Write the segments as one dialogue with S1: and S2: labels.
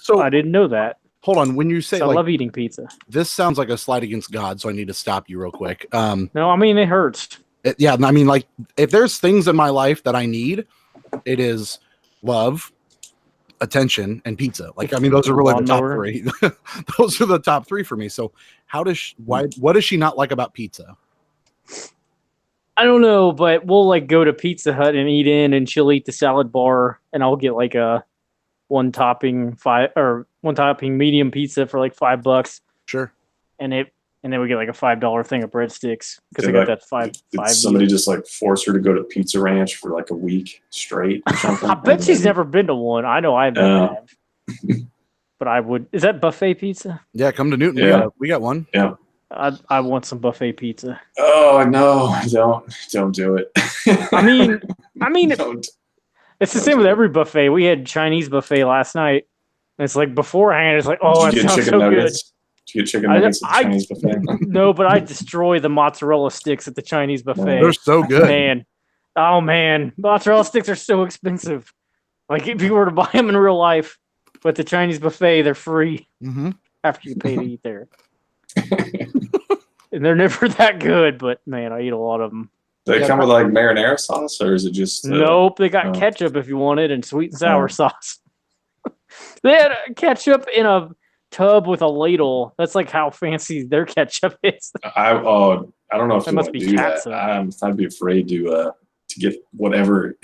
S1: So
S2: I didn't know that.
S1: hold on. When you say
S2: So I
S1: like
S2: love eating pizza.
S1: this sounds like a slight against God, so I need to stop you real quick.
S2: No, I mean it hurts.
S1: Yeah, I mean, like if there's things in my life that I need, it is love, attention, and pizza. Like, I mean, those are really the top
S2: Lawnmower.
S1: three. Those are the top three for me. So, how does what does she not like about pizza?
S2: I don't know, but we'll like go to Pizza Hut and eat in, and she'll eat the salad bar, and I'll get like a one topping medium pizza for like $5,
S1: Sure.
S2: and then we get like a $5 thing of breadsticks because I
S3: Did,
S2: got
S3: like,
S2: that five.
S3: Did somebody just like force her to go to Pizza Ranch for like a week straight or something?
S2: I bet she's never been to one. I know I never have. But I would. Is that buffet pizza?
S1: Yeah, come to Newton.
S3: Yeah.
S1: We got one.
S3: Yeah.
S2: I want some buffet pizza.
S3: Oh no! Don't do it.
S2: I mean,
S3: Don't.
S2: it's the same with every buffet. We had Chinese buffet last night. And it's like beforehand, it's like, oh, that
S3: Did you get
S2: sounds
S3: chicken
S2: so
S3: nuggets? Did you get chicken nuggets at the Chinese buffet?
S2: good. No, but I destroy the mozzarella sticks at the Chinese buffet.
S1: They're so good.
S2: Man, oh man, mozzarella sticks are so expensive. Like if you were to buy them in real life, but the Chinese buffet, they're free after you pay to eat there. And they're never that good, but man, I eat a lot of them.
S3: Do they come with like marinara sauce, or is it just?
S2: Nope, they got ketchup if you want it, and sweet and sour sauce. They had ketchup in a tub with a ladle. That's like how fancy their ketchup is.
S3: I don't know if
S2: That
S3: you
S2: must
S3: want
S2: be
S3: to do that.
S2: catsup.
S3: I'd be afraid to get whatever.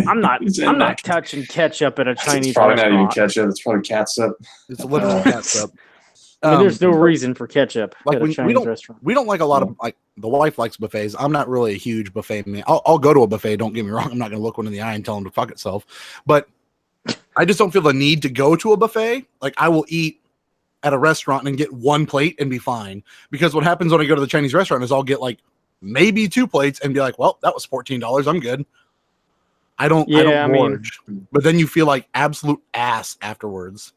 S2: I'm not
S3: It's in
S2: I'm
S3: there.
S2: not touching ketchup at a Chinese
S3: It's probably
S2: restaurant.
S3: not even ketchup. It's probably catsup.
S1: It's literally catsup.
S2: I mean, there's no reason for ketchup
S1: like
S2: at a Chinese restaurant.
S1: We don't like a lot of like the wife likes buffets. I'm not really a huge buffet man. I'll go to a buffet. Don't get me wrong. I'm not going to look one in the eye and tell them to fuck itself. But I just don't feel the need to go to a buffet. Like I will eat at a restaurant and get one plate and be fine. Because what happens when I go to the Chinese restaurant is I'll get like maybe 2 plates and be like, well, that was $14. I'm good. I don't gorge. But then you feel like absolute ass afterwards.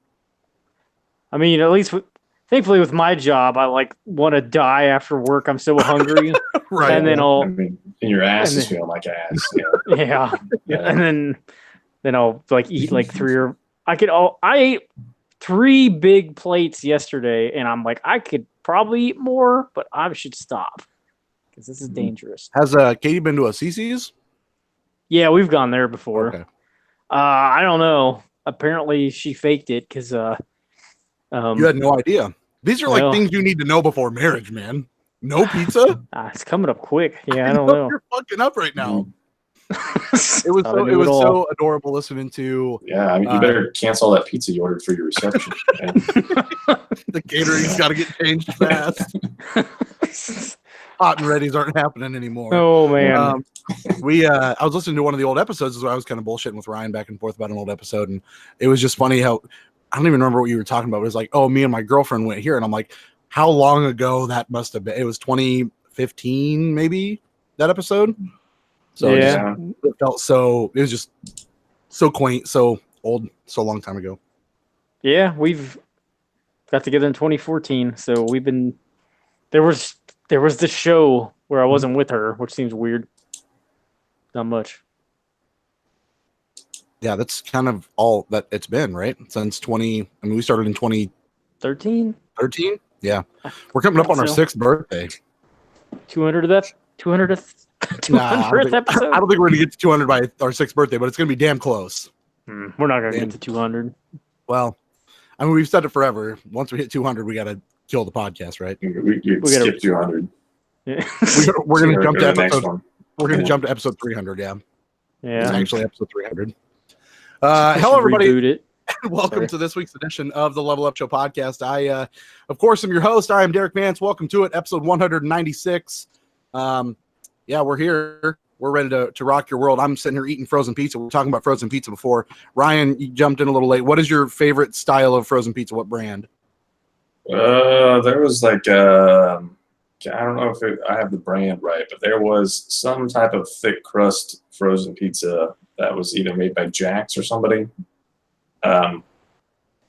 S2: I mean, at least thankfully with my job, I like want to die after work. I'm so hungry.
S1: Right.
S2: And then
S3: and your ass is feeling like ass. Yeah.
S2: yeah. And then I'll like eat like I ate 3 big plates yesterday, and I'm like, I could probably eat more, but I should stop because this is dangerous.
S1: Has Katie been to a CC's?
S2: Yeah, we've gone there before.
S1: Okay.
S2: I don't know. Apparently, she faked it because
S1: you had no idea. These are like things you need to know before marriage, man. No pizza?
S2: It's coming up quick. Yeah, I don't know.
S1: You're fucking up right now. It was so adorable listening to.
S3: Yeah, I mean, you better cancel that pizza you ordered for your reception.
S1: The catering's got to get changed fast. Hot and readies aren't happening anymore.
S2: Oh man.
S1: I was listening to one of the old episodes where I was kind of bullshitting with Ryan back and forth about an old episode, and it was just funny how I don't even remember what you were talking about. It was like, oh, me and my girlfriend went here, and I'm like, how long ago that must have been? It was 2015, maybe, that episode. So
S2: yeah,
S1: it felt so. It was just so quaint, so old, so long time ago.
S2: Yeah, we've got together in 2014, so we've been. There was the show where I wasn't with her, which seems weird. Not much.
S1: Yeah, that's kind of all that it's been, right? Since we started in 2013.
S2: 13?
S1: Yeah. We're coming up on our 6th birthday.
S2: 200th episode?
S1: I don't think we're going to get to 200 by our 6th birthday, but it's going to be damn close.
S2: We're not going to get to 200.
S1: Well, I mean, we've said it forever. Once we hit 200, we got to kill the podcast, right?
S3: We skip 200.
S2: Yeah.
S1: We're going to jump to
S3: next
S1: episode.
S3: one.
S1: We're going to jump to episode 300. Yeah.
S2: Yeah.
S1: It's actually episode 300. Hello, everybody. Welcome
S2: Sorry.
S1: to this week's edition of the Level Up Show podcast. I, of course, am your host. I am Derek Vance. Welcome to it, episode 196. Yeah, we're here. We're ready to rock your world. I'm sitting here eating frozen pizza. We were talking about frozen pizza before. Ryan, you jumped in a little late. What is your favorite style of frozen pizza? What brand?
S3: There was like I don't know if I have the brand right, but there was some type of thick crust frozen pizza that was either made by Jack's or somebody. But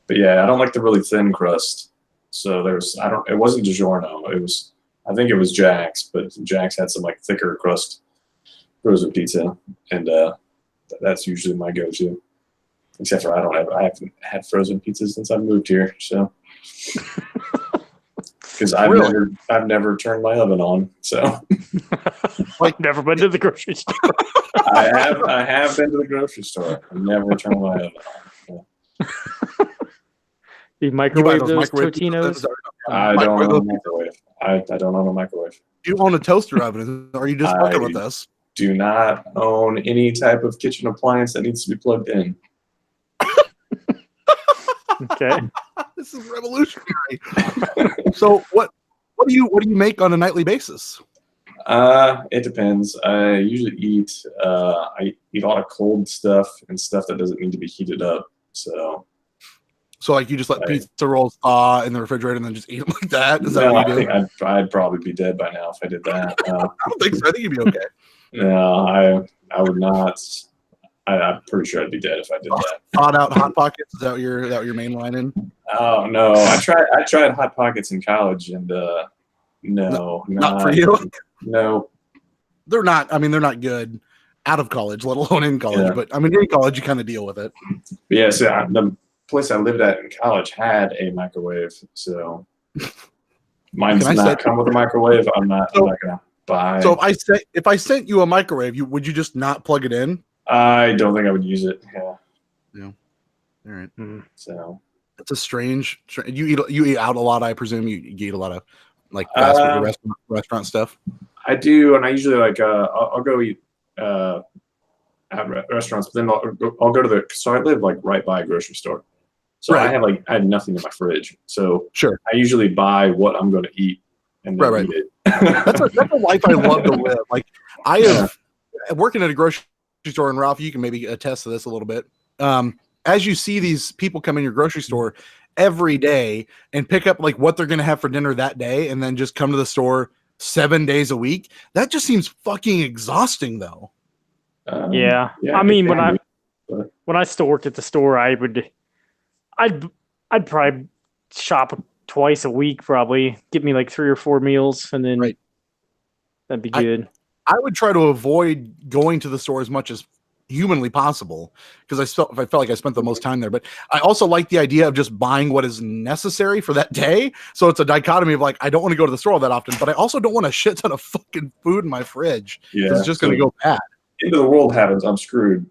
S3: yeah, I don't like the really thin crust. So it wasn't DiGiorno. I think it was Jack's, but Jack's had some like thicker crust frozen pizza, and that's usually my go-to. Except for I haven't had frozen pizzas since I moved here, so because
S1: Really?
S3: I've never turned my oven on. So
S2: Like, never been to the grocery store.
S3: I have been to the grocery store. I've never turned my oven on.
S2: You
S1: You buy
S2: microwave
S1: those
S2: those
S1: microwave pizzas then?
S2: Totinos?
S1: Is that-
S3: I don't
S1: microwave
S3: own a
S1: those-
S3: microwave. I don't own a microwave.
S1: Do you own a toaster oven? Or are you just fucking
S3: I-
S1: with us?
S3: Do not own any type of kitchen appliance that needs to be plugged in.
S2: Okay.
S1: This is revolutionary. So what do you make on a nightly basis?
S3: It depends. I usually eat I eat a lot of cold stuff and stuff that doesn't need to be heated up. So
S1: So like you just let
S3: Right.
S1: pizza rolls thaw in the refrigerator and then just eat them like that? Is that
S3: no,
S1: what
S3: I
S1: you do?
S3: think I'd probably be dead by now if I did that.
S1: I don't think so. I think you'd be okay.
S3: No, I would not. I'm pretty sure I'd be dead if I did that.
S1: Thawed out hot pockets. Is that what your main line in?
S3: Oh no, I tried Hot Pockets in college and
S1: Not for you.
S3: No,
S1: They're not. I mean, they're not good out of college, let alone in college.
S3: Yeah.
S1: But I mean, in college, you kind of deal with it.
S3: but yeah. So the place I lived at in college had a microwave, so mine does
S1: Can I
S3: not
S1: say-
S3: come with a microwave. I'm not gonna buy.
S1: So if I sent you a microwave, would you just not plug it in?
S3: I don't think I would use it. Yeah.
S1: All right.
S3: So
S1: It's a strange. You eat out a lot, I presume. You eat a lot of like fast food restaurant stuff.
S3: I do, and I usually like I'll go eat at restaurants, but then I'll go to the. So I live like right by a grocery store, so
S1: Right.
S3: I had nothing in my fridge. So
S1: Sure.
S3: I usually buy what I'm going to eat and then
S1: Right.
S3: eat it.
S1: That's a life I love to live. Like I have working at a grocery store, and Ralph, you can maybe attest to this a little bit. As you see these people come in your grocery store every day and pick up like what they're going to have for dinner that day, and then just come to the store 7 days a week. That just seems fucking exhausting, though.
S2: Yeah. I
S3: it
S2: mean,
S3: can be.
S2: when I still worked at the store, I'd probably shop twice a week, probably get me like 3 or 4 meals, and then
S1: Right.
S2: that'd be good.
S1: I would try to avoid going to the store as much as humanly possible because I felt like I spent the most time there. But I also like the idea of just buying what is necessary for that day. So it's a dichotomy of like I don't want to go to the store all that often, but I also don't want a shit ton of fucking food in my fridge.
S3: Yeah,
S1: It's just going to go bad.
S3: End of the world happens. I'm screwed.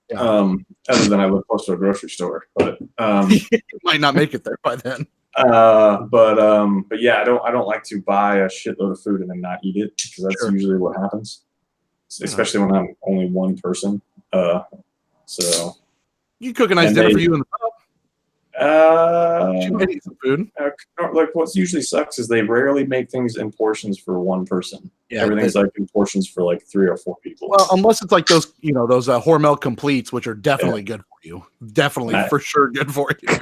S1: Yeah.
S3: Other than I live close to a grocery store, but
S1: You might not make it there by then.
S3: but yeah, I don't like to buy a shitload of food and then not eat it because that's
S1: Sure.
S3: usually what happens, especially when I'm only one person. So
S1: You cook a nice
S3: And
S1: dinner
S3: they-
S1: for you in the pub. You might eat some food.
S3: like what usually sucks is they rarely make things in portions for one person.
S1: Yeah,
S3: Everything's like in portions for like 3 or 4 people.
S1: well, unless it's like those Hormel completes, which are definitely good for you. Definitely,
S3: Right.
S1: for sure, good for you.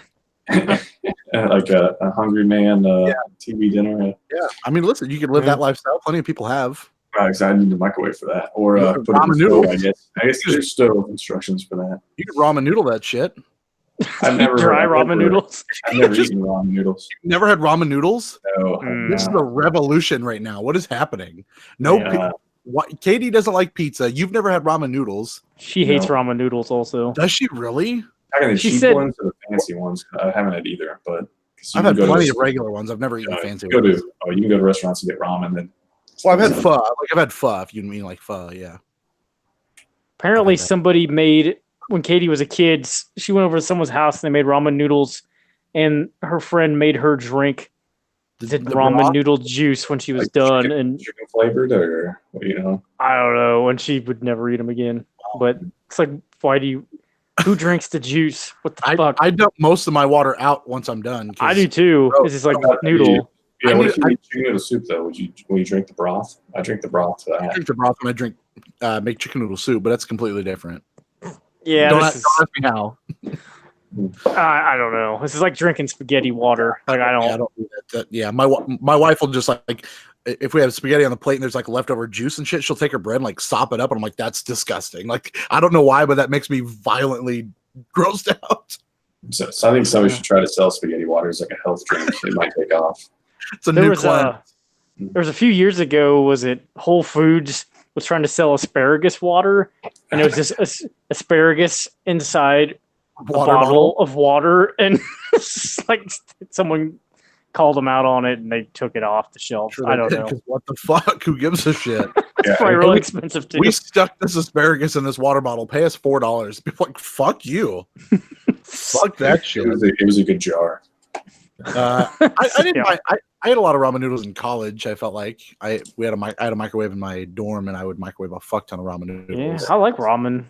S3: Like a hungry man TV dinner.
S1: Yeah, I mean, listen, you can live
S3: Yeah.
S1: that lifestyle. Plenty of people have.
S3: I need the microwave for that, or
S1: Yeah,
S3: put it in
S1: ramen
S3: the stove.
S1: noodles.
S3: I guess there's stove instructions for that.
S1: You can ramen noodle that shit.
S3: I've never
S2: Dry
S3: I've
S2: ramen
S3: never-
S2: noodles.
S3: I've never
S1: Just-
S3: eaten ramen noodles.
S1: Never had ramen noodles.
S3: No,
S2: Mm.
S1: This is a revolution right now. What is happening? No,
S3: Yeah.
S1: Katie doesn't like pizza. You've never had ramen noodles.
S2: She hates
S3: No.
S2: ramen noodles also.
S1: Does she really?
S3: Not the
S2: She
S3: cheap
S2: said-
S3: ones or the fancy ones. I haven't had either, but 'cause you
S1: I've
S3: can
S1: had
S3: go to-
S1: plenty of regular ones. I've never eaten
S3: you
S1: fancy
S3: go
S1: ones.
S3: you can go to restaurants and get ramen. And
S1: Well, I've had pho. Like I've had pho. If you mean like pho, yeah.
S2: Apparently,
S1: Okay.
S2: somebody made when Katie was a kid. She went over to someone's house and they made ramen noodles, and her friend made her drink the ramen
S1: broth?
S2: noodle juice when she was
S3: like
S2: done.
S3: chicken,
S2: And
S3: chicken flavored or
S2: I don't know, and she would never eat them again. But it's like, why do you? Who drinks the juice? What the fuck?
S1: I dump most of my water out once I'm done. 'cause
S2: I do too.
S1: Oh,
S2: It's just like
S3: oh,
S2: noodle.
S3: Yeah,
S1: I
S3: what
S1: need-
S3: if you eat chicken noodle soup though? Will you drink the broth? I drink the broth to
S1: I
S3: that.
S1: drink the broth when I drink make chicken noodle soup, but that's completely different.
S2: Yeah,
S1: don't,
S2: this
S1: don't ask me how.
S2: I don't know. This is like drinking spaghetti water. Like I
S1: Yeah, I
S2: don't.
S1: don't do that. Yeah, my wife will just like if we have spaghetti on the plate and there's like leftover juice and shit, she'll take her bread and like sop it up, and I'm like, that's disgusting. Like I don't know why, but that makes me violently grossed out.
S3: So I think somebody should try to sell spaghetti water as like a health drink. It might take off.
S1: It's a
S2: There
S1: new
S2: was
S1: cleanse.
S2: there was a few years ago. Was it Whole Foods was trying to sell asparagus water, and it was just asparagus inside bottle of water, and like someone called them out on it, and they took it off the shelf.
S1: Sure
S2: I
S1: they
S2: don't
S1: did,
S2: know.
S1: 'cause what the fuck? Who gives a shit?
S2: It's probably really expensive too.
S1: We stuck this asparagus in this water bottle. Pay us $4. People like, fuck you. Fuck that shit.
S3: It was a good jar.
S1: I didn't. I had a lot of ramen noodles in college. I felt like I had a microwave in my dorm, and I would microwave a fuck ton of ramen
S2: Yeah,
S1: noodles.
S2: I like ramen.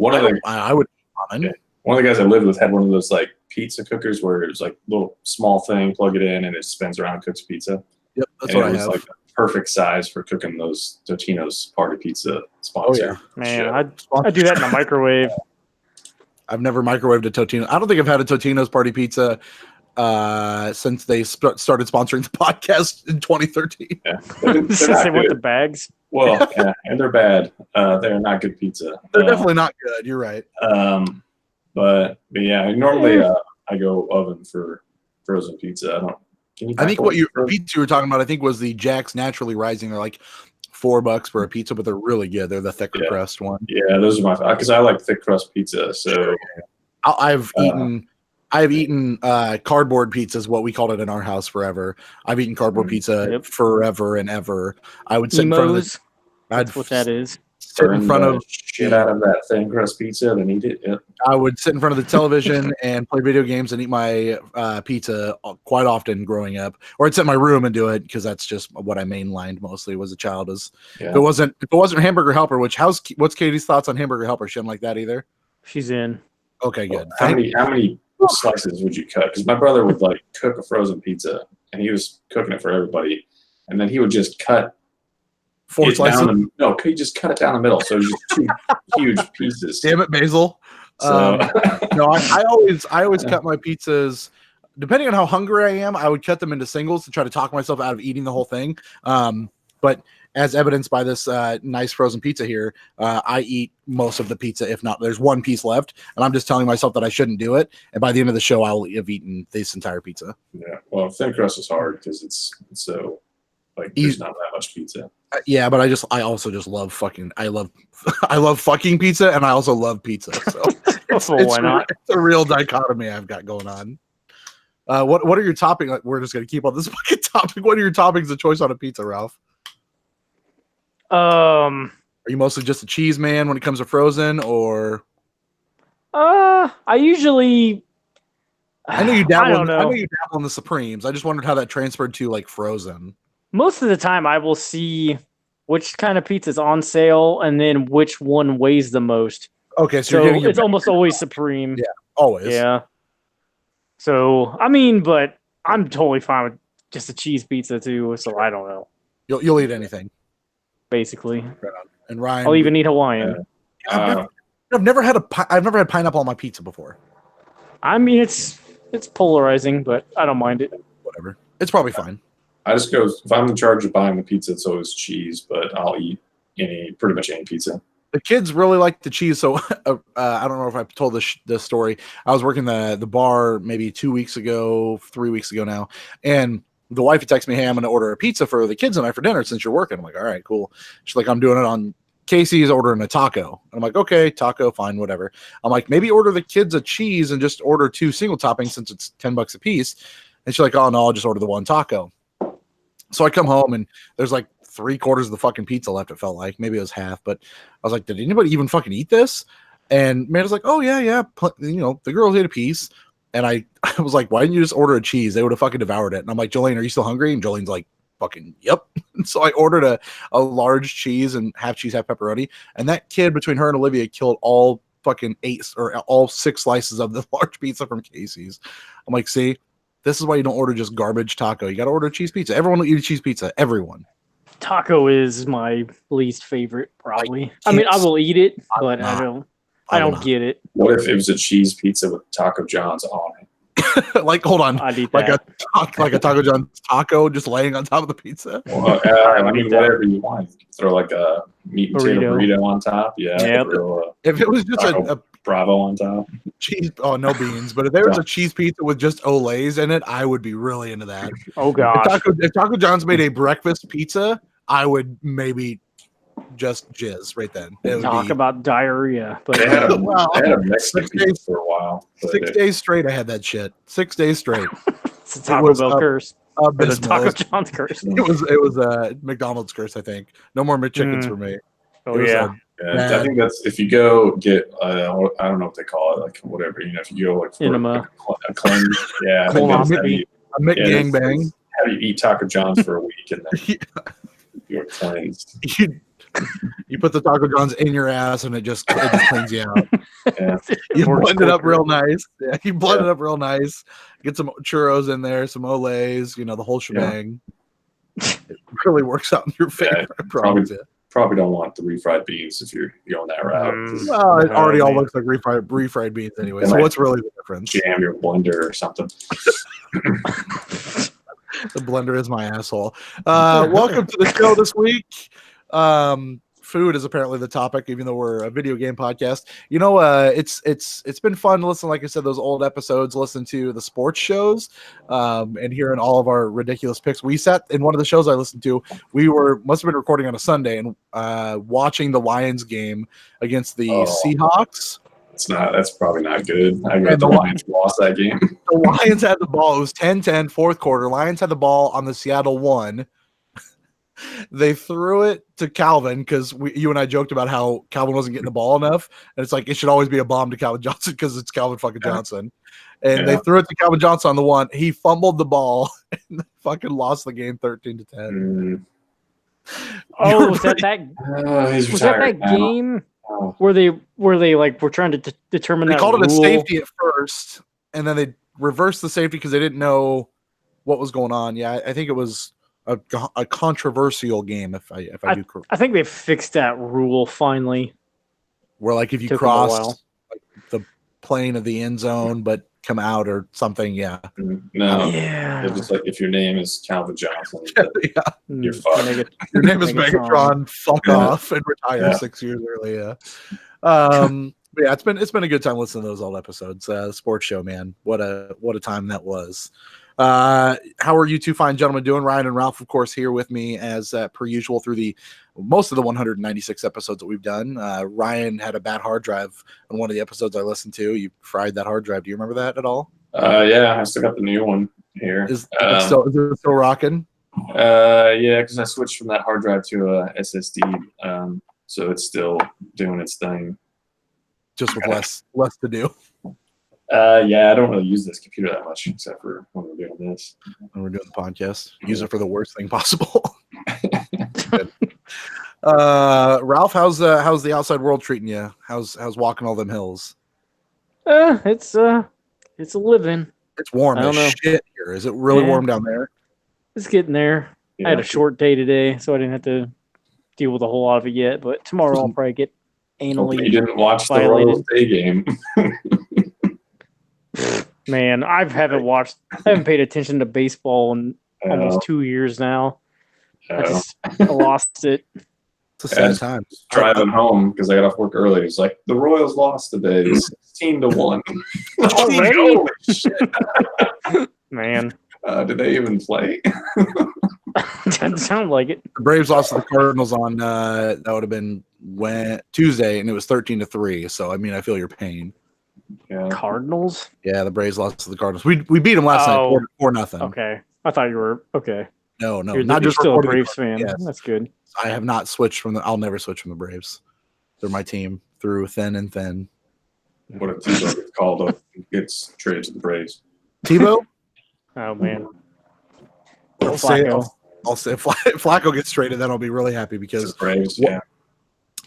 S1: I would ramen.
S3: Yeah. One of the guys I lived with had one of those like pizza cookers where it was like a little small thing, plug it in, and it spins around, cooks pizza.
S1: Yep, that's
S3: And
S1: what
S3: it
S1: I
S3: was
S1: have.
S3: like the perfect size for cooking those Totino's party pizza sponsor.
S2: Man, I do that in the microwave.
S1: I've never microwaved a Totino. I don't think I've had a Totino's party pizza since they started sponsoring the podcast in 2013.
S3: Yeah. They're
S2: Since
S3: not
S2: they want
S3: good.
S2: the bags.
S3: Well, yeah, and they're bad. They're not good pizza.
S1: They're definitely not good. You're right.
S3: But yeah, normally I go oven for frozen pizza.
S1: I think what pizza you were talking about, I think, was the Jack's Naturally Rising. They're like $4 for a pizza, but they're really good. They're the thicker crust one.
S3: Yeah, those are my because I like thick crust pizza. So
S1: I've eaten cardboard pizza is what we called it in our house forever. I've eaten cardboard pizza forever and ever. I would sit in front of
S2: Emos. That's what that is.
S1: Sit in front of
S3: shit out of that thin crust pizza and eat it. Yep.
S1: I would sit in front of the television and play video games and eat my pizza quite often growing up, or I'd sit in my room and do it because that's just what I mainlined mostly as a child. If it wasn't Hamburger Helper, what's Katie's thoughts on Hamburger Helper? She didn't like that either.
S2: She's in.
S1: Okay, good.
S3: How many slices would you cut? Because my brother would like cook a frozen pizza and he was cooking it for everybody, and then he would just cut
S1: 4 slices.
S3: Could you just cut it down the middle? So it was just 2 huge pieces.
S1: Damn it, Basil.
S3: So,
S1: no, I always cut my pizzas. Depending on how hungry I am, I would cut them into singles to try to talk myself out of eating the whole thing. But as evidenced by this nice frozen pizza here, I eat most of the pizza. If not, there's 1 piece left, and I'm just telling myself that I shouldn't do it. And by the end of the show, I'll have eaten this entire pizza.
S3: yeah, well, thin crust is hard because it's so like there's not that much pizza.
S1: Yeah, but I also just love fucking. I love fucking pizza, and I also love pizza. So
S2: Why not?
S1: It's a real dichotomy I've got going on. What are your toppings? Like, we're just gonna keep on this fucking topic. What are your toppings of choice on a pizza, Ralph? Are you mostly just a cheese man when it comes to frozen, or?
S2: I usually.
S1: I know you dabble.
S2: I don't know.
S1: I know you dabble in the Supremes. I just wondered how that transferred to like frozen.
S2: Most of the time, I will see which kind of pizza is on sale and then which one weighs the most.
S1: Okay, so
S2: So
S1: you're getting
S2: it's almost always Supreme.
S1: Yeah. Always.
S2: Yeah. So I mean, but I'm totally fine with just a cheese pizza too. So I don't know.
S1: You'll eat anything.
S2: Basically,
S1: And Ryan,
S2: I'll even eat Hawaiian.
S1: I've never had pineapple on my pizza before.
S2: I mean, it's polarizing, but I don't mind it.
S1: Whatever. It's probably fine.
S3: I just go if I'm in charge of buying the pizza, it's always cheese, but I'll eat pretty much any pizza.
S1: The kids really like the cheese, so I don't know if I told this story. I was working the bar maybe 3 weeks ago now, and the wife had texted me, "Hey, I'm going to order a pizza for the kids and I for dinner since you're working." I'm like, "All right, cool." She's like, "I'm doing it on Casey's, ordering a taco." And I'm like, "Okay, taco, fine, whatever." I'm like, "Maybe order the kids a cheese and just order 2 single toppings since it's $10 a piece." And she's like, "Oh no, I'll just order the 1 taco." So I come home and there's like 3/4 of the fucking pizza left. It felt like maybe it was half, but I was like, "Did anybody even fucking eat this?" And man was like, "Oh yeah, the girls ate a piece." And I was like, "Why didn't you just order a cheese? They would have fucking devoured it." And I'm like, "Jolene, are you still hungry?" And Jolene's like, "Fucking yep." And so I ordered a large cheese and half cheese, half pepperoni. And that kid between her and Olivia killed all fucking 6 slices of the large pizza from Casey's. I'm like, "See, this is why you don't order just garbage taco. You got to order a cheese pizza. Everyone will eat a cheese pizza. Everyone."
S2: Taco is my least favorite, probably. I mean, I will eat it, but I don't get it.
S3: What if it was a cheese pizza with Taco John's on it?
S1: Like, hold on.
S2: I'd eat
S1: Like
S2: that.
S1: a Taco John's taco just laying on top of the pizza.
S3: Well, I mean, whatever you want. Throw like a meat and potato burrito on top. Yeah.
S2: Yep.
S3: Throw
S1: If it was just
S3: Taco
S1: a
S3: Bravo on top.
S1: cheese, oh no beans. But if there was a cheese pizza with just Olays in it, I would be really into that.
S2: Oh gosh.
S1: If Taco John's made a breakfast pizza, I would maybe just jizz right then. It would
S2: Talk
S1: be
S2: about diarrhea. But
S3: They had a,
S1: Wow.
S3: they had a Mexican
S1: 6 days.
S3: pizza for a while. But
S1: 6 days straight. I had that shit. 6 days straight.
S2: it's a Taco
S1: was,
S2: Bell curse. Or the
S1: Abysmal.
S2: Taco John's curse.
S1: It was a McDonald's curse, I think. No more McChickens
S2: Mm.
S1: for me.
S2: Oh,
S1: It was
S2: yeah.
S3: Yeah, I think that's if you go get I don't know what they call it, like whatever, if you go like for
S2: Enema.
S3: a cleanse, yeah, I think that's how
S2: Colonoscopy.
S3: you,
S1: A McGangbang.
S3: that's how you eat Taco John's for a week and then you're cleansed.
S1: You put the Taco John's in your ass and it just cleans you out.
S3: Yeah.
S1: You
S2: Works
S1: blend it up
S2: quicker.
S1: real nice. Yeah, you blend it up real nice. Get some churros in there, some Olays, the whole shebang. It really works out in your favor. I promise you.
S3: Probably don't want the refried beans if you're going that route.
S2: Mm.
S1: Well, it
S2: Oh,
S1: already all
S2: man.
S1: looks like refried beans anyway.
S3: It
S1: So
S3: might-
S1: what's really the difference?
S3: Jam your blender or something.
S1: The blender is my asshole. Welcome to the show this week. Food is apparently the topic, even though we're a video game podcast. It's been fun to listen, like I said, those old episodes, listen to the sports shows, and hearing all of our ridiculous picks. We sat in one of the shows I listened to. Must have been recording on a Sunday and watching the Lions game against the Seahawks.
S3: That's probably not good. I bet
S1: And
S3: the
S1: the-
S3: Lions lost that game.
S1: The Lions had the ball. It was 10-10, fourth quarter. Lions had the ball on the Seattle 1. They threw it to Calvin because you and I joked about how Calvin wasn't getting the ball enough. And it's like, it should always be a bomb to Calvin Johnson because it's Calvin fucking Johnson. And they threw it to Calvin Johnson on the 1. He fumbled the ball and they fucking lost the game 13-10.
S3: Mm.
S2: Oh, was that
S3: He's
S2: was that
S3: retired
S2: that
S3: now.
S2: game
S3: Oh.
S2: where they like were trying to determine
S1: They
S2: that
S1: called it a
S2: rule?
S1: safety at first, and then they reversed the safety because they didn't know what was going on. Yeah, I think it was a controversial game, if I do correct.
S2: I think they fixed that rule finally.
S1: Where like if you
S2: Took 'em a while.
S1: cross like, the plane of the end zone but come out or something, yeah.
S3: No.
S2: Yeah.
S3: It's just like if your name is Calvin Johnson,
S1: Yeah.
S2: You're
S3: fucked.
S1: Your name is
S2: Megatron.
S1: Megatron. Fuck
S3: Yeah.
S1: off and retire
S3: Yeah.
S1: 6 years early. Yeah. But yeah, it's been a good time listening to those old episodes. Sports show, man. What a time that was. How are you two fine gentlemen doing? Ryan and Ralph, of course, here with me as per usual through the most of the 196 episodes that we've done. Ryan had a bad hard drive on one of the episodes I listened to. You fried that hard drive. Do you remember that at all?
S3: Yeah, I still got the new one here.
S1: Is it still rocking?
S3: Yeah, because I switched from that hard drive to a SSD, so it's still doing its thing.
S1: Just with less to do.
S3: Yeah, I don't really use this computer that much except for when we're doing this.
S1: When we're doing the podcast. Use it for the worst thing possible. Ralph, how's the outside world treating you? How's walking all them hills?
S2: It's a living.
S1: It's warm
S2: I
S1: as
S2: don't know.
S1: shit here. Is it really
S2: Yeah.
S1: warm down there?
S2: It's getting there. I had a short day today, so I didn't have to deal with a whole lot of it yet. But tomorrow I'll probably get
S3: Hopefully you
S2: anally.
S3: didn't watch the
S2: violated.
S3: Royals Day game.
S2: Man, I haven't paid attention to baseball in almost 2 years now. I lost it.
S1: It's a sad
S3: Yeah.
S1: time.
S3: Driving home because I got off work early. It's like the Royals lost today, 16-1.
S2: Already?
S3: Holy shit.
S2: Man,
S3: Did they even play?
S2: doesn't sound like it.
S1: The Braves lost to the Cardinals on that would have been Tuesday, and it was 13-3. So I mean, I feel your pain.
S3: Yeah.
S2: Cardinals?
S1: Yeah, the Braves lost to the Cardinals. We beat them last
S2: Oh.
S1: night 4-0.
S2: Okay. I thought you were okay.
S1: No,
S2: You're
S1: not just
S2: still a
S1: reporting
S2: Braves fan.
S1: Yes.
S2: That's good.
S1: I have not switched from I'll never switch from the Braves. They're my team through thin and thin.
S3: What if Tebow gets called up and gets traded to the Braves?
S1: Tebow?
S2: Oh man.
S1: I'll say
S2: Flacco.
S1: if Flacco gets traded, then I'll be really happy
S3: It's
S1: because
S3: the Braves,
S1: What-
S3: yeah.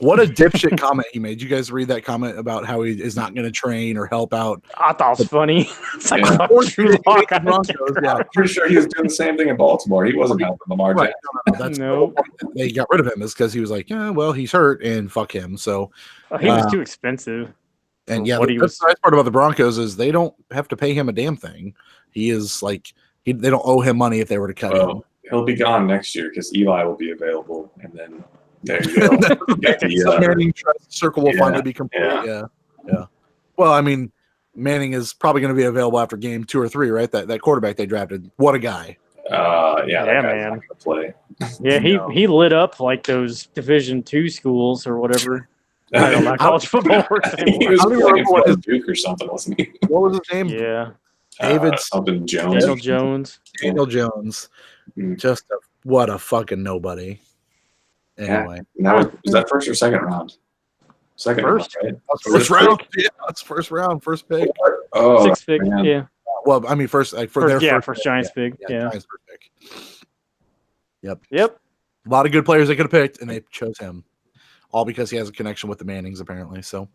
S1: what a dipshit comment he made. You guys read that comment about how he is not going to train or help out?
S2: I thought it was funny. It's like
S3: Yeah.
S2: fuck
S1: Unfortunately,
S2: you,
S1: he
S2: Locke.
S1: made the Broncos, yeah.
S3: I'm pretty sure he was doing the same thing in Baltimore. He wasn't helping Lamar
S1: Right.
S3: Jackson.
S1: That's
S2: No.
S1: the whole point that they got rid of him is because he was like, yeah, well, he's hurt and fuck him. So,
S2: Oh, he was
S1: Uh,
S2: too expensive.
S1: and yeah,
S2: What he
S1: that's the nice part about the Broncos is they don't have to pay him a damn thing. He is like, they don't owe him money if they were to cut him.
S3: Well, he'll be gone next year because Eli will be available, and then there you go. You got the,
S1: So Manning trust circle will
S3: yeah,
S1: finally be complete. Yeah. Well, I mean, Manning is probably going to be available after game 2 or 3, right? That quarterback they drafted. What a guy!
S3: Yeah,
S2: Yeah,
S3: that guy's
S2: man.
S3: not gonna play.
S2: Yeah, he lit up like those Division II schools or whatever. I don't know how college football works
S3: he
S2: anymore.
S3: was
S1: I don't even
S3: playing
S1: remember what
S3: for
S1: his-
S3: Duke or something, wasn't he?
S1: What was his name?
S2: Yeah,
S1: David
S3: Something Jones.
S2: Daniel Jones.
S1: Daniel Jones.
S3: Mm.
S1: Just what a fucking nobody. Anyway,
S3: And that was that first or second round? Second
S2: First.
S3: round, right?
S1: that's
S3: Was it
S1: first round. Yeah, that's first round, first pick.
S3: Oh,
S2: Six pick.
S3: man.
S2: Yeah.
S1: Well, I mean, first like for their
S2: First Giants pick. Yeah.
S1: Giants first pick. Yep.
S2: Yep.
S1: A lot of good players they could have picked, and they chose him, all because he has a connection with the Mannings, apparently. So,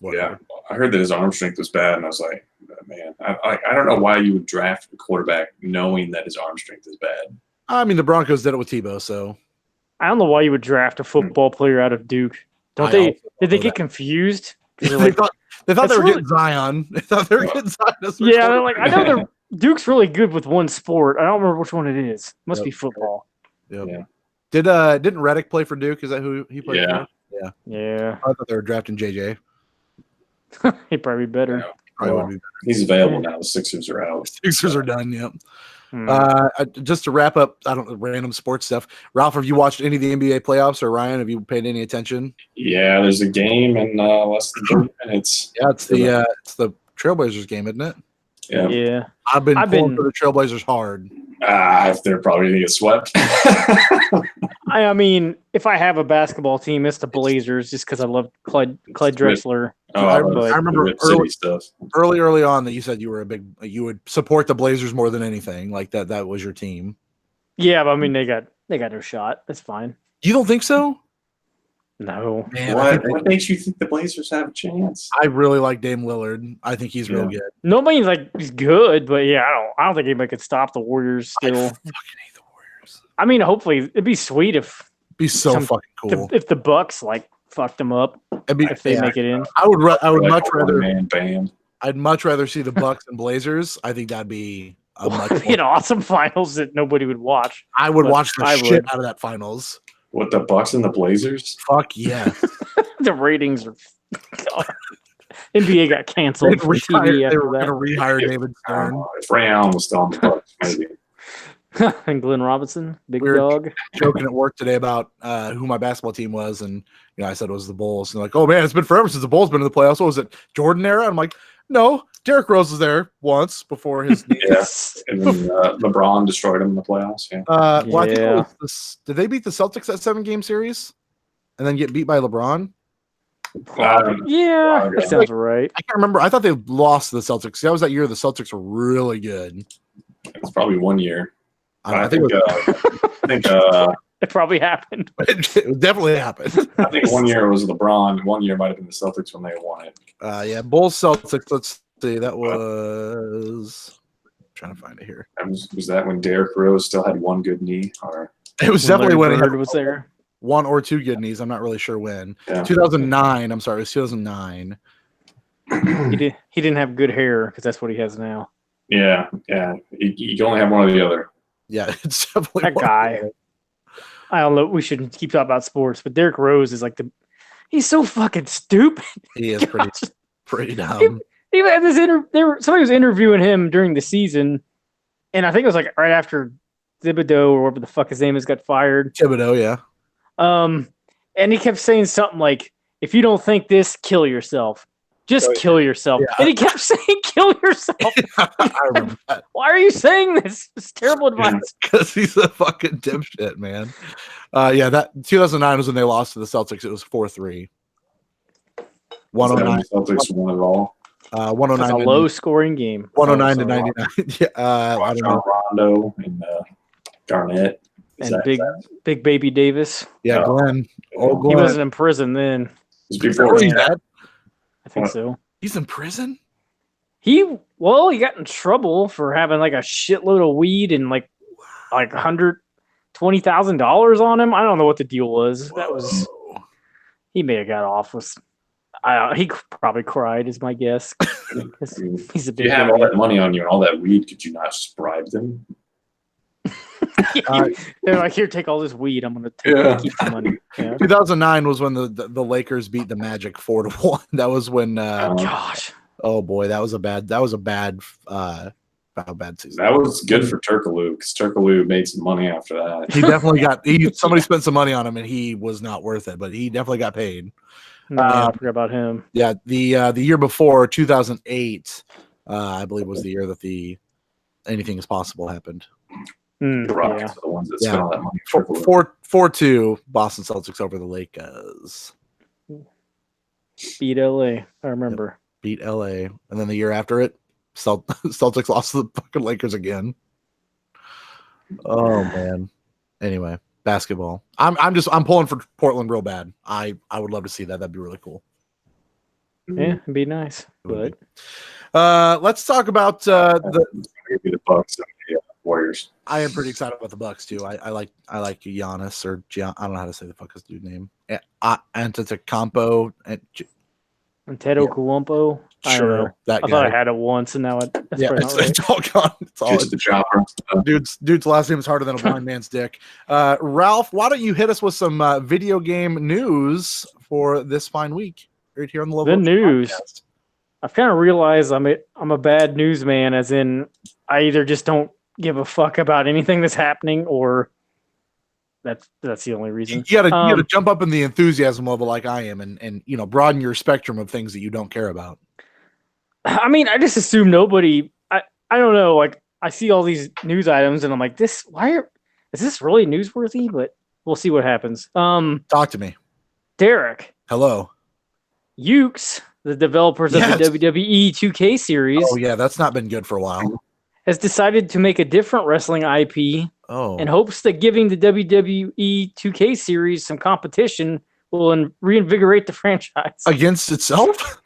S1: whatever.
S3: Yeah, I heard that his arm strength was bad, and I was like, man, I don't know why you would draft a quarterback knowing that his arm strength is bad.
S1: I mean, the Broncos did it with Tebow, so
S2: I don't know why you would draft a football player out of Duke. Don't
S1: I
S2: they?
S1: also
S2: Did they
S1: know
S2: get
S1: that.
S2: confused? 'Cause
S1: they
S2: they're like,
S1: thought they
S2: That's
S1: were
S2: really-
S1: getting Zion. They thought they were getting Zion. as their
S2: yeah, they're like I know
S1: quarterback.
S2: Duke's really good with one sport. I don't remember which one it is. Must
S1: Yep.
S2: be football.
S1: Yep.
S3: Yeah.
S1: Didn't Reddick play for Duke? Is that who he played
S3: Yeah.
S1: for?
S2: Yeah,
S1: I thought they were drafting JJ.
S2: he'd probably be better.
S1: Probably
S3: Well,
S1: would be.
S3: He's available now. The Sixers are out.
S1: Sixers are done. Yep.
S2: Hmm.
S1: Just to wrap up, I don't random sports stuff. Ralph, have you watched any of the NBA playoffs, or Ryan, have you paid any attention?
S3: Yeah, there's a game in less than 30 minutes.
S1: Yeah, it's the Trailblazers game, isn't it?
S3: Yeah.
S2: Yeah,
S1: I've been
S2: I've
S1: pulling
S2: been-
S1: for the Trailblazers hard.
S3: If they're probably gonna get swept.
S2: I mean, if I have a basketball team, it's the Blazers, just because I love Clyde Drexler.
S1: I
S3: the
S1: remember
S3: Rip City
S1: early-
S3: stuff.
S1: Early on that you said you would support the Blazers more than anything. Like that was your team.
S2: Yeah, but I mean, they got no shot. That's fine.
S1: You don't think so?
S2: No,
S1: Man, I
S3: What makes you think the Blazers have a chance?
S1: really like Dame Lillard. I think he's real good.
S2: nobody's like he's good, but yeah, I don't think anybody could stop the Warriors.
S1: I
S2: Still,
S1: fucking hate the Warriors.
S2: I mean, hopefully it'd be sweet if
S1: Be so
S2: Some-
S1: fucking cool.
S2: if the Bucks like fucked them up
S1: It'd be-
S2: if they
S1: yeah.
S2: make it in.
S1: I would
S3: Like
S1: much
S3: a
S1: rather
S3: one-man band.
S1: I'd much rather see the Bucks and Blazers. I think that'd be a much
S2: It'd be an awesome finals that nobody would watch.
S1: I would
S2: but
S1: watch the
S2: I
S1: shit
S2: would.
S1: out of that finals.
S3: What, the Bucks and the Blazers?
S1: Fuck yeah.
S2: The ratings are. NBA got canceled
S1: They'd
S2: from
S1: rehire-
S2: TV
S1: they
S2: after
S1: were going to
S2: that.
S1: rehire David
S3: I don't
S1: Stern.
S3: know. If Ray Allen was still on the Bucks, maybe.
S2: And Glenn Robinson, big
S1: Weird.
S2: dog.
S1: Joking at work today about who my basketball team was, and I said it was the Bulls. And like, oh man, it's been forever since the Bulls been in the playoffs. What was it, Jordan era? I'm like, no, Derrick Rose was there once before his knee.
S3: Yeah. And then LeBron destroyed him in the playoffs. Yeah.
S1: Well, I think it
S2: Yeah.
S1: was did they beat the Celtics that 7-game series, and then get beat by LeBron?
S2: Yeah,
S3: Okay.
S2: that sounds right.
S1: I can't remember. I thought they lost to the Celtics. That was that year the Celtics were really good.
S3: It's probably 1 year.
S1: I think it
S2: It probably happened.
S1: it definitely happened.
S3: I think 1 year was LeBron. 1 year might have been the Celtics when they won it.
S1: Yeah, Bulls Celtics. Let's see. That was trying to find it here.
S3: Was that when Derrick Rose still had one good knee? Or
S1: It was definitely when he
S2: Bird
S1: had
S2: was there.
S1: one or two good knees. I'm not really sure when.
S3: yeah.
S1: 2009. I'm sorry, it was 2009.
S2: He didn't have good hair because that's what he has now.
S3: Yeah, yeah. You can only have one or the other.
S1: Yeah, it's definitely
S2: That
S1: one-
S2: guy. I don't know. We shouldn't keep talking about sports, but Derrick Rose is like he's so fucking stupid.
S1: He is pretty
S2: Gosh.
S1: pretty dumb.
S2: Even at this somebody was interviewing him during the season, and I think it was like right after Thibodeau or whatever the fuck his name is got fired.
S1: Thibodeau, yeah.
S2: And he kept saying something like, "If you don't think this, kill yourself. Just
S1: Oh, yeah.
S2: kill yourself."
S1: Yeah.
S2: And he kept saying, "Kill yourself."
S1: I remember that
S2: Why are you saying this? It's terrible advice.
S1: because he's a fucking dipshit, man. Yeah, that 2009 was when they lost to the Celtics. It was 4-3.
S3: Is that
S1: 109,
S3: when the Celtics won it all.
S1: 109,
S2: It's a
S1: to-
S2: low scoring game.
S1: 109 to
S3: So,
S1: 99. Yeah, I don't know.
S3: Rondo and Garnett. Is
S2: And
S3: that-
S2: big baby Davis.
S1: Yeah, Glenn. Oh,
S2: He
S1: Glenn.
S2: wasn't in prison then.
S3: It was before
S1: Oh, he's
S3: that.
S1: dead?
S2: I think
S3: What?
S2: so.
S1: He's in prison?
S2: He got in trouble for having like a shitload of weed and like $120,000 on him. I don't know what the deal was. That was
S1: Whoa.
S2: he may have got off with. He probably cried, is my guess. He's a
S3: If
S2: big.
S3: you have all
S2: baby.
S3: that money on you and all that weed, could you not just bribe them?
S2: They're like, here, take all this weed. I'm gonna
S3: Yeah.
S2: keep the money. Yeah.
S1: 2009 was when the Lakers beat the Magic 4-1. That was when
S2: Gosh,
S1: oh boy, that was a bad how bad season.
S3: That was good for Turkaloo because Turkaloo made some money after that.
S1: He definitely got. Somebody spent some money on him, and he was not worth it. But he definitely got paid.
S2: No, I forgot about him.
S1: Yeah, the year before 2008, I believe was the year that the Anything Is Possible happened.
S3: The Rockets are the ones that spent all that money.
S1: 4-2 Boston Celtics over the Lakers.
S2: Beat LA. I remember.
S1: Beat LA, and then the year after it, Celtics lost to the fucking Lakers again. Oh man. Anyway, basketball. I'm pulling for Portland real bad. I would love to see that. That'd be really cool.
S2: Yeah, it'd be nice. But
S1: let's talk about the
S3: Bucks and the Warriors.
S1: I am pretty excited about the Bucks too. I like Giannis or I don't know how to say the fuck his dude name. Antetokounmpo.
S2: Antetokounmpo. I don't know.
S1: That
S2: I
S1: guy.
S2: thought I had it once, and now that's probably not right.
S1: It's all gone. It's all
S3: Just the chopper.
S1: dude's last name is harder than a blind man's dick. Ralph, why don't you hit us with some video game news for this fine week right here on the Level
S2: The
S1: Up
S2: news.
S1: podcast?
S2: I've kind of realized I'm a bad newsman, as in I either just don't give a fuck about anything that's happening, or that's the only reason.
S1: You gotta jump up in the enthusiasm level like I am, and broaden your spectrum of things that you don't care about.
S2: I mean, I just assume nobody. I don't know. Like, I see all these news items, and I'm like, is this really newsworthy? But we'll see what happens.
S1: Talk to me.
S2: Derek,
S1: Hello.
S2: Ukes, the developers of the WWE 2K series,
S1: Oh yeah, that's not been good for a while.
S2: has decided to make a different wrestling IP
S1: Oh.
S2: in hopes that giving the WWE 2K series some competition will reinvigorate the franchise.
S1: Against itself?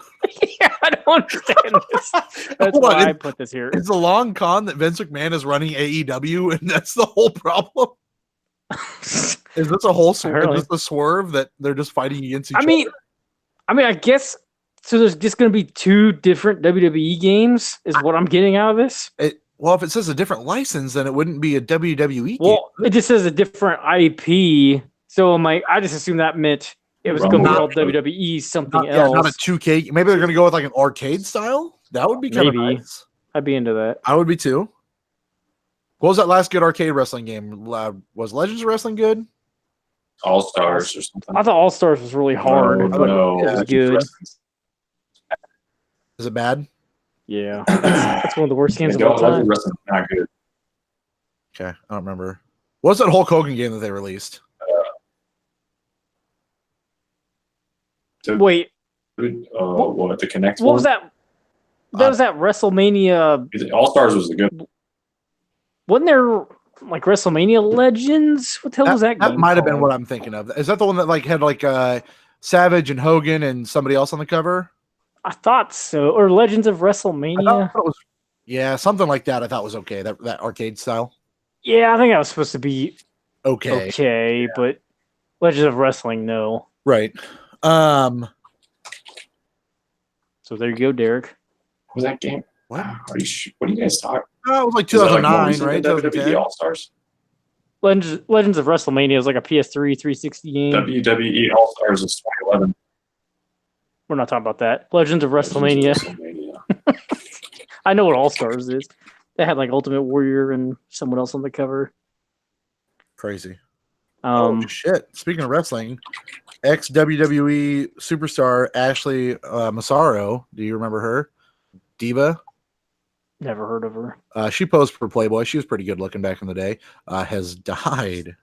S2: Yeah, I don't understand this. That's
S1: Hold
S2: why
S1: on,
S2: I put this here.
S1: It's a long con that Vince McMahon is running AEW, and that's the whole problem. Is this a whole swerve? Is this a swerve that they're just fighting against each other?
S2: I mean, I guess so. There's just going to be two different WWE games, is what I'm getting out of this.
S1: Well, if it says a different license, then it wouldn't be a WWE
S2: Well,
S1: game.
S2: it just says a different IP. So I just assumed that meant it was going to be called WWE something else.
S1: Not a 2K. Maybe they're going to go with like an arcade style. That would be kind of
S2: Maybe.
S1: nice.
S2: I'd be into that.
S1: I would be too. What was that last good arcade wrestling game? Was Legends of Wrestling good?
S3: All Stars or something.
S2: I thought All Stars was really hard, but it was good.
S1: Is it bad?
S2: Yeah, that's one of the worst games of all
S3: Legends
S2: time.
S3: of Wrestling's not good.
S1: Okay, I don't remember. What's that Hulk Hogan game that they released?
S2: Wait,
S3: What the Connect?
S2: what was that? That was that WrestleMania.
S3: All Stars was the good.
S2: Wasn't there like WrestleMania Legends? What the hell was that game?
S1: That might have been
S2: called?
S1: what I'm thinking of. Is that the one that like had like Savage and Hogan and somebody else on the cover?
S2: I thought so. Or Legends of
S1: I
S2: WrestleMania.
S1: thought it was, yeah, something like that. I thought was okay. That arcade style.
S2: Yeah, I think that was supposed to be
S1: Okay.
S2: okay, but Legends of Wrestling, no.
S1: Right.
S2: So there you go, Derek.
S3: What was that game?
S1: What?
S3: What are you guys talking?
S1: It was like
S3: Is that,
S1: 2009,
S3: more
S1: right?
S3: recent than
S1: 2010.
S3: WWE All Stars.
S2: Legends of WrestleMania is like a PS3 360 game.
S3: WWE All Stars is 2011.
S2: We're not talking about that. Legends of WrestleMania. I know what All Stars is. They had like Ultimate Warrior and someone else on the cover.
S1: Crazy.
S2: Um,
S1: Oh shit! Speaking of wrestling, ex WWE superstar Ashley Massaro. Do you remember her? Diva.
S2: Never heard of her.
S1: She posed for Playboy. She was pretty good looking back in the day. Has died.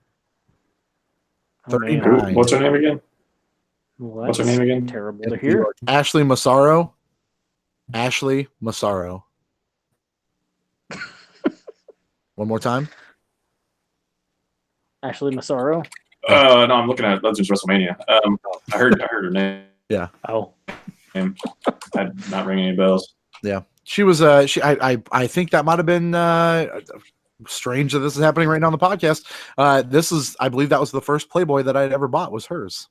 S2: Oh, man.
S1: 39.
S3: What's her name again?
S2: Well,
S3: What's her name again?
S2: Terrible to hear.
S1: Ashley Massaro. Ashley Massaro. One more time.
S2: Ashley Massaro.
S3: No, I'm looking at Legends WrestleMania. I heard her name.
S2: Oh,
S3: I'm not ringing any bells.
S1: Yeah, she was. I think that might have been strange that this is happening right now on the podcast. I believe that was the first Playboy that I'd ever bought was hers.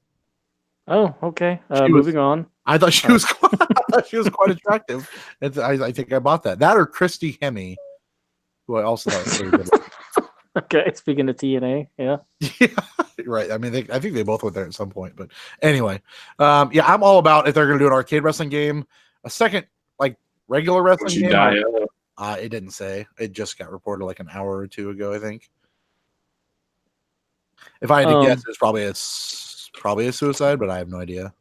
S2: oh, okay.
S1: She was-
S2: Moving on.
S1: I thought she was. I thought she was quite attractive. I think I bought that. That or Christy Hemme, who I also thought was very good.
S2: Okay, speaking of TNA, yeah.
S1: Yeah, right. I mean, I think they both went there at some point. But anyway, yeah, I'm all about if they're going to do an arcade wrestling game, a second like regular
S3: Would
S1: wrestling
S3: you
S1: game.
S3: die?
S1: It didn't say. It just got reported like an hour or two ago, I think. If I had to guess, it's probably a suicide, but I have no idea.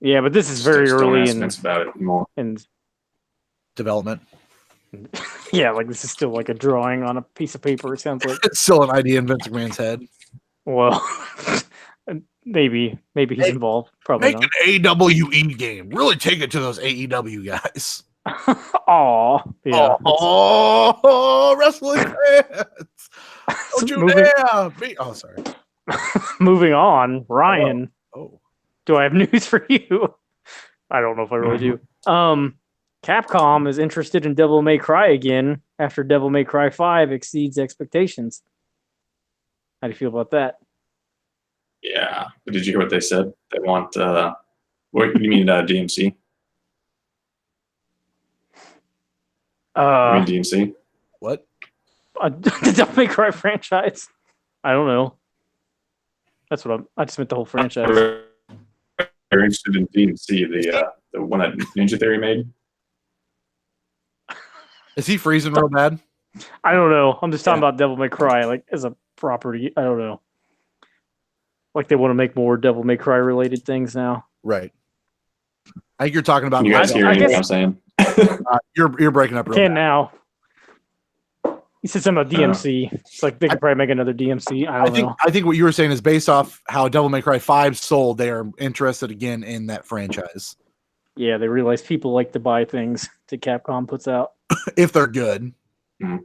S2: Yeah, but this is very
S3: Just don't
S2: early
S3: ask
S2: in
S3: Vince about it anymore.
S1: Development.
S2: yeah, like this is still like a drawing on a piece of paper. It sounds like.
S1: It's still an idea in Vince McMahon's head.
S2: Well, maybe he's involved. Probably
S1: Make
S2: not.
S1: an AWE game. Really take it to those AEW guys.
S2: Aw, yeah.
S1: Oh, wrestling fans. Don't you
S2: Moving-
S1: dare be. Oh, sorry.
S2: Moving on, Ryan.
S1: Oh.
S2: Do I have news for you? I don't know if I really do. Capcom is interested in Devil May Cry again after Devil May Cry 5 exceeds expectations. How do you feel about that?
S3: Yeah. But did you hear what they said? They want, what do you mean DMC? You mean DMC?
S1: What?
S2: The Devil May Cry franchise? I don't know. That's what I just meant the whole franchise.
S3: They're interested in DMC, the one that Ninja Theory made.
S1: Is he freezing real bad?
S2: I don't know. I'm just talking about Devil May Cry, like as a property. I don't know. Like they want to make more Devil May Cry related things now.
S1: Right. I think you're talking about.
S3: Can you guys hear me?
S2: guess-
S3: What I'm saying?
S1: You're breaking up real
S2: Can
S1: bad.
S2: now. He said something about DMC. It's like they could probably make another DMC. I don't know.
S1: I think what you were saying is based off how Devil May Cry 5 sold, they are interested again in that franchise.
S2: Yeah, they realize people like to buy things that Capcom puts out.
S1: If they're good.
S2: Yeah.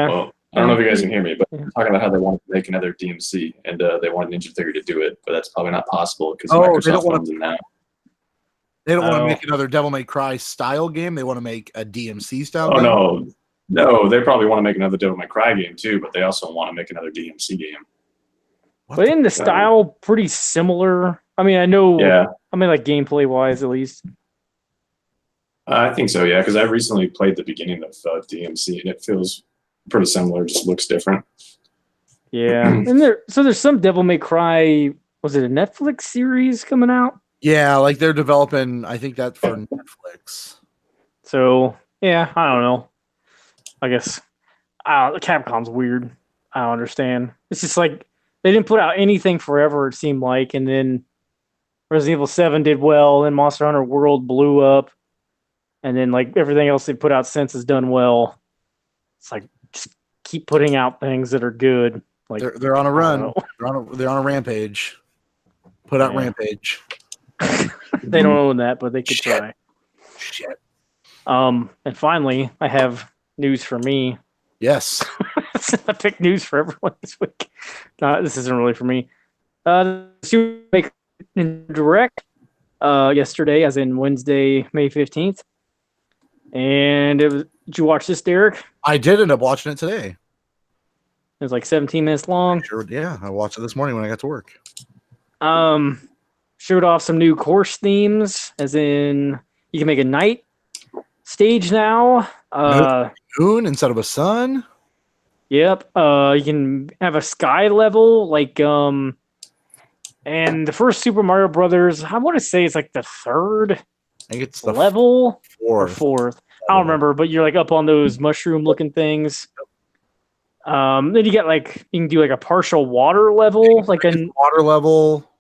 S3: Well, I don't know if you guys can hear me, but they're talking about how they want to make another DMC and they want Ninja Theory to do it, but that's probably not possible because
S1: Oh, they don't
S3: Microsoft
S1: wanna-
S3: owns it now.
S1: They don't want
S2: Oh.
S1: to make another Devil May Cry style game. They want to make a DMC style
S3: Oh
S1: game.
S3: no, they probably want to make another Devil May Cry game too, but they also want to make another DMC game.
S1: What
S2: But
S1: the-
S2: in the style pretty similar. I mean, I know.
S3: Yeah,
S2: I mean, like gameplay wise, at least.
S3: I think so. Yeah, because I recently played the beginning of DMC and it feels pretty similar, just looks different.
S2: Yeah, and there's some Devil May Cry. Was it a Netflix series coming out?
S1: Yeah, like they're developing, I think that's for Netflix.
S2: So yeah, I don't know. I guess Capcom's weird. I don't understand. It's just like they didn't put out anything forever. It seemed like, and then Resident Evil 7 did well, and Monster Hunter World blew up, and then like everything else they put out since has done well. It's like just keep putting out things that are good. Like
S1: They're on a
S2: I
S1: run.
S2: don't
S1: They're on a rampage. Put out
S2: Yeah.
S1: Rampage.
S2: They don't own that, but they could
S1: Shit.
S2: try.
S1: Shit.
S2: And finally, I have news for me.
S1: Yes.
S2: I picked news for everyone this week. This isn't really for me. Super Maker Direct yesterday, as in Wednesday, May 15th. And did you watch this, Derek?
S1: I did end up watching it today.
S2: It was like 17 minutes long.
S1: Sure. Yeah, I watched it this morning when I got to work.
S2: Showed off some new course themes, as in you can make a night stage now.
S1: Moon instead of a sun.
S2: Yep. You can have a sky level, like and the first Super Mario Brothers, I want to say it's like the third
S1: I think it's the
S2: level or
S1: fourth.
S2: fourth. I don't remember, but you're like up on those mushroom looking things. Then you get like you can do like a partial water level, like in
S1: Water level.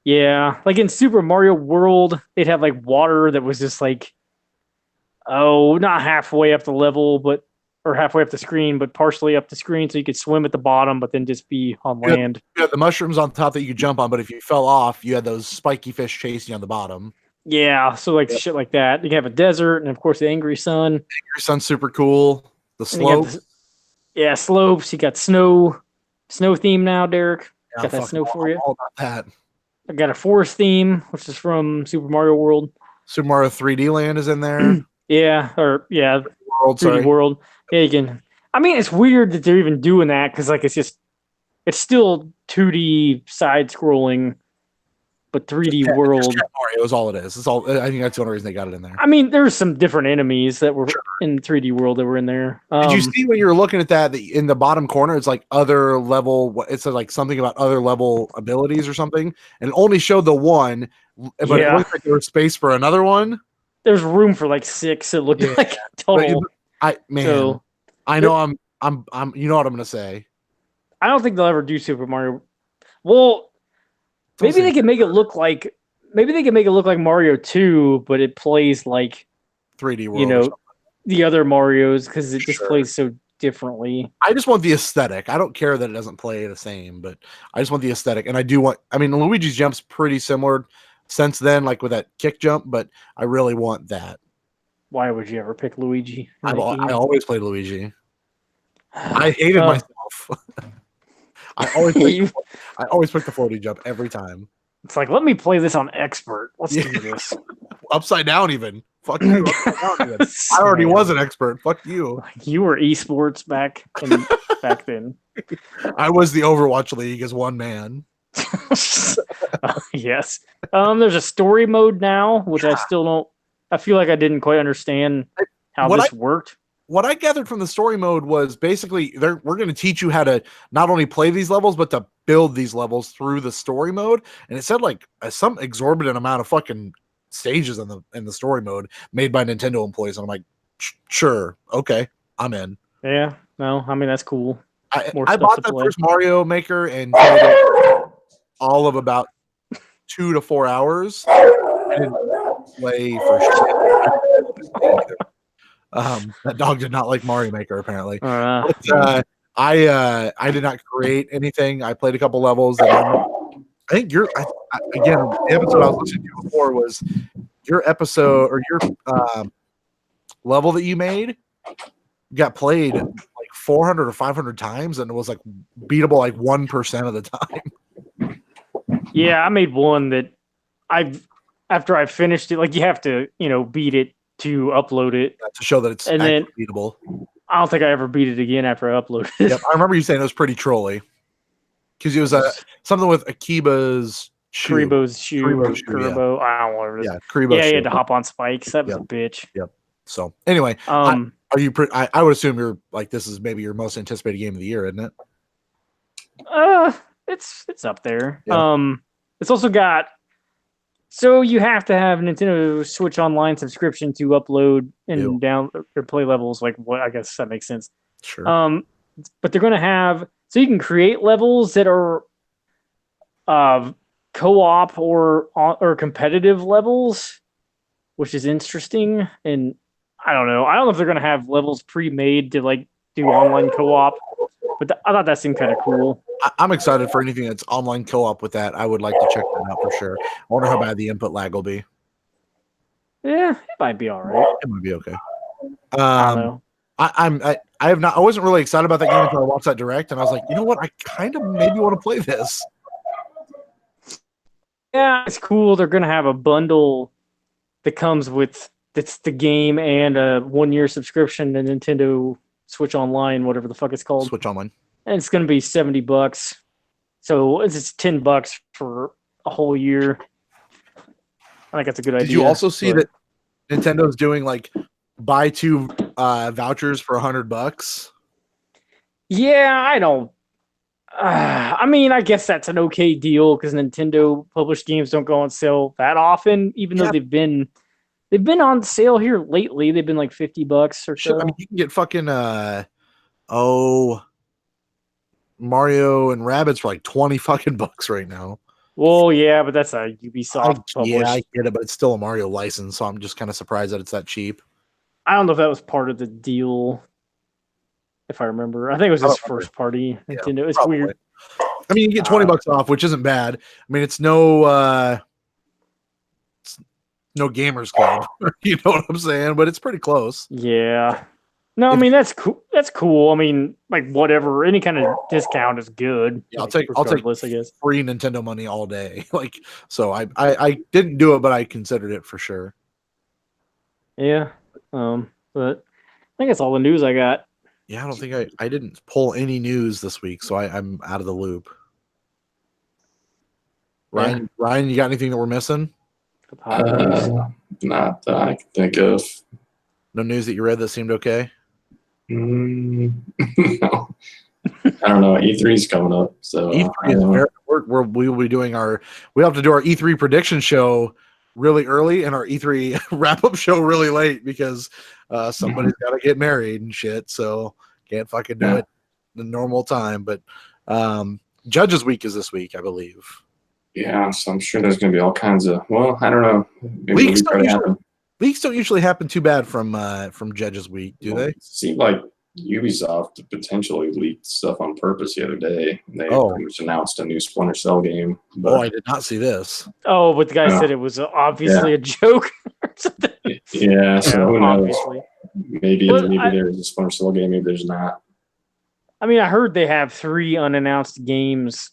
S2: yeah, like in Super Mario World, they'd have like water that was just like not halfway up the level, or halfway up the screen, but partially up the screen, so you could swim at the bottom, but then just be on
S1: Yeah.
S2: land.
S1: You had the mushrooms on top that you could jump on, but if you fell off, you had those spiky fish chasing you on the bottom.
S2: Yeah, so like shit like that. You can have a desert, and of course the angry sun.
S1: Your sun's super cool. The
S2: And you got
S1: slope.
S2: slopes. You got snow theme now, Derek.
S1: Yeah,
S2: got that
S1: fucking
S2: snow for you.
S1: all about that.
S2: I got a forest theme, which is from Super Mario World.
S1: Super Mario 3D Land is in there.
S2: Yeah,
S1: World,
S2: 3D
S1: sorry.
S2: World. Yeah, you can. I mean, it's weird that they're even doing that because like it's still 2D side scrolling, but 3D world.
S1: Just Cat Mario is all it is. It's all. I think that's the only reason they got it in there.
S2: I mean, there's some different enemies that were in 3D world that were in there.
S1: Did you see when you were looking at that in the bottom corner? It's like other level. It said like something about other level abilities or something, and it only showed the one, but it
S2: Yeah.
S1: looked like there was space for another one.
S2: there's room for like 6. It looked
S1: Yeah.
S2: like total. So
S1: I know I'm you know what I'm gonna say.
S2: I don't think they'll ever do Super Mario. Well, maybe they can make it look like Mario 2, but it plays like
S1: 3D world.
S2: you know the other Marios because it just
S1: Sure.
S2: plays so differently.
S1: I just want the aesthetic. I don't care that it doesn't play the same, but I just want the aesthetic. And I do want. I mean, Luigi's jump's pretty similar since then, like with that kick jump. But I really want that.
S2: Why would you ever pick Luigi?
S1: I always played Luigi. I hated myself. I always pick the floaty jump every time.
S2: It's like, let me play this on expert. Let's do this.
S1: Upside down, even. Fuck you. Upside down, even. I already was an expert. Fuck you.
S2: You were esports back then.
S1: I was the Overwatch League as one man.
S2: Yes. There's a story mode now, which I still don't. I feel like I didn't quite understand how this worked.
S1: What I gathered from the story mode was basically we're going to teach you how to not only play these levels, but to build these levels through the story mode. And it said like some exorbitant amount of fucking stages in the story mode made by Nintendo employees. And I'm like, sure, okay, I'm in.
S2: Yeah, no, I mean that's cool.
S1: I bought that first Mario Maker and played it all of about 2 to 4 hours. I didn't play for shit. That dog did not like Mario Maker apparently. But, I did not create anything. I played a couple levels. And I think again, the episode I was listening to before was your episode or your level that you made got played like 400 or 500 times, and it was like beatable like 1% of the time.
S2: Yeah, I made one that after I finished it, like you have to, beat it to upload it
S1: to show that it's beatable.
S2: I don't think I ever beat it again after I uploaded it.
S1: Yep, I remember you saying it was pretty trolly because it was something with Akiba's shoe.
S2: Kuribo's shoe. Kuribo.
S1: Yeah.
S2: I don't know.
S1: Yeah, Kuribo's shoe.
S2: He had to hop on spikes. That was a bitch.
S1: Yep. So anyway, are you? I would assume you're like this is maybe your most anticipated game of the year, isn't it?
S2: It's up there.
S1: Yeah.
S2: It's also got. So you have to have a Nintendo Switch Online subscription to upload and down or play levels. Like what? I guess that makes sense.
S1: Sure.
S2: But they're going to have so you can create levels that are, co-op or competitive levels, which is interesting. And I don't know. I don't know if they're going to have levels pre-made to like do online co-op, but I thought that seemed kind of cool.
S1: I'm excited for anything that's online co-op with that. I would like to check that out for sure. I wonder how bad the input lag will be.
S2: Yeah, it might be all right.
S1: It might be okay.
S2: I don't know.
S1: I wasn't really excited about that game until I watched that direct, and I was like, you know what? I kind of maybe want to play this.
S2: Yeah, it's cool. They're gonna have a bundle that comes with the game and a 1-year subscription to Nintendo Switch Online, whatever the fuck it's called.
S1: Switch Online.
S2: And it's gonna be $70. So it's $10 for a whole year. I think that's a good idea.
S1: Did you also see that Nintendo's doing like buy 2 vouchers for $100?
S2: Yeah, I don't. I mean, I guess that's an okay deal because Nintendo published games don't go on sale that often, even though they've been on sale here lately. They've been like $50 or so.
S1: I mean, you can get fucking Mario and Rabbids for like 20 fucking bucks right now.
S2: Well, yeah, but that's a Ubisoft published.
S1: Yeah, I get it, but it's still a Mario license, so I'm just kind of surprised that it's that cheap.
S2: I don't know if that was part of the deal. If I remember, I think it was his first party Nintendo. Yeah, it's
S1: probably weird. I mean, you get $20 off, which isn't bad. I mean, it's no gamers club. You know what I'm saying? But it's pretty close.
S2: Yeah. No, I mean that's cool. That's cool. I mean, like whatever, any kind of discount is good.
S1: Yeah,
S2: I'll
S1: take
S2: I guess
S1: free Nintendo money all day. Like, so I didn't do it, but I considered it for sure.
S2: Yeah. But I think that's all the news I got.
S1: Yeah, I don't think I didn't pull any news this week, so I'm out of the loop. Ryan, you got anything that we're missing?
S3: Not that I can think of.
S1: No news that you read that seemed okay?
S3: No. I don't know. E3's coming up, so
S1: E3 is we will be doing we have to do our E3 prediction show really early and our E3 wrap-up show really late because somebody's got to get married and shit. So can't fucking do it the normal time. But Judges Week is this week, I believe.
S3: Yeah, so I'm sure there's going to be all kinds of. Well, I don't know. Maybe
S1: Weeks
S3: it'll be happen.
S1: Leaks don't usually happen too bad from Judges Week, do they?
S3: It seemed like Ubisoft potentially leaked stuff on purpose the other day. They pretty much announced a new Splinter Cell game.
S1: But I did not see this.
S2: Oh, but the guy said it was obviously a joke or something.
S3: Yeah, so who knows?
S2: Obviously.
S3: Maybe there's a Splinter Cell game, maybe there's not.
S2: I mean, I heard they have 3 unannounced games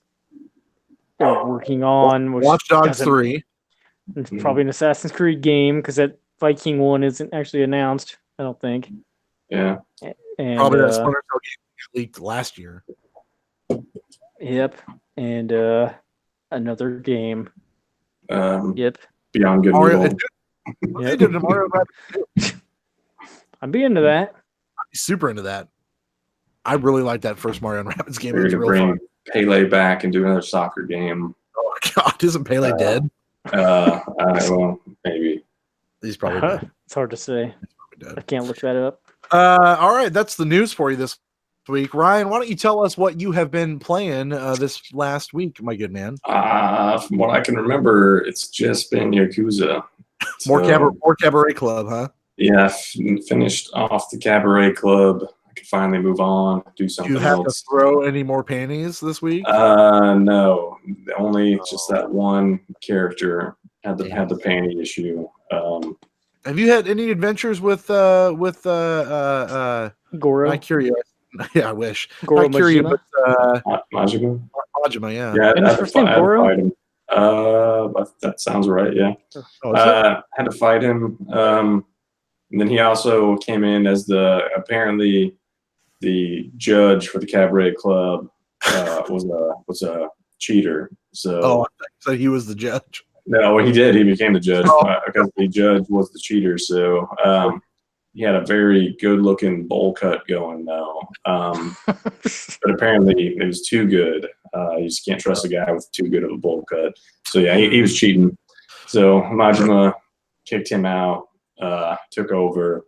S2: they're working on.
S1: Watch Dogs 3.
S2: It's probably an Assassin's Creed game because that Viking one isn't actually announced, I don't think.
S3: Yeah.
S1: And, probably that Splinter Cell game leaked last year.
S2: Yep. And another game. Yep.
S3: Beyond Good
S1: Mario,
S3: and
S1: Evil. They did a Mario Rabbit.
S2: I'd be into that.
S1: I'd be super into that. I really like that first Mario and Rabbids game.
S3: They're
S1: It was
S3: going to
S1: real
S3: bring
S1: fun.
S3: Pele back and do another soccer game.
S1: Oh God, isn't Pele dead?
S3: Well, maybe.
S1: He's probably dead.
S2: It's hard to say. I can't look that up.
S1: All right, that's the news for you this week. Ryan, why don't you tell us what you have been playing this last week, my good man?
S3: From what I can remember, it's just been Yakuza.
S1: More Cabaret Club, huh?
S3: Yeah, finished off the Cabaret Club. I could finally move on, do something else.
S1: Do you have to throw any more panties this week?
S3: No, only just that one character had the panty issue.
S1: Have you had any adventures with Goro?
S2: Not
S1: curious. Yeah, I wish.
S2: Goro
S1: Not curious,
S3: Majima?
S1: but Majima, yeah.
S3: Yeah, I had to fight him. That sounds right. Yeah. Had to fight him. And then he also came in as apparently the judge for the Cabaret Club was a cheater. So
S1: so he was the judge.
S3: No, he did. He became the judge because the judge was the cheater. So he had a very good-looking bowl cut going now. But apparently it was too good. You just can't trust a guy with too good of a bowl cut. So yeah, he was cheating. So Majima kicked him out, took over,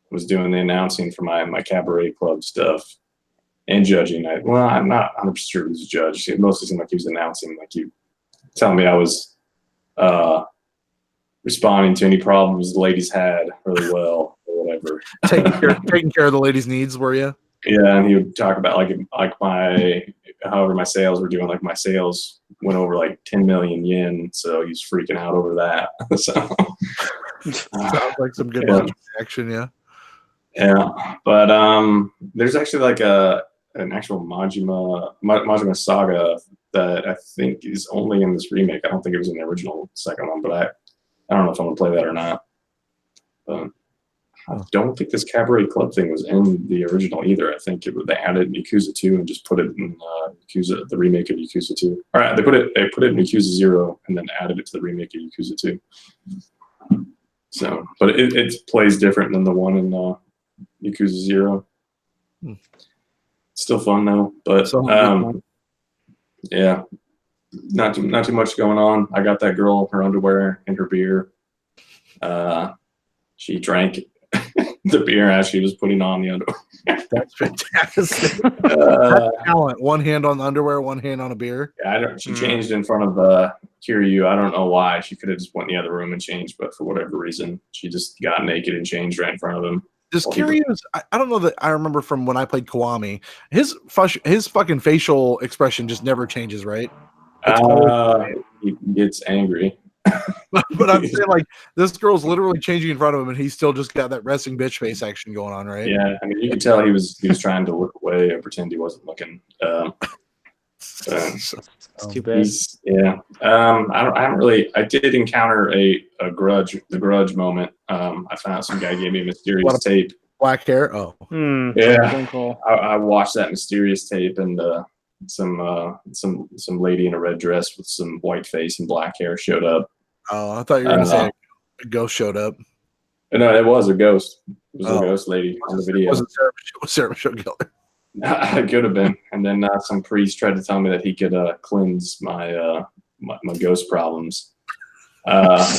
S3: was doing the announcing for my Cabaret Club stuff and judging. I'm not 100% sure he was a judge. It mostly seemed like he was announcing, like you telling me I was responding to any problems the ladies had really well or whatever.
S1: taking care of the ladies' needs, were you?
S3: Yeah, and he would talk about however my sales were doing. Like my sales went over like 10 million yen, so he's freaking out over that. So
S1: sounds like some good action, yeah.
S3: Yeah, but there's actually like an actual Majima Saga that I think is only in this remake. I don't think it was in the original second one, but I don't know if I'm gonna play that or not. I don't think this Cabaret Club thing was in the original either. I think they added Yakuza 2 and just put it in Yakuza, the remake of Yakuza 2. All right, they put it in Yakuza 0 and then added it to the remake of Yakuza 2. So, but it plays different than the one in Yakuza 0. Still fun though, but yeah, not too much going on. I got that girl her underwear and her beer. She drank the beer as she was putting on the underwear.
S1: That's fantastic. That's talent. One hand on the underwear, one hand on a beer.
S3: Yeah, she changed in front of Kiryu. I don't know why. She could have just went in the other room and changed, but for whatever reason, she just got naked and changed right in front of him.
S1: Does Kiryu's? I don't know that I remember from when I played Kiwami. His fucking facial expression just never changes, right?
S3: He gets angry.
S1: But I'm saying, like, this girl's literally changing in front of him, and he's still just got that resting bitch face action going on, right?
S3: Yeah, I mean, you could tell he was trying to look away and pretend he wasn't looking.
S2: It's too bad.
S3: I did encounter the grudge moment. I found out some guy gave me a mysterious tape.
S1: Black hair. Oh,
S3: yeah. I watched that mysterious tape, and some lady in a red dress with some white face and black hair showed up.
S1: Oh, I thought you were going to say a ghost showed up.
S3: No, it was a ghost. It was a ghost lady on the video.
S1: It wasn't Sarah Michelle Gellar.
S3: It could have been. And then some priest tried to tell me that he could cleanse my ghost problems.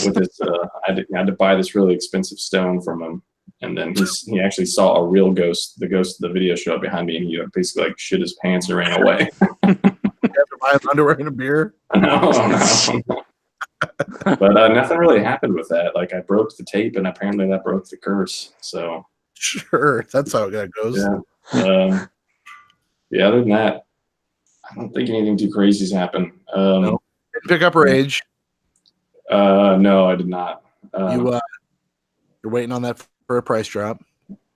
S3: with his. I had to buy this really expensive stone from him, and then he actually saw a real ghost, the ghost of the video show up behind me, and he basically like shit his pants and ran away.
S1: You have to buy an underwear and a beer.
S3: No. But nothing really happened with that. Like I broke the tape, and apparently that broke the curse. So
S1: Sure, that's how that goes.
S3: yeah. Yeah. Other than that, I don't think anything too crazy's happened.
S1: No. Didn't pick up her age.
S3: No, I did not.
S1: You're waiting on that for a price drop.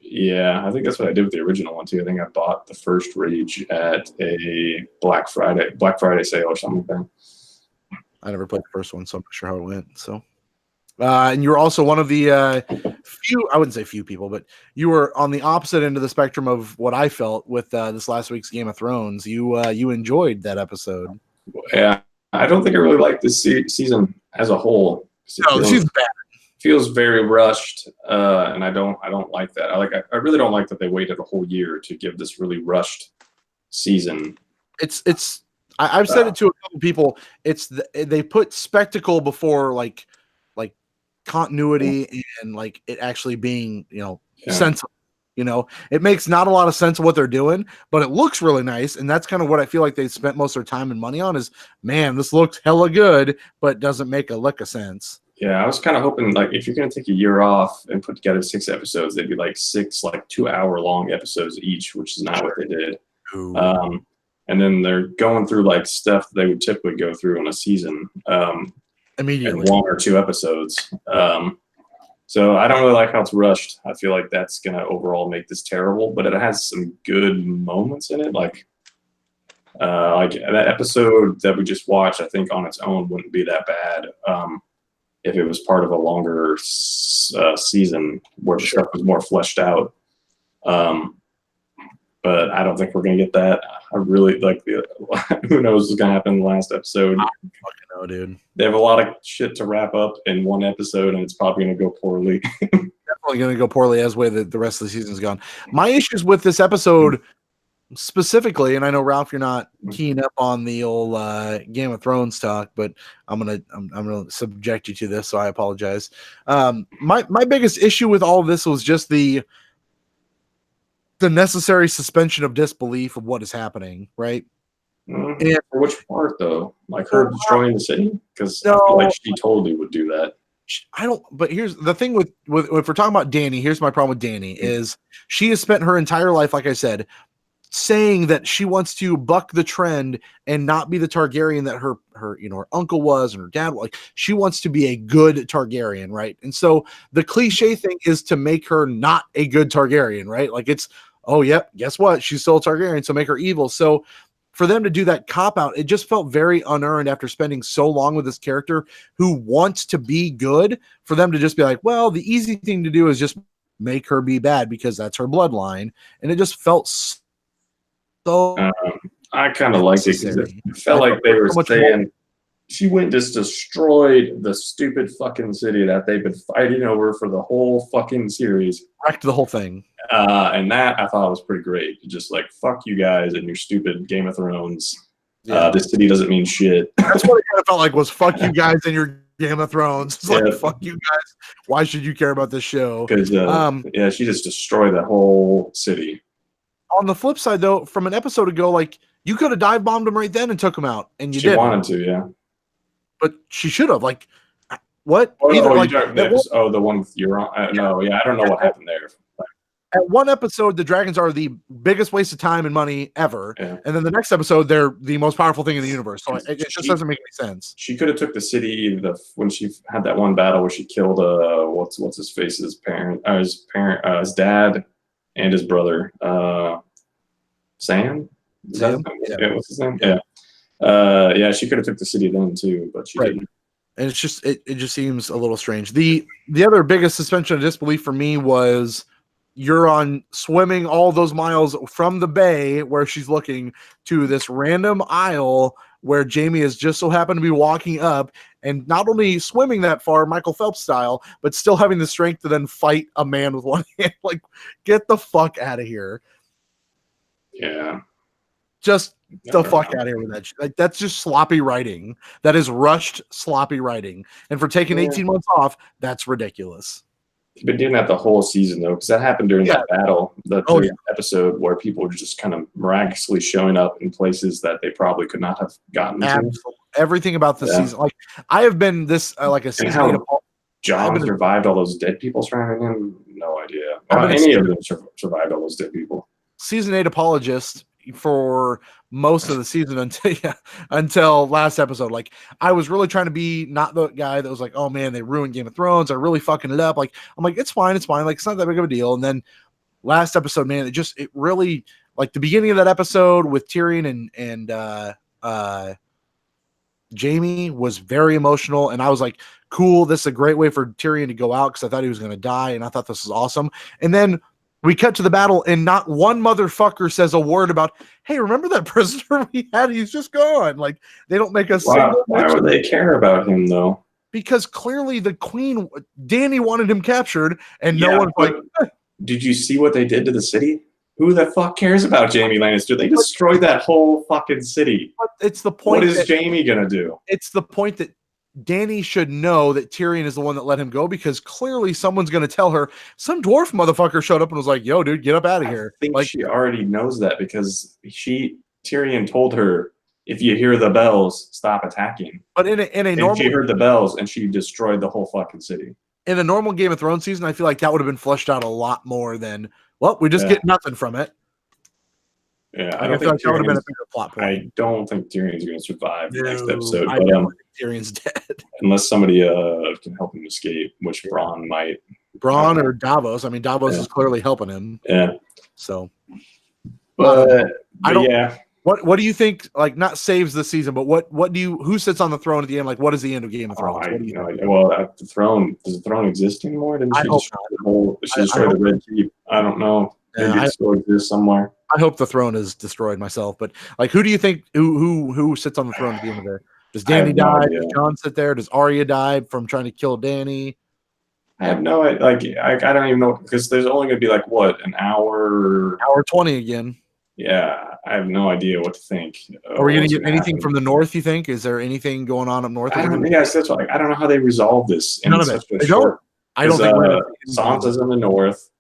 S3: Yeah, I think that's what I did with the original one too. I think I bought the first Rage at a Black Friday sale or something like that.
S1: I never played the first one, so I'm not sure how it went. So, and you were also one of the few, I wouldn't say few people, but you were on the opposite end of the spectrum of what I felt with this last week's Game of Thrones. You enjoyed that episode.
S3: Yeah, I don't think I really liked this season as a whole.
S1: No, the season's bad.
S3: Feels very rushed, and I don't like that. I really don't like that they waited a whole year to give this really rushed season.
S1: I've said it to a couple people. They put spectacle before like continuity and like it actually being sensible. It makes not a lot of sense of what they're doing, but it looks really nice, and that's kind of what I feel like they spent most of their time and money on. Is man, this looks hella good, but doesn't make a lick of sense.
S3: Yeah, I was kind of hoping like if you're gonna take a year off and put together 6 episodes, they'd be like 6 2-hour long episodes each, which is not what they did. And then they're going through like stuff they would typically go through in a season
S1: immediately
S3: in 1 or 2 episodes. So I don't really like how it's rushed. I feel like that's gonna overall make this terrible, but it has some good moments in it. Like that episode that we just watched, I think on its own wouldn't be that bad if it was part of a longer season where the stuff was more fleshed out. But I don't think we're going to get that. I really like who knows what's going to happen in the last episode.
S1: I don't fucking know, dude.
S3: They have a lot of shit to wrap up in one episode, and it's probably going to go poorly.
S1: Definitely going to go poorly as way that the rest of the season's gone. My issues with this episode specifically, and I know Ralph, you're not keen up on the old Game of Thrones talk, but I'm gonna subject you to this, so I apologize. My biggest issue with all of this was just the necessary suspension of disbelief of what is happening, right?
S3: And for which part though? Like her destroying the city? Because I feel like she totally would do that.
S1: I don't, but here's the thing with if we're talking about Dany, here's my problem with Dany is she has spent her entire life, like I said, saying that she wants to buck the trend and not be the Targaryen that her uncle was and her dad was. Like she wants to be a good Targaryen, right? And so the cliche thing is to make her not a good Targaryen, right? Like it's, oh yep, guess what? She's still a Targaryen, so make her evil. So for them to do that cop out, it just felt very unearned after spending so long with this character who wants to be good, for them to just be like, well, the easy thing to do is just make her be bad because that's her bloodline. And it just felt so
S3: I kind of liked it because it felt like they were saying she went and just destroyed the stupid fucking city that they've been fighting over for the whole fucking series.
S1: Wrecked the whole thing.
S3: And that I thought was pretty great. Just like, fuck you guys and your stupid Game of Thrones. Yeah. This city doesn't mean shit.
S1: That's what it kind of felt like, was fuck you guys and your Game of Thrones. It's like, fuck you guys. Why should you care about this show?
S3: Because she just destroyed the whole city.
S1: On the flip side, though, from an episode ago, like you could have dive bombed him right then and took him out, and
S3: she wanted to, yeah.
S1: But she should have. Like, what?
S3: The one with Euron. No, yeah, I don't know what happened there.
S1: At one episode, the dragons are the biggest waste of time and money ever, and then the next episode, they're the most powerful thing in the universe. So it just doesn't make any sense.
S3: She could have took the city when she had that one battle where she killed what's his face, his dad, and his brother, Sam. What's his name? Yeah. She could have took the city then too, but she didn't.
S1: And it's just it just seems a little strange. The other biggest suspension of disbelief for me was Euron swimming all those miles from the bay where she's looking to this random isle where Jaime has just so happened to be walking up, and not only swimming that far, Michael Phelps style, but still having the strength to then fight a man with one hand. Like, get the fuck out of here.
S3: Yeah.
S1: Just the
S3: No,
S1: fuck
S3: no.
S1: out of here with that shit. Like, that's just sloppy writing. That is rushed, sloppy writing. And for taking
S3: Yeah.
S1: 18 months off, that's ridiculous.
S3: He's been doing that the whole season though, because that happened during
S1: Yeah.
S3: that battle, the
S1: Oh,
S3: third
S1: yeah.
S3: episode, where people were just kind of miraculously showing up in places that they probably could not have gotten to.
S1: Absolutely. Everything about the
S3: Yeah.
S1: season. Like, I have been this, like a
S3: And
S1: season
S3: how
S1: 8 I've
S3: John
S1: been-
S3: survived all those dead people surrounding him. No idea.
S1: I've been a
S3: Any of them survived all those dead people.
S1: season 8 apologist for most of the season until last episode. Like, I was really trying to be not the guy that was like, oh man, they ruined Game of Thrones, I really fucking it up. Like, I'm like, it's fine, like it's not that big of a deal. And then last episode, man, it really, like, the beginning of that episode with Tyrion and Jamie was very emotional, and I was like, cool, this is a great way for Tyrion to go out, because I thought he was going to die, and I thought this was awesome. And then we cut to the battle, and not one motherfucker says a word about, hey, remember that prisoner we had? He's just gone. Like, they don't make a single
S3: Why
S1: mention,
S3: would they care about him though?
S1: because clearly the queen, Danny, wanted him captured, and no
S3: Yeah,
S1: one's like,
S3: did you see what they did to the city? Who the fuck cares about Jamie Lannister? They destroyed that whole fucking city.
S1: but it's the point.
S3: What is
S1: that,
S3: Jamie gonna do?
S1: it's the point that Danny should know that Tyrion is the one that let him go, because clearly someone's going to tell her some dwarf motherfucker showed up and was like, yo, dude, get up out of here.
S3: I think
S1: Like,
S3: she already knows that because Tyrion told her, if you hear the bells, stop attacking.
S1: but in a
S3: And
S1: normal
S3: she heard the bells and she destroyed the whole fucking city.
S1: in a normal Game of Thrones season, I feel like that would have been fleshed out a lot more than, well, we just
S3: Yeah.
S1: get nothing from it.
S3: Yeah,
S1: Like, I feel like that would have been a bigger plot point.
S3: I don't think Tyrion's going to survive the next
S1: No,
S3: episode,
S1: I
S3: but
S1: don't think Tyrion's dead.
S3: unless somebody can help him escape, which Bronn might.
S1: Braun or Davos. I mean, Davos
S3: Yeah.
S1: is clearly helping him.
S3: Yeah,
S1: So
S3: but
S1: I don't-
S3: yeah,
S1: what do you think, like, not saves the season, but what do you, who sits on the throne at the end? Like, what is the end of Game of Thrones?
S3: I
S1: What do you
S3: no
S1: think?
S3: idea. Well, the throne, does the throne exist anymore? Didn't
S1: I
S3: she
S1: hope
S3: destroy the whole? She
S1: I
S3: destroyed the
S1: hope
S3: Red Keep. I don't know. Maybe
S1: Yeah,
S3: it still exists somewhere.
S1: I hope the throne is destroyed myself, but like, who do you think who sits on the throne at the end of it? Does
S3: I have
S1: Danny
S3: no
S1: die?
S3: idea.
S1: Does Jon sit there? Does Arya die from trying to kill Danny?
S3: I have no I don't even know, because there's only going to be like what, an hour.
S1: Hour 20 again.
S3: Yeah, I have no idea what to think.
S1: Are we going
S3: what's
S1: to get
S3: gonna
S1: anything
S3: happen.
S1: from the north? You think? Is there anything going on up north?
S3: I don't. Yes, that's what, I don't know how they resolve this in
S1: None of it.
S3: such a
S1: They don't.
S3: short.
S1: I don't think we're gonna see anything.
S3: Sansa's in the north.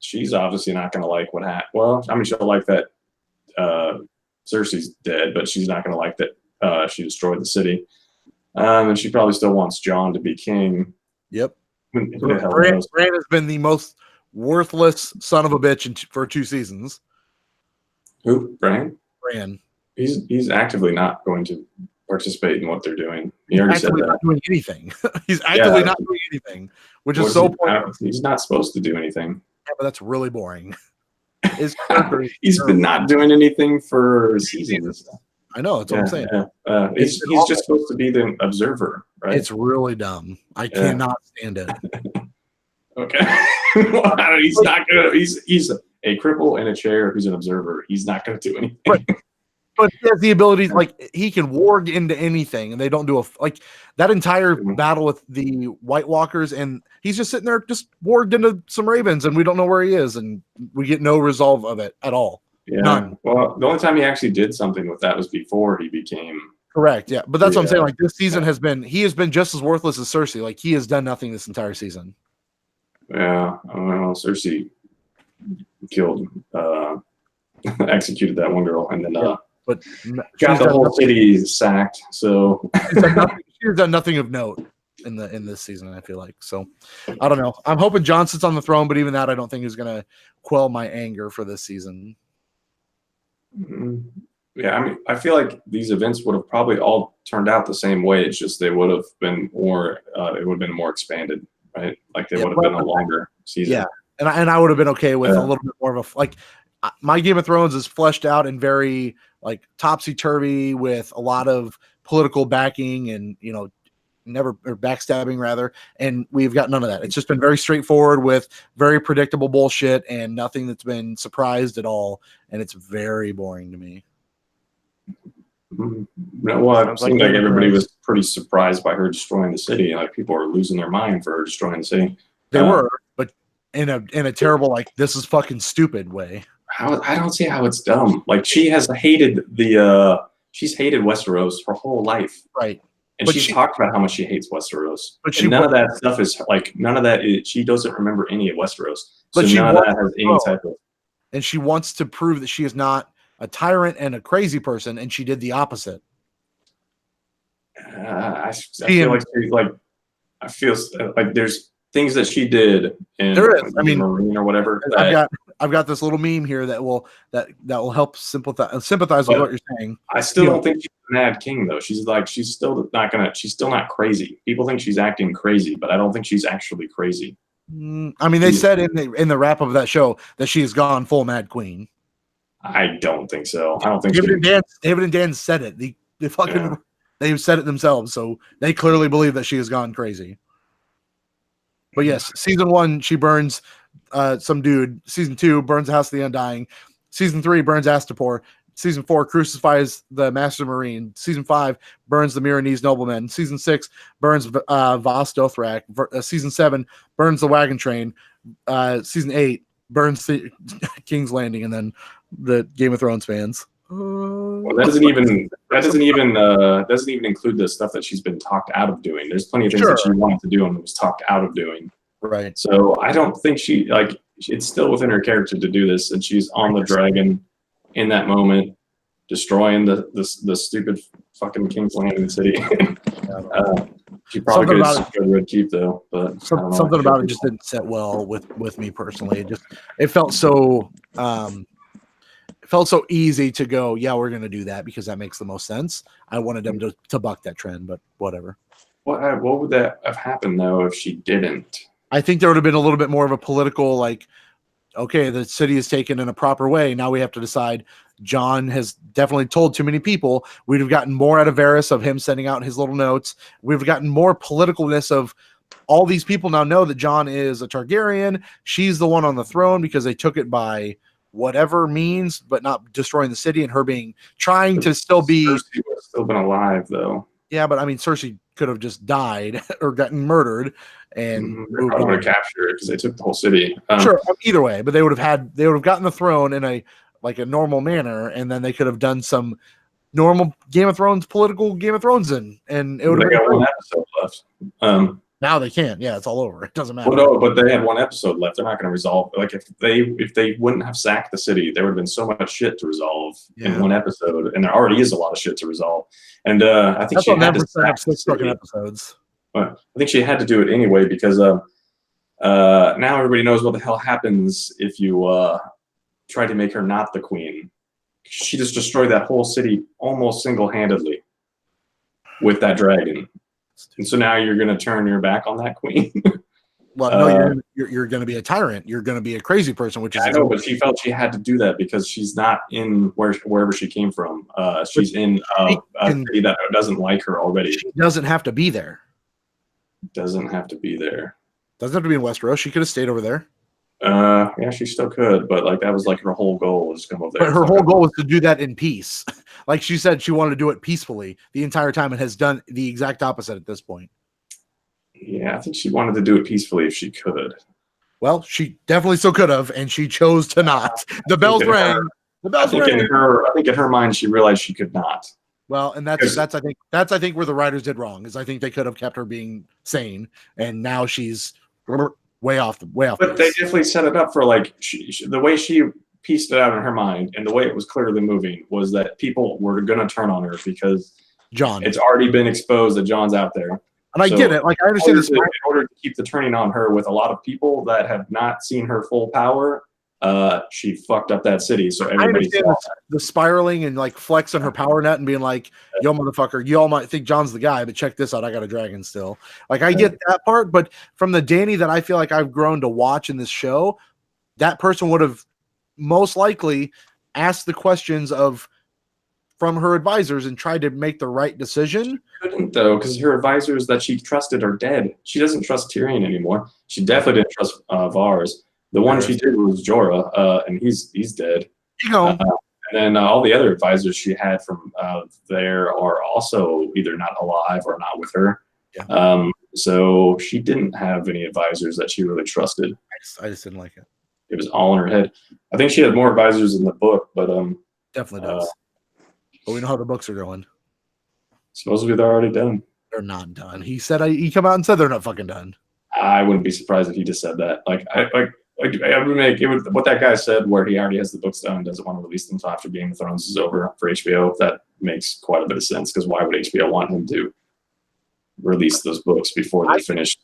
S3: She's obviously not going to like what happened. Well, I mean, she'll like that Cersei's dead, but she's not going to like that she destroyed the city. And she probably still wants Jon to be king.
S1: Yep.
S3: Who the hell
S1: Bran
S3: knows?
S1: has been the most worthless son of a bitch for 2 seasons.
S3: Who? Bran?
S1: Bran.
S3: He's actively not going to participate in what they're doing. He already said
S1: Actively
S3: that.
S1: not doing anything. He's actively
S3: Yeah.
S1: not doing anything, which
S3: What
S1: is so
S3: he-
S1: pointless.
S3: He's not supposed to do anything.
S1: Yeah, but that's really boring. His character is
S3: He's
S1: terrible.
S3: been not doing anything for seasons.
S1: I know, that's what I'm saying.
S3: He's
S1: been awful.
S3: just supposed to be the observer, right?
S1: It's really dumb. I cannot stand it.
S3: Okay. Well, he's not gonna. He's a cripple in a chair who's an observer. He's not gonna do anything.
S1: Right. But he has the ability, like, he can warg into anything, and they don't do like that entire
S3: Mhm.
S1: battle with the White Walkers, and he's just sitting there, just warged into some ravens, and we don't know where he is, and we get no resolve of it at all.
S3: Yeah.
S1: None.
S3: Well, the only time he actually did something with that was before he became.
S1: Correct. Yeah, but that's what I'm saying.
S3: Yeah.
S1: Like, this season he has been just as worthless as Cersei. Like, he has done nothing this entire season.
S3: Yeah. Well, Cersei killed, executed that one girl, and then
S1: But
S3: got the whole city sacked. So
S1: she's done nothing of note in this season, I feel like. So I don't know. I'm hoping Jon sits on the throne, but even that I don't think is gonna quell my anger for this season.
S3: yeah, I mean, I feel like these events would have probably all turned out the same way. It's just they would have been more. It would have been more expanded, right? Like they
S1: Yeah,
S3: would have been
S1: well,
S3: a longer season.
S1: Yeah. And I would have been okay with
S3: Yeah.
S1: a little bit more of a, like, my Game of Thrones is fleshed out and very, like, topsy-turvy with a lot of political backing and, you know, or backstabbing rather, and we've got none of that. It's just been very straightforward with very predictable bullshit and nothing that's been surprised at all, and it's very boring to me.
S3: Mhm. No, well, it
S2: Sounds like
S3: seemed like
S2: Game of
S3: everybody
S2: Thrones.
S3: was pretty surprised by her destroying the city. Like people were losing their mind for her destroying the city.
S1: They
S3: Uh,
S1: were, but in a terrible, like, this is fucking stupid way.
S3: I don't see how it's dumb. Like she's hated Westeros her whole life,
S1: Right.
S3: and
S1: But
S3: she's
S1: she-
S3: talked about how much she hates Westeros.
S1: But
S3: And none of that stuff is like she doesn't remember any of Westeros. So
S1: But she
S3: none of that
S1: wants
S3: has
S1: to
S3: any
S1: grow.
S3: type of.
S1: and she wants to prove that she is not a tyrant and a crazy person, and she did the opposite.
S3: I feel like I feel like there's things that she did in
S1: There is. I mean,
S3: Marine or whatever.
S1: I've got this little meme here that will help sympathize with what you're saying.
S3: I still don't think she's a mad king though. She's still not crazy. People think she's acting crazy, but I don't think she's actually crazy.
S1: I mean, they said in the wrap of that show that she has gone full Mad Queen.
S3: I don't think so. I don't think
S1: David and Dan said it. They said it themselves, so they clearly believe that she has gone crazy. But yes, season 1 she burns some dude. Season 2 burns the House of the Undying. Season 3 burns Astapor. Season 4 crucifies the Master Marine. Season 5 burns the Miranese noblemen. Season 6 burns Vas Dothrak. Season 7 burns the wagon train. Season 8 burns the King's Landing, and then the Game of Thrones fans.
S3: Well, that doesn't even include the stuff that she's been talked out of doing. There's plenty of things that she wanted to do and was talked out of doing.
S1: Right.
S3: So I don't think it's still within her character to do this, and she's on the dragon in that moment, destroying the stupid fucking King's Landing city. She probably could have go to Red Keep though, but
S1: something about it just didn't sit well with me personally. It felt so easy to go, yeah, we're gonna do that because that makes the most sense. I wanted them to buck that trend, but whatever.
S3: What would that have happened though if she didn't?
S1: I think there would have been a little bit more of a political, like, okay, the city is taken in a proper way. Now we have to decide. John has definitely told too many people. We'd have gotten more out of Varys of him sending out his little notes. We've gotten more politicalness of all these people now know that John is a Targaryen. She's the one on the throne because they took it by whatever means, but not destroying the city, and her trying to still be.
S3: Cersei would have still been alive though.
S1: Yeah, but I mean, Cersei could have just died or gotten murdered, and
S3: they probably would have captured it because they took the whole city.
S1: Sure, either way, but they would have gotten the throne in a normal manner, and then they could have done some normal Game of Thrones political Game of Thrones and it would have
S3: got one episode left.
S1: Now they can't. Yeah, it's all over. It doesn't matter.
S3: Well, no, but they had one episode left. They're not going to resolve. Like if they wouldn't have sacked the city, there would have been so much shit to resolve in one episode, and there already is a lot of shit to resolve. And I think she had to sack 6 fucking
S1: episodes.
S3: But I think she had to do it anyway because now everybody knows what the hell happens if you try to make her not the queen. She just destroyed that whole city almost single-handedly with that dragon. And so now you're going to turn your back on that queen.
S1: Well, no, you're going to be a tyrant. You're going to be a crazy person, which is.
S3: I know, but she felt she had to do that because she's not in wherever she came from. She's in a city that doesn't like her already.
S1: She doesn't have to be there.
S3: Doesn't have to be there.
S1: Doesn't have to be in Westeros. She could have stayed over there.
S3: Yeah, she still could, but that was her whole goal was to come over there.
S1: But her whole goal was to do that in peace. Like she said, she wanted to do it peacefully the entire time, and has done the exact opposite at this point.
S3: Yeah, I think she wanted to do it peacefully if she could.
S1: Well, she definitely still could have, and she chose to not. The bells rang. The bells rang.
S3: I think in her mind, she realized she could not.
S1: Well, and that's I think where the writers did wrong is I think they could have kept her being sane, and now she's way off.
S3: But they definitely set it up for the way she pieced it out in her mind, and the way it was clearly moving was that people were going to turn on her because
S1: John.
S3: It's already been exposed that John's out there.
S1: And I get it. I understand this.
S3: In order to keep the turning on her with a lot of people that have not seen her full power, she fucked up that city. So everybody saw
S1: the spiraling and flexing her power net and being like, yo, motherfucker, you all might think John's the guy, but check this out. I got a dragon still. I get that part. But from the Dany that I feel like I've grown to watch in this show, that person would have most likely asked the questions from her advisors and tried to make the right decision.
S3: Couldn't though, because her advisors that she trusted are dead. She doesn't trust Tyrion anymore. She definitely didn't trust Varys. The one she did was Jorah, and he's dead. And then all the other advisors she had from there are also either not alive or not with her.
S1: Yeah.
S3: So she didn't have any advisors that she really trusted.
S1: I just didn't like it.
S3: it was all in her head. I think she had more advisors in the book, but
S1: Definitely does. But we know how the books are going.
S3: supposedly they're already done.
S1: They're not done. He said he come out and said they're not fucking done.
S3: I wouldn't be surprised if he just said that. I would make it would, what that guy said, where he already has the books done, doesn't want to release them until after Game of Thrones is over for HBO. That makes quite a bit of sense, because why would HBO want him to release those books before they're finished?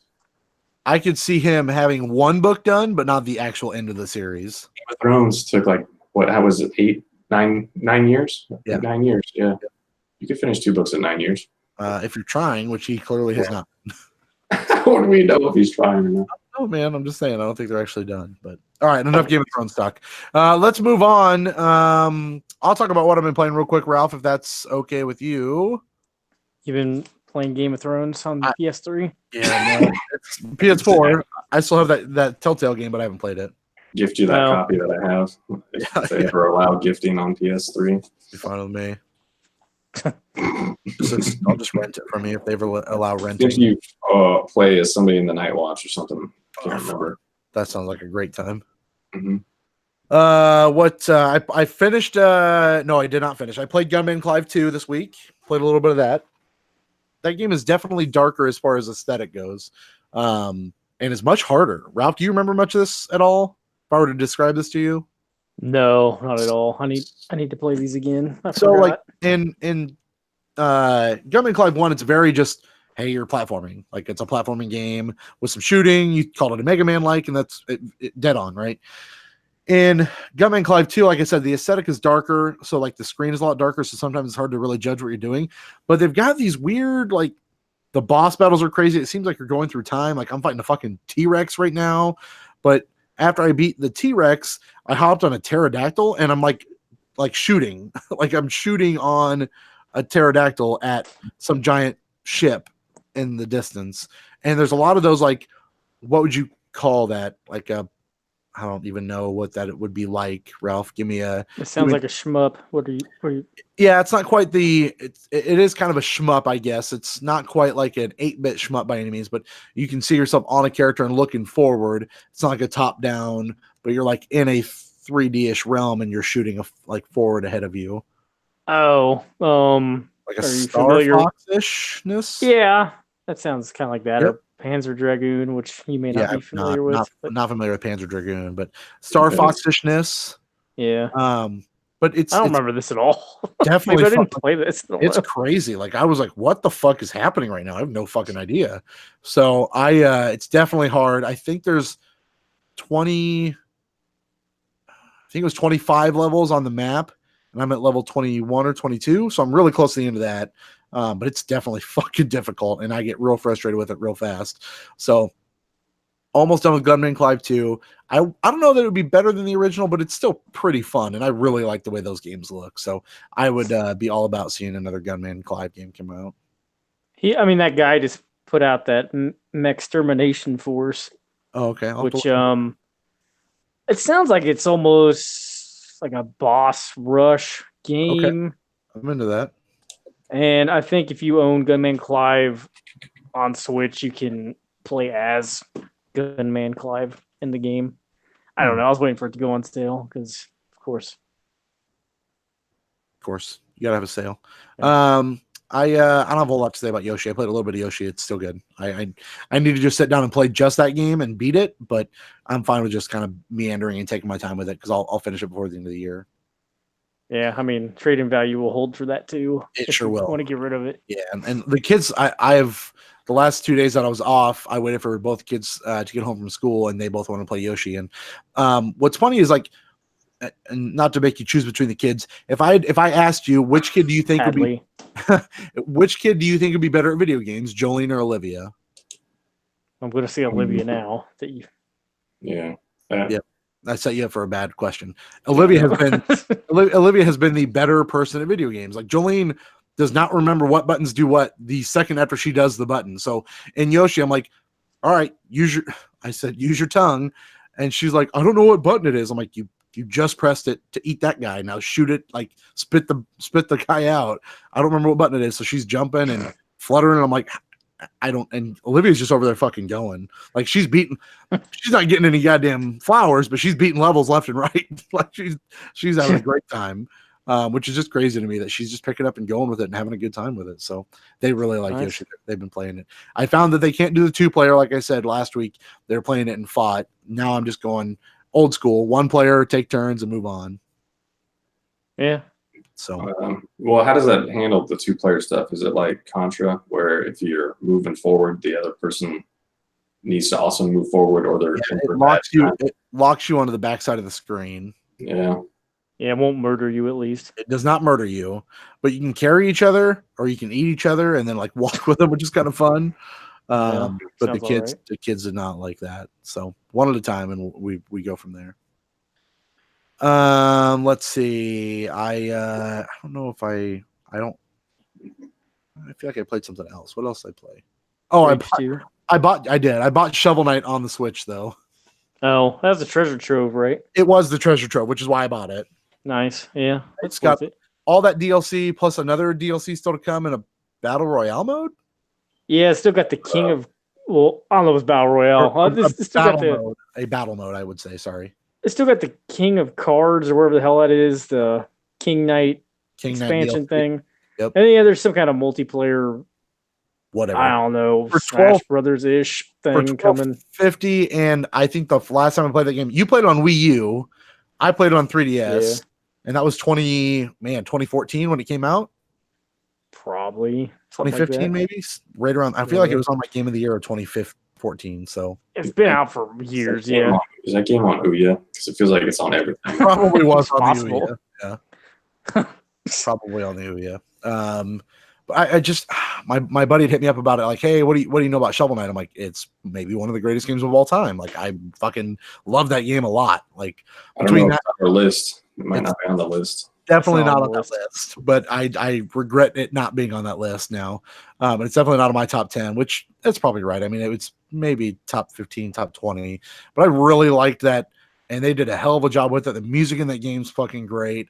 S1: I could see him having one book done, but not the actual end of the series.
S3: Game of Thrones took how was it, 9 years?
S1: Yeah.
S3: 9 years. Yeah, you could finish 2 books in 9 years.
S1: If you're trying, which he clearly has not.
S3: How do we know if he's trying or not?
S1: Oh man, I'm just saying. I don't think they're actually done. But all right, enough Game of Thrones talk. Let's move on. I'll talk about what I've been playing real quick, Ralph, if that's okay with you.
S2: You've been playing Game of Thrones on the PS3?
S1: Yeah, no, it's PS4. I still have that Telltale game, but I haven't played it.
S3: Gift you that
S2: Well,
S3: copy that I have. If they ever allow gifting on PS3.
S1: Be fine with me. I'll just rent it from me if they ever allow renting.
S3: If you play as somebody in the Night Watch or something, I can't remember.
S1: That sounds like a great time.
S3: Mm-hmm.
S1: I finished. No, I did not finish. I played Gunman Clive 2 this week. Played a little bit of that. That game is definitely darker as far as aesthetic goes, and it's much harder. Ralph, do you remember much of this at all? If I were to describe this to you,
S2: No, not at all. I need to play these again. I
S1: so
S2: forgot.
S1: like in Gunman Clive 1, it's very just, hey, you're platforming. Like, it's a platforming game with some shooting. You called it a Mega Man like, and that's it dead on, right? In Gunman Clive 2, like I said, the aesthetic is darker, so like the screen is a lot darker, so sometimes it's hard to really judge what you're doing. But they've got these weird, like, the boss battles are crazy. It seems like you're going through time. Like, I'm fighting a fucking T-Rex right now, but after I beat the T-Rex, I hopped on a pterodactyl, and I'm like shooting. Like, I'm shooting on a pterodactyl at some giant ship in the distance. And there's a lot of those, like, what would you call that? Like I don't even know what that it would be like. Ralph, give me a.
S2: It sounds like a shmup. What are you?
S1: Yeah, it's not quite it is kind of a shmup, I guess. It's not quite like an 8-bit shmup by any means, but you can see yourself on a character and looking forward. It's not like a top down, but you're like in a 3D-ish realm and you're shooting like forward ahead of you.
S2: Oh,
S1: Like a
S2: Are you
S1: Star
S2: familiar-
S1: Fox-ishness.
S2: yeah, that sounds kind of like that.
S1: Yep.
S2: Or Panzer Dragoon, which you may not be familiar with. But
S1: not familiar with Panzer Dragoon, but Star
S3: Okay.
S1: Fox-ishness.
S2: yeah,
S1: But it's
S2: I don't remember this at all.
S1: definitely
S2: Maybe I didn't
S1: fun.
S2: play this. In a
S1: It's
S2: while.
S1: crazy. Like, I was like, what the fuck is happening right now? I have no fucking idea. So it's definitely hard. I think there's 20, I think it was 25 levels on the map, and I'm at level 21 or 22. So I'm really close to the end of that. But it's definitely fucking difficult, and I get real frustrated with it real fast. So almost done with Gunman Clive 2. I don't know that it would be better than the original, but it's still pretty fun, and I really like the way those games look. So I would be all about seeing another Gunman Clive game come out.
S2: That guy just put out that Mextermination Force,
S1: Oh, okay. I'll have to
S2: which
S1: look.
S2: it sounds like it's almost like a boss rush game.
S1: I'm into that.
S2: And I think if you own Gunman Clive on Switch, you can play as Gunman Clive in the game. I don't know. I was waiting for it to go on sale because, of course.
S1: Of course, you gotta have a sale. I don't have a whole lot to say about Yoshi. I played a little bit of Yoshi. It's still good. I need to just sit down and play just that game and beat it, but I'm fine with just kind of meandering and taking my time with it because I'll finish it before the end of the year.
S2: Yeah, trading value will hold for that too.
S1: It
S2: if
S1: sure
S2: you
S1: will.
S2: want to get rid of it.
S1: Yeah, and the kids, I've the last 2 days that I was off, I waited for both kids to get home from school, and they both want to play Yoshi. And what's funny is, like, and not to make you choose between the kids, if I asked you which kid do you think would be which kid do you think would be better at video games, Jolene or Olivia?
S2: I'm going to say Olivia now. That you.
S3: Yeah.
S1: Yeah. I set you up for a bad question. Olivia has been the better person at video games. Like, Jolene does not remember what buttons do what the second after she does the button. So in Yoshi, I'm like, all right, use your tongue. And she's like, I don't know what button it is. I'm like, you just pressed it to eat that guy. Now shoot it, like spit the guy out. I don't remember what button it is. So she's jumping and fluttering. And I'm like, I don't, and Olivia's just over there fucking going. Like she's not getting any goddamn flowers, but she's beating levels left and right. Like she's having a great time, which is just crazy to me that she's just picking up and going with it and having a good time with it. So they really like
S2: Nice.
S1: Yoshi. They've been playing it. I found that they can't do the 2-player. Like I said last week, they're playing it and fought. Now I'm just going old school, 1 player, take turns and move on.
S2: Yeah.
S1: So
S3: Well, how does that handle the 2-player stuff? Is it like Contra, where if you're moving forward, the other person needs to also move forward, or they're
S1: it locks you onto the backside of the screen.
S3: Yeah.
S2: Yeah, it won't murder you at least.
S1: It does not murder you, but you can carry each other or you can eat each other and then like walk with them, which is kind of fun. But
S2: sounds
S1: the kids did not like that. So one at a time, and we go from there. Let's see. I don't know if I feel like I played something else. What else did I play? Oh,
S2: Rage 2.
S1: I bought Shovel Knight on the Switch though.
S2: Oh, that's a treasure trove, right?
S1: It was the treasure trove, which is why I bought it.
S2: Nice. Yeah. That's
S1: It's got
S2: worth it.
S1: all that DLC plus another DLC still to come in a battle royale mode.
S2: Yeah, it's still got the king of. Well, I don't know if it's battle royale. It's still got
S1: A battle mode, I would say. Sorry,
S2: it's still got the king of cards or whatever the hell that is. The King Knight
S1: King Knight
S2: expansion
S1: DLC.
S2: thing.
S1: Yep.
S2: And yeah, there's some kind of multiplayer.
S1: Whatever.
S2: I don't know,
S1: For
S2: Smash
S1: 12
S2: Brothers ish thing coming.
S1: $12.50, and I think the last time I played that game, you played it on Wii U. I played it on 3DS, and that was 2014 when it came out.
S2: Probably something
S1: 2015
S2: like that.
S1: maybe, right around. I feel like it was on my Game of the Year of 2014. So
S2: It's been out for years. Yeah.
S3: Is that game on Ouya? Because it feels like it's on everything.
S1: probably was on
S2: Possible.
S1: the Ouya. Yeah, probably on the Ouya. But I just my buddy had hit me up about it, like, hey, what do you know about Shovel Knight? I'm like, it's maybe one of the greatest games of all time. Like, I fucking love that game a lot. Like,
S3: I don't
S1: between
S3: know if
S1: that,
S3: it's on our list. It might not be on the list.
S1: definitely
S2: It's not
S1: not
S2: on
S1: on
S2: the
S1: that list. But I regret it not being on that list now. And it's definitely not on my top 10, which that's probably right. I mean, it was maybe top 15, top 20. But I really liked that, and they did a hell of a job with it. The music in that game's fucking great.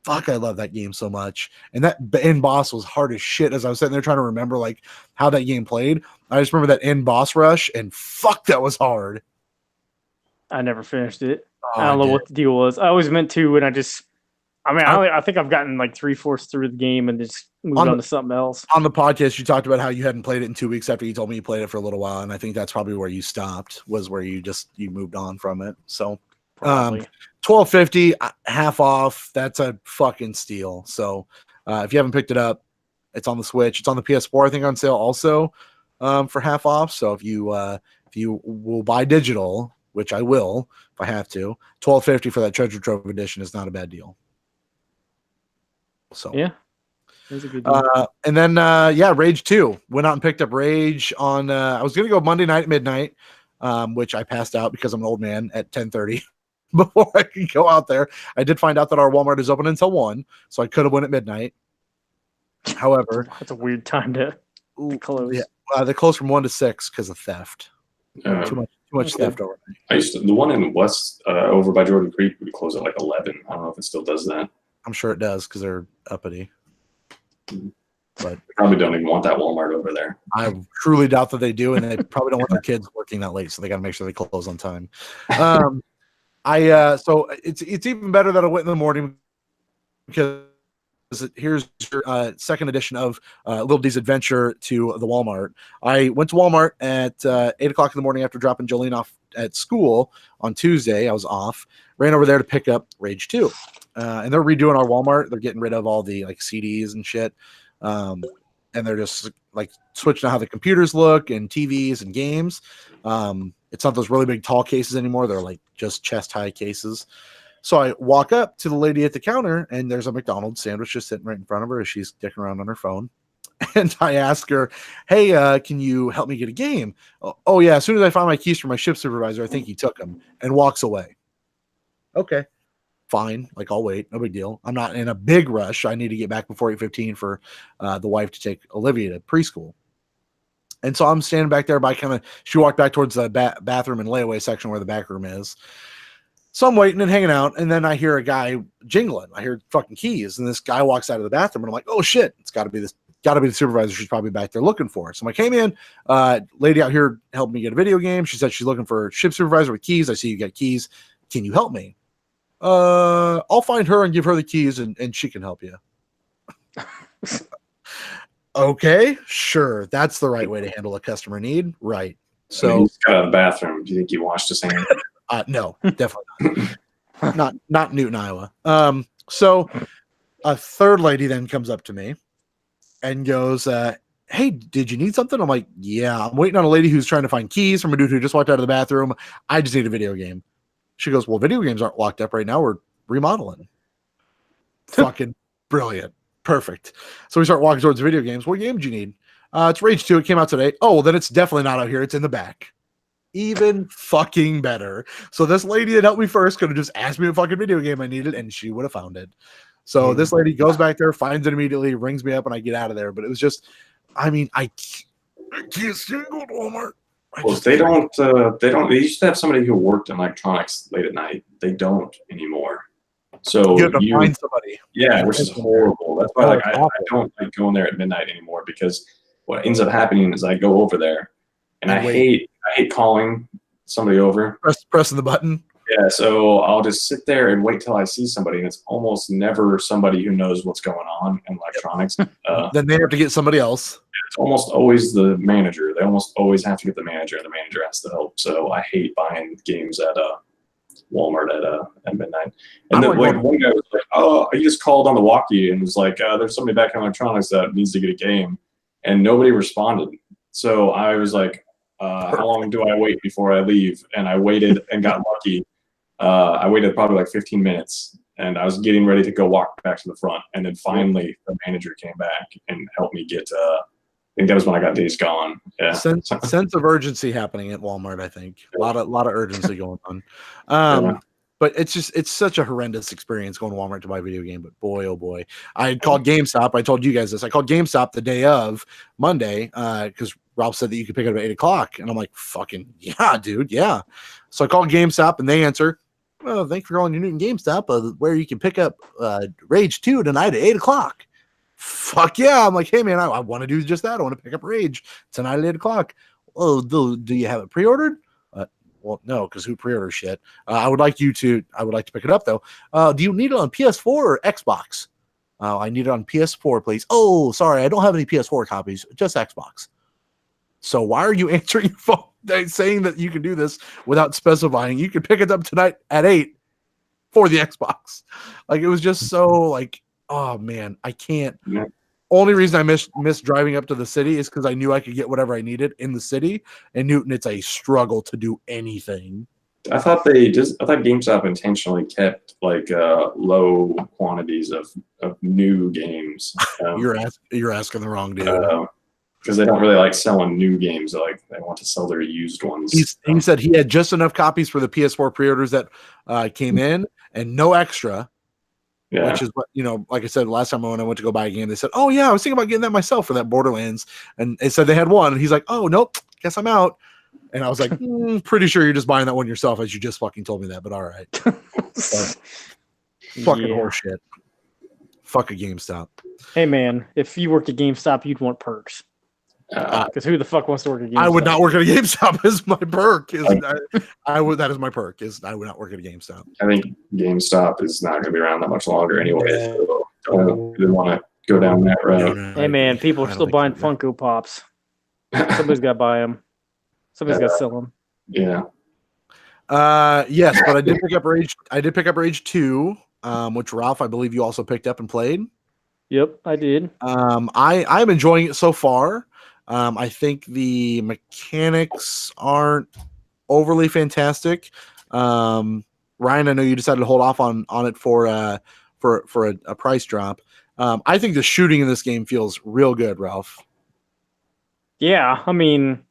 S1: Fuck, I love that game so much. And that end boss was hard as shit. As I was sitting there trying to remember like how that game played, I just remember that end boss rush, and fuck, that was hard.
S2: I never finished it.
S1: Oh,
S2: I don't know
S1: did.
S2: what the deal was. I always meant to, and I think I've gotten like 3/4 through the game and just moved on to something else.
S1: On the podcast, you talked about how you hadn't played it in 2 weeks after you told me you played it for a little while, and I think that's probably where you stopped, was where you moved on from it. So
S2: Probably.
S1: $12.50, half off. That's a fucking steal. So if you haven't picked it up, it's on the Switch. It's on the PS4, I think, on sale also for half off. So if you will buy digital, which I will if I have to, $12.50 for that Treasure Trove edition is not a bad deal. So
S2: Yeah. It was a good deal.
S1: and then Rage 2. Went out and picked up Rage on I was gonna go Monday night at midnight, which I passed out because I'm an old man at 10:30. Before I could go out there, I did find out that our Walmart is open until 1, so I could have went at midnight. However,
S2: That's a weird time to close.
S1: Yeah, they close from 1 to 6 because of theft. Too much
S3: Okay.
S1: theft overnight.
S3: The one in West over by Jordan Creek would close at like 11. I don't know if it still does that.
S1: I'm sure it does because they're uppity.
S3: They probably don't even want that Walmart over there.
S1: I truly doubt that they do, and they probably don't want their kids working that late, so they got to make sure they close on time. So it's even better that I went in the morning because here's your second edition of Little D's Adventure to the Walmart. I went to Walmart at 8 o'clock in the morning after dropping Jolene off at school on Tuesday. I was off, ran over there to pick up Rage 2. And they're redoing our Walmart. They're getting rid of all the like CDs and shit. And they're just like switching to how the computers look and TVs and games. It's not those really big tall cases anymore. They're like just chest high cases. So I walk up to the lady at the counter, and there's a McDonald's sandwich just sitting right in front of her as she's dicking around on her phone. And I ask her, hey, can you help me get a game? Oh, yeah. As soon as I find my keys from my shift supervisor, I think he took them, and walks away. Okay, fine. Like, I'll wait. No big deal. I'm not in a big rush. I need to get back before 8:15 for the wife to take Olivia to preschool. And so I'm standing back there by she walked back towards the bathroom and layaway section where the back room is. So I'm waiting and hanging out, and then I hear a guy jingling. I hear fucking keys, and this guy walks out of the bathroom, and I'm like, oh shit, it's got to be this got to be the supervisor. She's probably back there looking for it. So I'm like, hey, man, lady out here helped me get a video game. She said she's looking for a shift supervisor with keys. I see you got keys. Can you help me? I'll find her and give her the keys, and she can help you. Okay, sure. That's the right way to handle a customer need. Right. So
S3: he's got a bathroom. Do you think he washed his hands?
S1: no, definitely not. Not Newton, Iowa. So a third lady then comes up to me and goes, hey, did you need something? I'm like, yeah, I'm waiting on a lady who's trying to find keys from a dude who just walked out of the bathroom. I just need a video game. She goes, well, video games aren't locked up right now. We're remodeling. Fucking brilliant. Perfect. So we start walking towards video games. What game do you need? It's Rage 2. It came out today. Oh, well, then it's definitely not out here. It's in the back. Even fucking better. So this lady that helped me first could have just asked me what fucking video game I needed, and she would have found it. So this lady goes back there, finds it immediately, rings me up, and I get out of there. But it was just, I mean, I can't stand going to Walmart.
S3: Well, they used to have somebody who worked in electronics late at night. They don't anymore. So
S1: you have to find somebody.
S3: Yeah, which is horrible. That's why I don't like going there at midnight anymore, because what ends up happening is I go over there and I hate calling somebody over.
S1: Pressing the button.
S3: Yeah, so I'll just sit there and wait till I see somebody, and it's almost never somebody who knows what's going on in electronics.
S1: Then they have to get somebody else.
S3: It's almost always the manager. They almost always have to get the manager, and the manager has to help. So I hate buying games at Walmart at midnight. And then one guy was like, "Oh, he just called on the walkie and was like, there's somebody back in electronics that needs to get a game," and nobody responded. So I was like, "How long do I wait before I leave?" And I waited and got lucky. I waited probably like 15 minutes, and I was getting ready to go walk back to the front, and then finally the manager came back and helped me get. I think that was when I got Days Gone. Yeah,
S1: sense of urgency happening at Walmart. I think a lot of urgency going on. But it's such a horrendous experience going to Walmart to buy a video game. But boy, oh boy, I had called GameStop. I told you guys this. I called GameStop the day of Monday because Ralph said that you could pick it up at 8:00, and I'm like, fucking yeah, dude, yeah. So I called GameStop, and they answer, "Oh, thanks for calling your Newton GameStop, where you can pick up Rage 2 tonight at 8:00. Fuck yeah. I'm like, hey man, I want to do just that. I want to pick up Rage tonight at 8:00. Oh, do you have it pre-ordered? Well, no, because who pre-orders shit? I would like to pick it up though. Do you need it on PS4 or Xbox? I need it on PS4, please. Oh, sorry, I don't have any PS4 copies, just Xbox. So why are you answering your phone saying that you can do this without specifying you can pick it up tonight at 8 for the Xbox? Like, it was just so like, oh man, I can't. Yeah. Only reason I missed driving up to the city is because I knew I could get whatever I needed in the city. And Newton, it's a struggle to do anything.
S3: I thought GameStop intentionally kept like low quantities of new games.
S1: You're asking the wrong dude.
S3: Because they don't really like selling new games. They want to sell their used ones.
S1: He said he had just enough copies for the PS4 pre-orders that came in, and no extra. Yeah. Which is what, like I said, last time when I went to go buy a game, they said, "Oh yeah, I was thinking about getting that myself for that Borderlands," and they said they had one, and he's like, "Oh nope, guess I'm out." And I was like, pretty sure you're just buying that one yourself, as you just fucking told me that, but all right. Fucking horseshit. Fuck a GameStop.
S2: Hey man, if you worked at GameStop, you'd want perks. Because who the fuck wants to work at GameStop?
S1: I would not work at a GameStop. Is my perk? That is my perk. I would not work at a GameStop.
S3: I think GameStop is not going to be around that much longer anyway. So don't really want to go down that road.
S2: Hey man, people are still buying Funko Pops. Somebody's got to buy them. Somebody's got to sell them.
S3: Yeah.
S1: Yes, but I did pick up Rage. I did pick up Rage 2, which Ralph, I believe you also picked up and played.
S2: Yep, I did.
S1: I'm enjoying it so far. I think the mechanics aren't overly fantastic. Ryan, I know you decided to hold off on it for a price drop. I think the shooting in this game feels real good, Ralph.
S2: Yeah, I mean,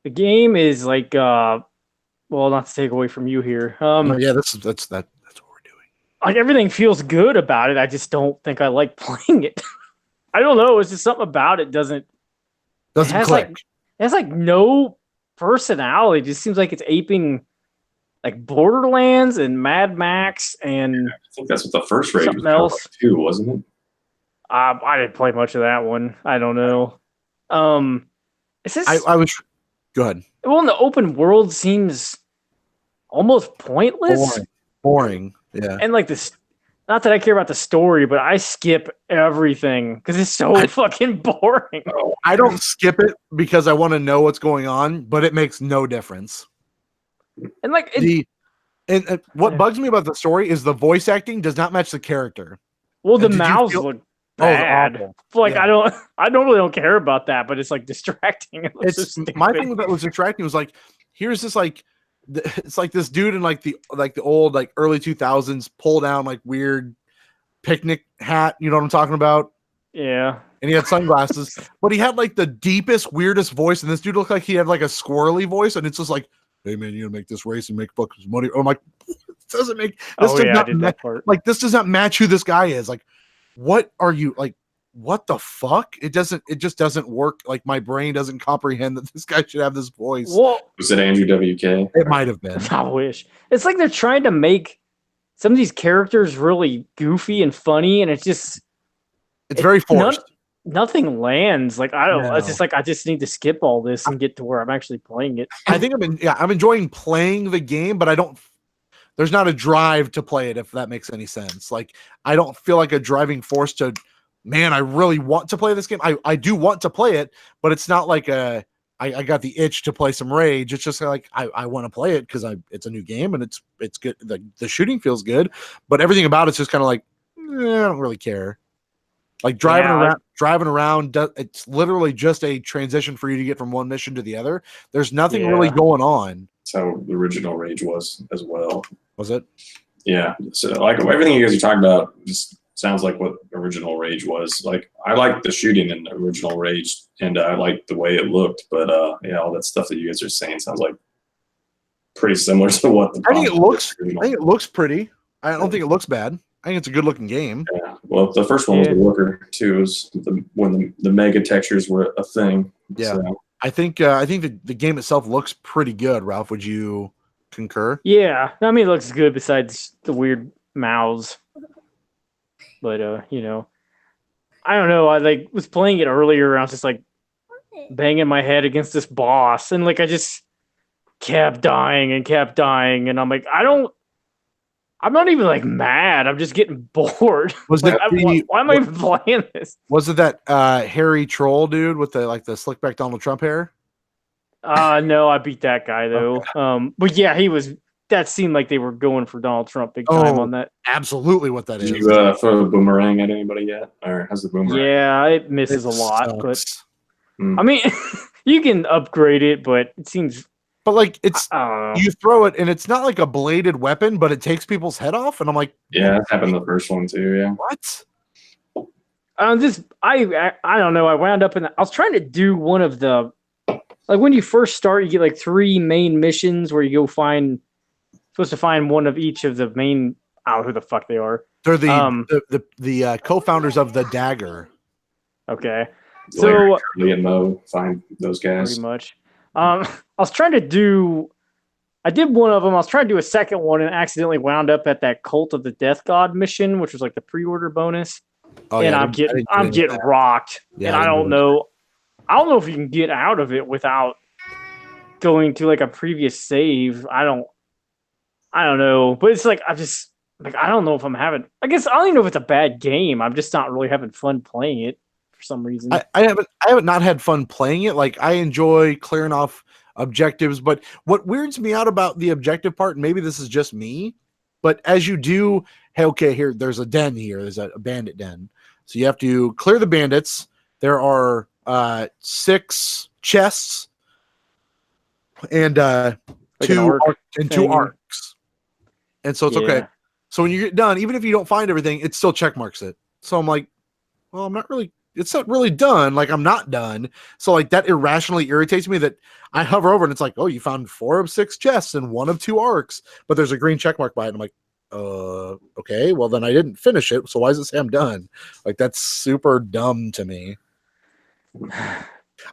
S2: the game is like, well, not to take away from you here.
S1: Yeah, that's what we're doing.
S2: Like, everything feels good about it. I just don't think I like playing it. I don't know. It's just something about it doesn't
S1: click.
S2: It has like no personality. It just seems like it's aping like Borderlands and Mad Max and
S3: I think that's what the first Rage was like too, wasn't it?
S2: I didn't play much of that one. I don't know. Is this
S1: I was. Go ahead.
S2: well in the open world seems almost pointless,
S1: Boring. Yeah.
S2: and like this. Not that I care about the story, but I skip everything because it's so fucking boring.
S1: I don't skip it because I want to know what's going on, but it makes no difference.
S2: And like
S1: What bugs me about the story is the voice acting does not match the character.
S2: well, the
S1: did you
S2: mouths
S1: feel-
S2: look
S1: they're
S2: bad.
S1: awful.
S2: Like
S1: Yeah.
S2: I normally don't care about that, but it's like distracting. It looks so
S1: It's
S2: stupid.
S1: my thing that was distracting was like, here's this like, it's like this dude in like the old like early 2000s pull down like weird picnic hat. You know what I'm talking about?
S2: Yeah.
S1: And he had sunglasses, but he had like the deepest, weirdest voice. And this dude looked like he had like a squirrely voice. And it's just like, hey man, you gotta make this race and make fucking money. I'm like, this doesn't make this
S2: Oh
S1: does
S2: yeah, I
S1: not
S2: did
S1: ma-
S2: that part.
S1: like this does not match who this guy is. Like, what are you like? What the fuck? It just doesn't work. Like my brain doesn't comprehend that this guy should have this voice.
S2: Well,
S3: Was it Andrew WK?
S1: It might have been.
S2: I wish. It's like they're trying to make some of these characters really goofy and funny, and it's just
S1: It's very forced.
S2: nothing lands. Like I don't. It's
S1: No.
S2: just like I just need to skip all this and get to where I'm actually playing it.
S1: I think I'm enjoying playing the game, but I don't. There's not a drive to play it, if that makes any sense. Like I don't feel like a driving force to. Man, I really want to play this game. I do want to play it, but it's not like I got the itch to play some Rage. It's just like I want to play it because it's a new game and it's good. The shooting feels good, but everything about it's just kind of like I don't really care. Like driving around, it's literally just a transition for you to get from one mission to the other. There's nothing really
S2: Yeah.
S1: going on.
S3: That's how the original Rage was as well.
S1: Was it?
S3: Yeah. So like everything you guys are talking about just sounds like what original Rage was. Like I like the shooting in the original Rage and I like the way it looked, but yeah, all that stuff that you guys are saying sounds like pretty similar to what the
S1: I think it
S3: problem
S1: looks.
S3: with the
S1: I think it looks pretty. I don't think it looks bad. I think it's a good looking game.
S3: Yeah. Well, the first one was a looker too. Was when the mega textures were a thing.
S1: Yeah.
S3: So,
S1: I think the game itself looks pretty good. Ralph, would you concur?
S2: Yeah, I mean, it looks good besides the weird mouths. But I don't know. I like was playing it earlier. And I was just like banging my head against this boss, and like I just kept dying, and I'm like, I'm not even like mad. I'm just getting bored.
S1: Was
S2: Like,
S1: it
S2: why am I even playing this?
S1: was it that hairy troll dude with the slick back Donald Trump hair?
S2: No, I beat that guy though. But yeah, that seemed like they were going for Donald Trump big time
S1: Oh,
S2: on that.
S1: Absolutely, what that is.
S3: did you throw a boomerang at anybody yet, or how's the boomerang?
S2: Yeah, it misses
S1: It
S2: a lot, but
S1: sucks.
S2: I mean, you can upgrade it, but it seems
S1: But like it's
S2: I don't know.
S1: you throw it and it's not like a bladed weapon, but it takes people's head off, and I'm like,
S3: Yeah, that happened the first one too. Yeah.
S1: what?
S2: I don't know. I wound up I was trying to do one of the like when you first start, you get like 3 main missions where you go supposed to find one of each of the main. I don't know who the fuck they are.
S1: They're the co-founders of the Dagger.
S2: Okay,
S3: Larry,
S2: so
S3: Curly, and Mo find those guys.
S2: pretty much. I was trying to do. I did one of them. I was trying to do a second one and accidentally wound up at that Cult of the Death God mission, which was like the pre-order bonus.
S1: Oh,
S2: And
S1: yeah,
S2: I'm
S1: I didn't get
S2: getting
S1: that.
S2: rocked.
S1: Yeah,
S2: And
S1: I
S2: I
S1: didn't
S2: don't
S1: do
S2: know. I don't know if you can get out of it without going to like a previous save. I don't know. But it's like I don't know if I'm having. I guess I don't even know if it's a bad game. I'm just not really having fun playing it for some reason.
S1: I haven't not had fun playing it. Like I enjoy clearing off objectives, but what weirds me out about the objective part, and maybe this is just me, but as you do, hey, okay, here there's a den here. There's a bandit den, so you have to clear the bandits. There are 6 chests and
S2: Like an
S1: 2
S2: arc
S1: and 2
S2: thing.
S1: arcs, and so it's okay.
S2: Yeah.
S1: So when you get done, even if you don't find everything, it still check marks it. So I'm like, well, it's not really done. Like I'm not done. So like that irrationally irritates me that I hover over and it's like, oh, you found 4 of 6 chests and 1 of 2 arcs, but there's a green check mark by it. And I'm like, okay, well then I didn't finish it. So why does it say I'm done? Like that's super dumb to me. I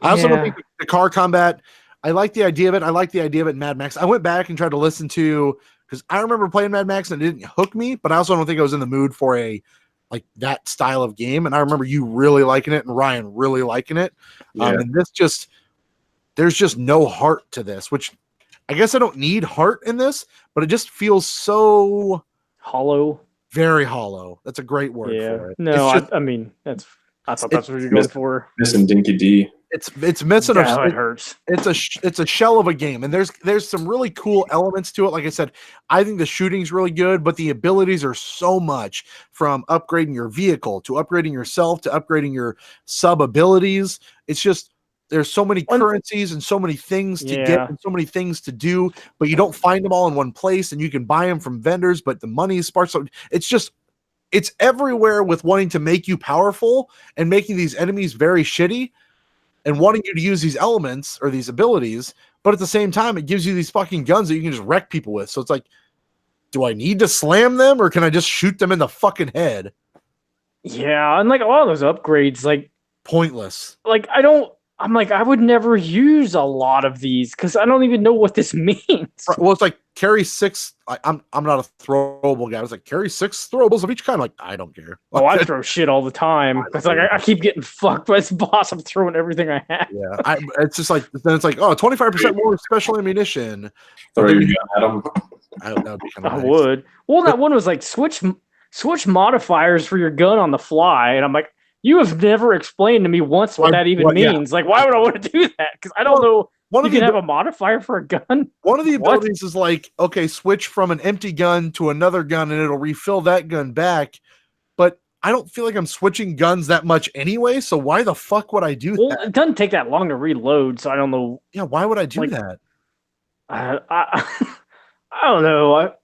S1: also don't
S2: Yeah.
S1: think the car combat, I like the idea of it. I like the idea of it in Mad Max. I went back and tried to listen to, because I remember playing Mad Max and it didn't hook me, but I also don't think I was in the mood for a like that style of game. And I remember you really liking it and Ryan really liking it.
S3: Yeah.
S1: And there's just no heart to this, which I guess I don't need heart in this, but it just feels so
S2: Hollow.
S1: very hollow. That's a great word
S2: Yeah.
S1: for it.
S2: No,
S1: It's just,
S2: I mean I thought that's what you're going for.
S3: Missing Dinky D.
S1: it's missing
S2: Yeah,
S1: a
S2: it hurts.
S1: it's a shell of a game, and there's some really cool elements to it. Like I said, I think the shooting's really good, but the abilities are so much, from upgrading your vehicle to upgrading yourself to upgrading your sub abilities. It's just there's so many currencies and so many things to get
S2: Yeah.
S1: and so many things to do, but you don't find them all in one place, and you can buy them from vendors, but the money is sparse. So it's everywhere with wanting to make you powerful and making these enemies very shitty and wanting you to use these elements or these abilities, but at the same time, it gives you these fucking guns that you can just wreck people with. So it's like, do I need to slam them or can I just shoot them in the fucking head?
S2: Yeah, and like a lot of those upgrades,
S1: Pointless.
S2: I'm like, I would never use a lot of these because I don't even know what this means.
S1: Well, it's like carry 6. I'm not a throwable guy. It's like carry 6 throwables of each kind. I'm like, I don't care.
S2: Oh, I throw shit all the time because like I keep getting fucked by this boss. I'm throwing everything I have.
S1: Yeah, it's just like then it's like 25% more special ammunition.
S3: Throw your gun at them.
S1: That would be kind of
S2: I
S1: nice.
S2: would. Well, that one was like switch modifiers for your gun on the fly, and I'm like, you have never explained to me once what that even means. Like, why would I want to do that? Because I don't know.
S1: One
S2: You
S1: of the
S2: can have a modifier for a gun.
S1: One of the
S2: What?
S1: abilities is like, okay, switch from an empty gun to another gun and it'll refill that gun back. But I don't feel like I'm switching guns that much anyway. So why the fuck would I do
S2: Well,
S1: that?
S2: it doesn't take that long to reload, so I don't know.
S1: Yeah, why would I do
S2: like-
S1: that?
S2: I don't know.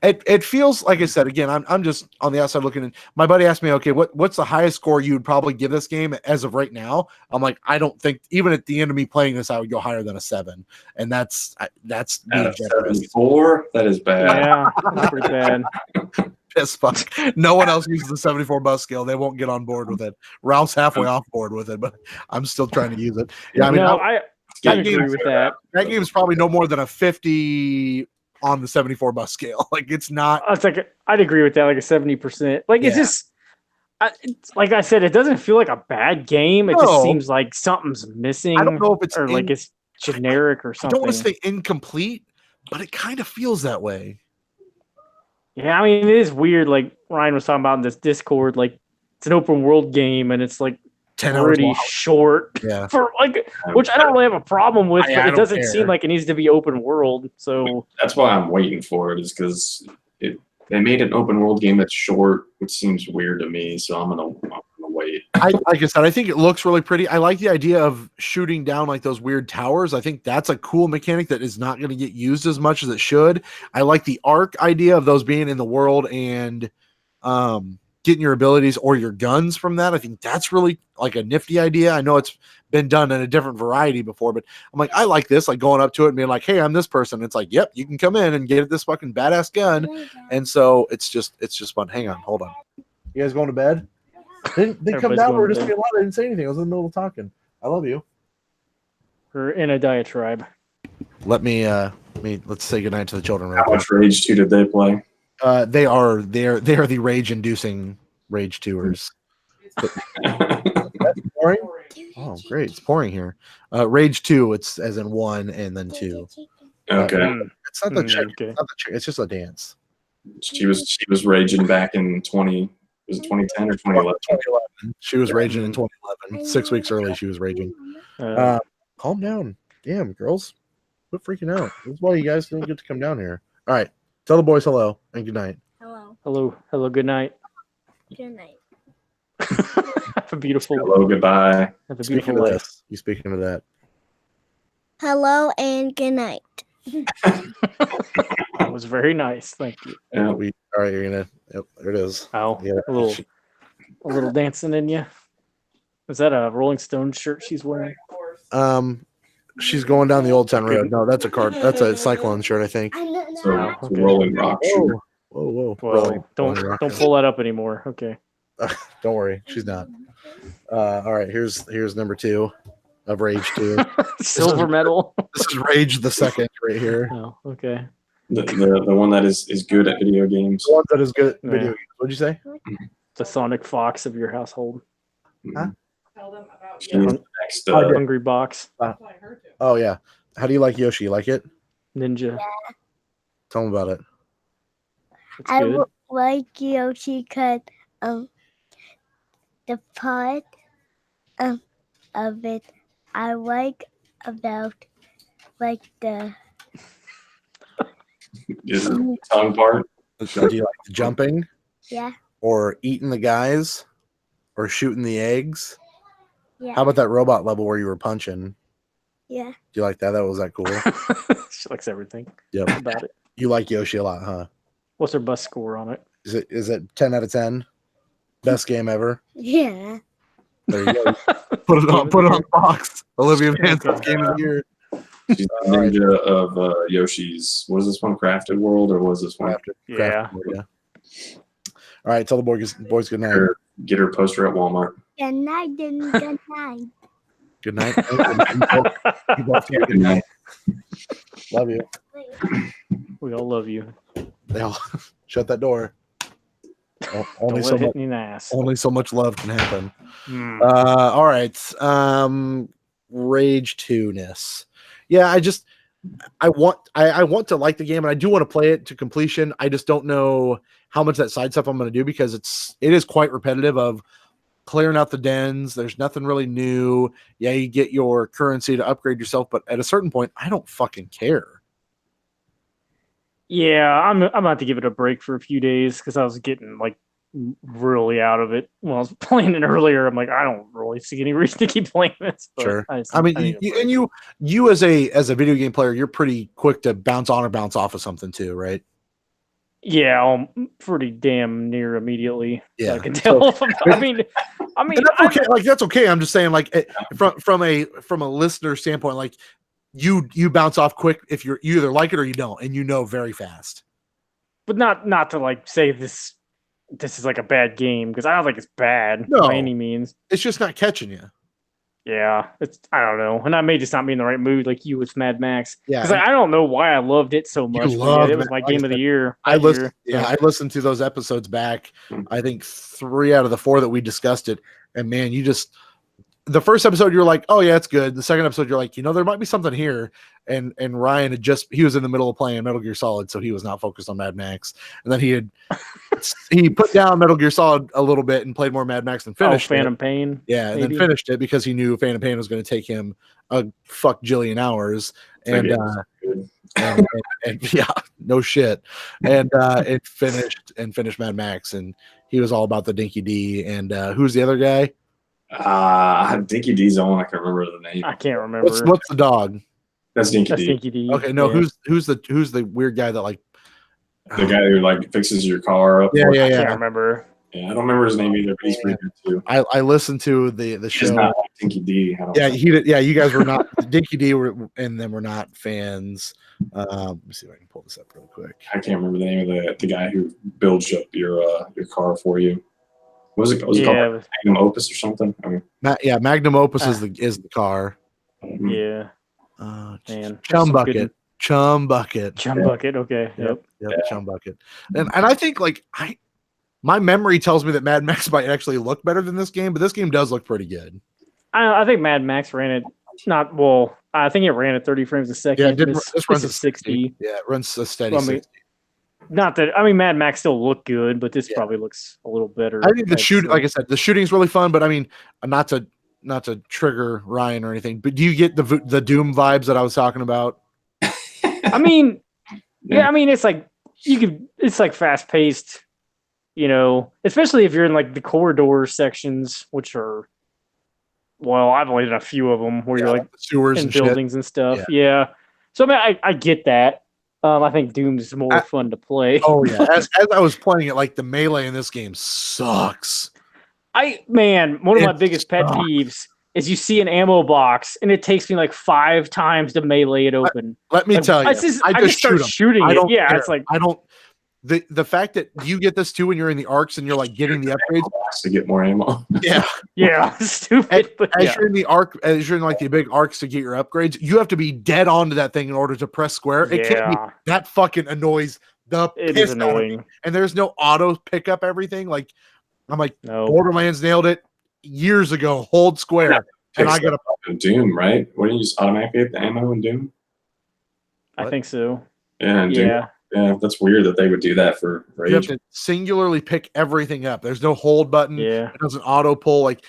S1: It feels like I said again. I'm just on the outside looking in. My buddy asked me, okay, what's the highest score you would probably give this game as of right now? I'm like, I don't think even at the end of me playing this, I would go higher than a 7, and that's
S3: At
S1: being
S3: a
S1: generous.
S3: 74, that is bad.
S2: Yeah, that's pretty bad.
S1: Piss fuck. No one else uses the 74 bus scale. They won't get on board with it. Ralph's halfway off board with it, but I'm still trying to use it. Yeah, I mean,
S2: No, I
S1: that
S2: agree
S1: game's-
S2: with that.
S1: that game is probably no more than a 50 on the 74 bus scale. Like it's not.
S2: It's like I'd agree with that, like a 70%. Like it's
S1: Yeah.
S2: just, it's, like I said, it doesn't feel like a bad game. It
S1: No.
S2: just seems like something's missing.
S1: I don't know if it's
S2: or like it's generic or
S1: I
S2: something.
S1: don't want to say incomplete, but it kind of feels that way.
S2: Yeah, I mean, it is weird. Like Ryan was talking about in this Discord, like it's an open world game and it's like
S1: 10 hours
S2: pretty
S1: long.
S2: short
S1: Yeah.
S2: for like, which I don't really have a problem with.
S1: I
S2: But it
S1: don't
S2: doesn't
S1: care.
S2: seem like it needs to be open world. So
S3: That's why I'm waiting for it, is because they made an open world game that's short, which seems weird to me. So I'm gonna wait.
S1: Like I said, I think it looks really pretty. I like the idea of shooting down like those weird towers. I think that's a cool mechanic that is not going to get used as much as it should. I like the arc idea of those being in the world and getting your abilities or your guns from that. I think that's really like a nifty idea. I know it's been done in a different variety before, but I'm like, I like this, like going up to it and being like, hey, I'm this person. It's like, yep, you can come in and get this fucking badass gun. And so it's just fun. Hang on, hold on. You guys going to bed? They come
S2: Everybody's
S1: down.
S2: going
S1: We're
S2: to
S1: just
S2: bed.
S1: being loud. I didn't say anything. I was in the middle of talking. I love you.
S2: we're in a diatribe.
S1: Let's say goodnight to the children. Real
S3: How
S1: quick.
S3: much Rage 2 did they play?
S1: They are the rage-inducing rage tours. Pouring? Oh, great! It's pouring here. Rage 2. It's as in 1 and then 2.
S3: Okay.
S2: Mm,
S1: It's not the chick.
S2: okay.
S1: It's not the chick. It's just a dance.
S3: She was raging back in 2010 or 2011?
S1: 2011. She was raging in 2011. 6 weeks early, she was raging. Calm down. Damn, girls. Quit freaking out. This is why you guys don't get to come down here. All right. Tell the boys hello and good night.
S4: Hello.
S2: Hello. Good night.
S4: Good night.
S2: Have a beautiful.
S3: Hello, goodbye.
S2: Have a
S1: Speaking
S2: beautiful
S1: of
S2: life.
S1: this, you speaking of that.
S4: Hello and good night.
S2: That was very nice. Thank you.
S3: Yeah.
S1: All right, you're gonna. Yep, there it is.
S2: Oh,
S1: Yeah.
S2: a little dancing in you. Is that a Rolling Stones shirt she's wearing?
S1: She's going down the Old Town Road. No, that's a card. That's a Cyclone shirt, I think.
S3: So it's
S2: Okay.
S3: a Rolling Rock shoot.
S1: Whoa.
S2: Well,
S1: Rolling
S2: don't
S1: Rock.
S2: pull that up anymore. Okay.
S1: Don't worry, she's not. All right, here's number 2 of Rage 2.
S2: Silver medal.
S1: This is Rage the second right here.
S2: Oh, okay.
S3: The one that is good at video games.
S1: The one that is good at
S2: Yeah.
S1: video games. What'd you say?
S2: The Sonic Fox of your household.
S1: Huh?
S5: Tell them about
S3: She's
S5: Yoshi.
S3: the next.
S1: I did.
S2: Hungry Box.
S5: That's what I heard too.
S1: Oh yeah. How do you like Yoshi? You like it?
S2: Ninja.
S1: Tell them about it.
S2: It's
S4: I
S2: good.
S4: like Yoshi because the part of it I like about like the
S3: Is it the tongue part?
S1: Do you like the jumping
S4: yeah
S1: or eating the guys or shooting the eggs?
S4: yeah
S1: How about that robot level where you were punching?
S4: yeah.
S1: Do you like that? That was that cool?
S2: She likes everything
S1: Yep.
S2: about it.
S1: You like Yoshi a lot, huh?
S2: What's her bus score on it?
S1: Is it 10 out of 10? Best game ever?
S4: Yeah.
S1: There you go. Put it on the box. Olivia Vance's
S2: Okay.
S1: game of the year.
S3: She's the ninja of Yoshi's. Was this one Crafted World or was this one?
S2: Yeah.
S1: Yeah. All right, tell the boys good night.
S3: Get her poster at Walmart.
S4: Good night and good night.
S1: Good night. You both say good night. Love you.
S2: We all love you.
S1: They all shut that door.
S2: Don't let it hit me in the ass.
S1: Only so much love can happen.
S2: Mm.
S1: All right. Rage 2-ness. Yeah, I want to like the game and I do want to play it to completion. I just don't know how much that side stuff I'm going to do because it is quite repetitive of clearing out the dens. There's nothing really new. Yeah, you get your currency to upgrade yourself, but at a certain point, I don't fucking care.
S2: Yeah, I'm about to give it a break for a few days because I was getting like really out of it when I was playing it earlier. I'm like, I don't really see any reason to keep playing this. But
S1: Sure.
S2: I
S1: mean,
S2: need a break.
S1: you as a video game player, you're pretty quick to bounce on or bounce off of something too, right?
S2: Yeah, pretty damn near immediately.
S1: Yeah.
S2: I can tell. I mean,
S1: And that's okay. Like that's okay. I'm just saying, like from a listener standpoint, like you bounce off quick if you either like it or you don't, and very fast.
S2: but not to like say this is like a bad game because I don't think it's bad
S1: No.
S2: by any means.
S1: It's just not catching you.
S2: Yeah, I don't know, and I may just not be in the right mood like you with Mad Max.
S1: Yeah.
S2: Because I don't know why I loved it so much. But
S1: loved
S2: it was
S1: Mad
S2: my
S1: Max,
S2: game of the year.
S1: I
S2: last
S1: listened.
S2: year,
S1: Yeah,
S2: so-
S1: I listened to those episodes back. I think 3 out of the 4 that we discussed it, and man, the first episode you're like, oh yeah, it's good. The second episode you're like, there might be something here. And Ryan he was in the middle of playing Metal Gear Solid, so he was not focused on Mad Max. And then he put down Metal Gear Solid a little bit and played more Mad Max and finished
S2: Phantom
S1: it.
S2: Pain.
S1: Yeah, and
S2: maybe?
S1: then finished it because he knew Phantom Pain was going to take him a fuck jillion hours. And
S3: Good.
S1: and yeah, no shit. And it finished Mad Max, and he was all about the Dinky D. And who's the other guy?
S3: Dinky D's the one I can remember the name.
S2: I can't remember.
S1: What's the dog?
S3: That's Dinky
S2: That's
S3: D.
S2: Dinky D.
S1: Okay, no,
S2: Yeah.
S1: who's the weird guy that like
S3: The guy who like fixes your car up.
S1: Yeah,
S2: I
S1: yeah,
S2: can't
S1: yeah.
S2: remember.
S3: Yeah, I don't remember his name either, but he's pretty good too.
S1: I listened to the
S3: He's
S1: show.
S3: not like Dinky D. I don't
S1: Yeah,
S3: think.
S1: you guys were not Dinky D and them were not fans. Let me see if I can pull this up real quick.
S3: I can't remember the name of the guy who builds up your car for you. What was it? Was it
S2: Yeah,
S3: called Magnum Opus or something? I mean,
S1: Magnum Opus is the car.
S2: yeah, man.
S1: Chum Bucket. Chum Bucket.
S2: Chum Bucket. Okay. Yep.
S1: Yep, Chum Bucket. And I think like my memory tells me that Mad Max might actually look better than this game, but this game does look pretty good.
S2: I think Mad Max ran it not well. I think it ran at 30 frames a second.
S1: Yeah, it did. This runs
S2: is
S1: at
S2: 60.
S1: Yeah, it runs a steady
S2: Well, I mean,
S1: 60.
S2: Not that Mad Max still looked good, but this probably looks a little better.
S1: I think the
S2: I'd
S1: shoot,
S2: say.
S1: like I said, the shooting's really fun. But I mean, not to trigger Ryan or anything, but do you get the Doom vibes that I was talking about?
S2: I mean, yeah, I mean it's like it's like fast paced, especially if you're in like the corridor sections, which are, well, I've only done a few of them where you're like
S1: the sewers
S2: in
S1: and shit.
S2: buildings and stuff. Yeah. So I mean, I get that. I think Doom's more fun to play.
S1: Oh yeah, as I was playing it, like the melee in this game sucks.
S2: One of my
S1: It
S2: biggest pet
S1: sucks.
S2: peeves is you see an ammo box and it takes me like 5 times to melee it open.
S1: Let me
S2: Like,
S1: tell you,
S2: I just
S1: shoot
S2: start
S1: 'em.
S2: shooting
S1: I
S2: it.
S1: don't
S2: Yeah,
S1: care.
S2: it's like
S1: I don't. The fact that you get this too when you're in the arcs and you're like getting the upgrades.
S3: to get more ammo.
S1: Yeah,
S2: yeah, stupid. But
S1: as
S2: yeah.
S1: you're in the arc, as you're in like the big arcs to get your upgrades, you have to be dead onto that thing in order to press square. It can't be
S2: Yeah,
S1: that fucking annoys the
S2: it
S1: piss
S2: is
S1: out of me.
S2: annoying.
S1: And there's no auto pick up everything. Like I'm like,
S2: No.
S1: Borderlands nailed it years ago. Hold square,
S3: Yeah.
S1: and I got a
S3: Doom, right? Wouldn't you just automatically get the ammo in Doom?
S2: I think so.
S3: Yeah, Doom.
S2: Yeah.
S3: Yeah, that's weird that they would do that for
S1: You have
S3: Rage.
S1: to singularly pick everything up. There's no hold button.
S2: Yeah.
S1: It doesn't auto pull. Like,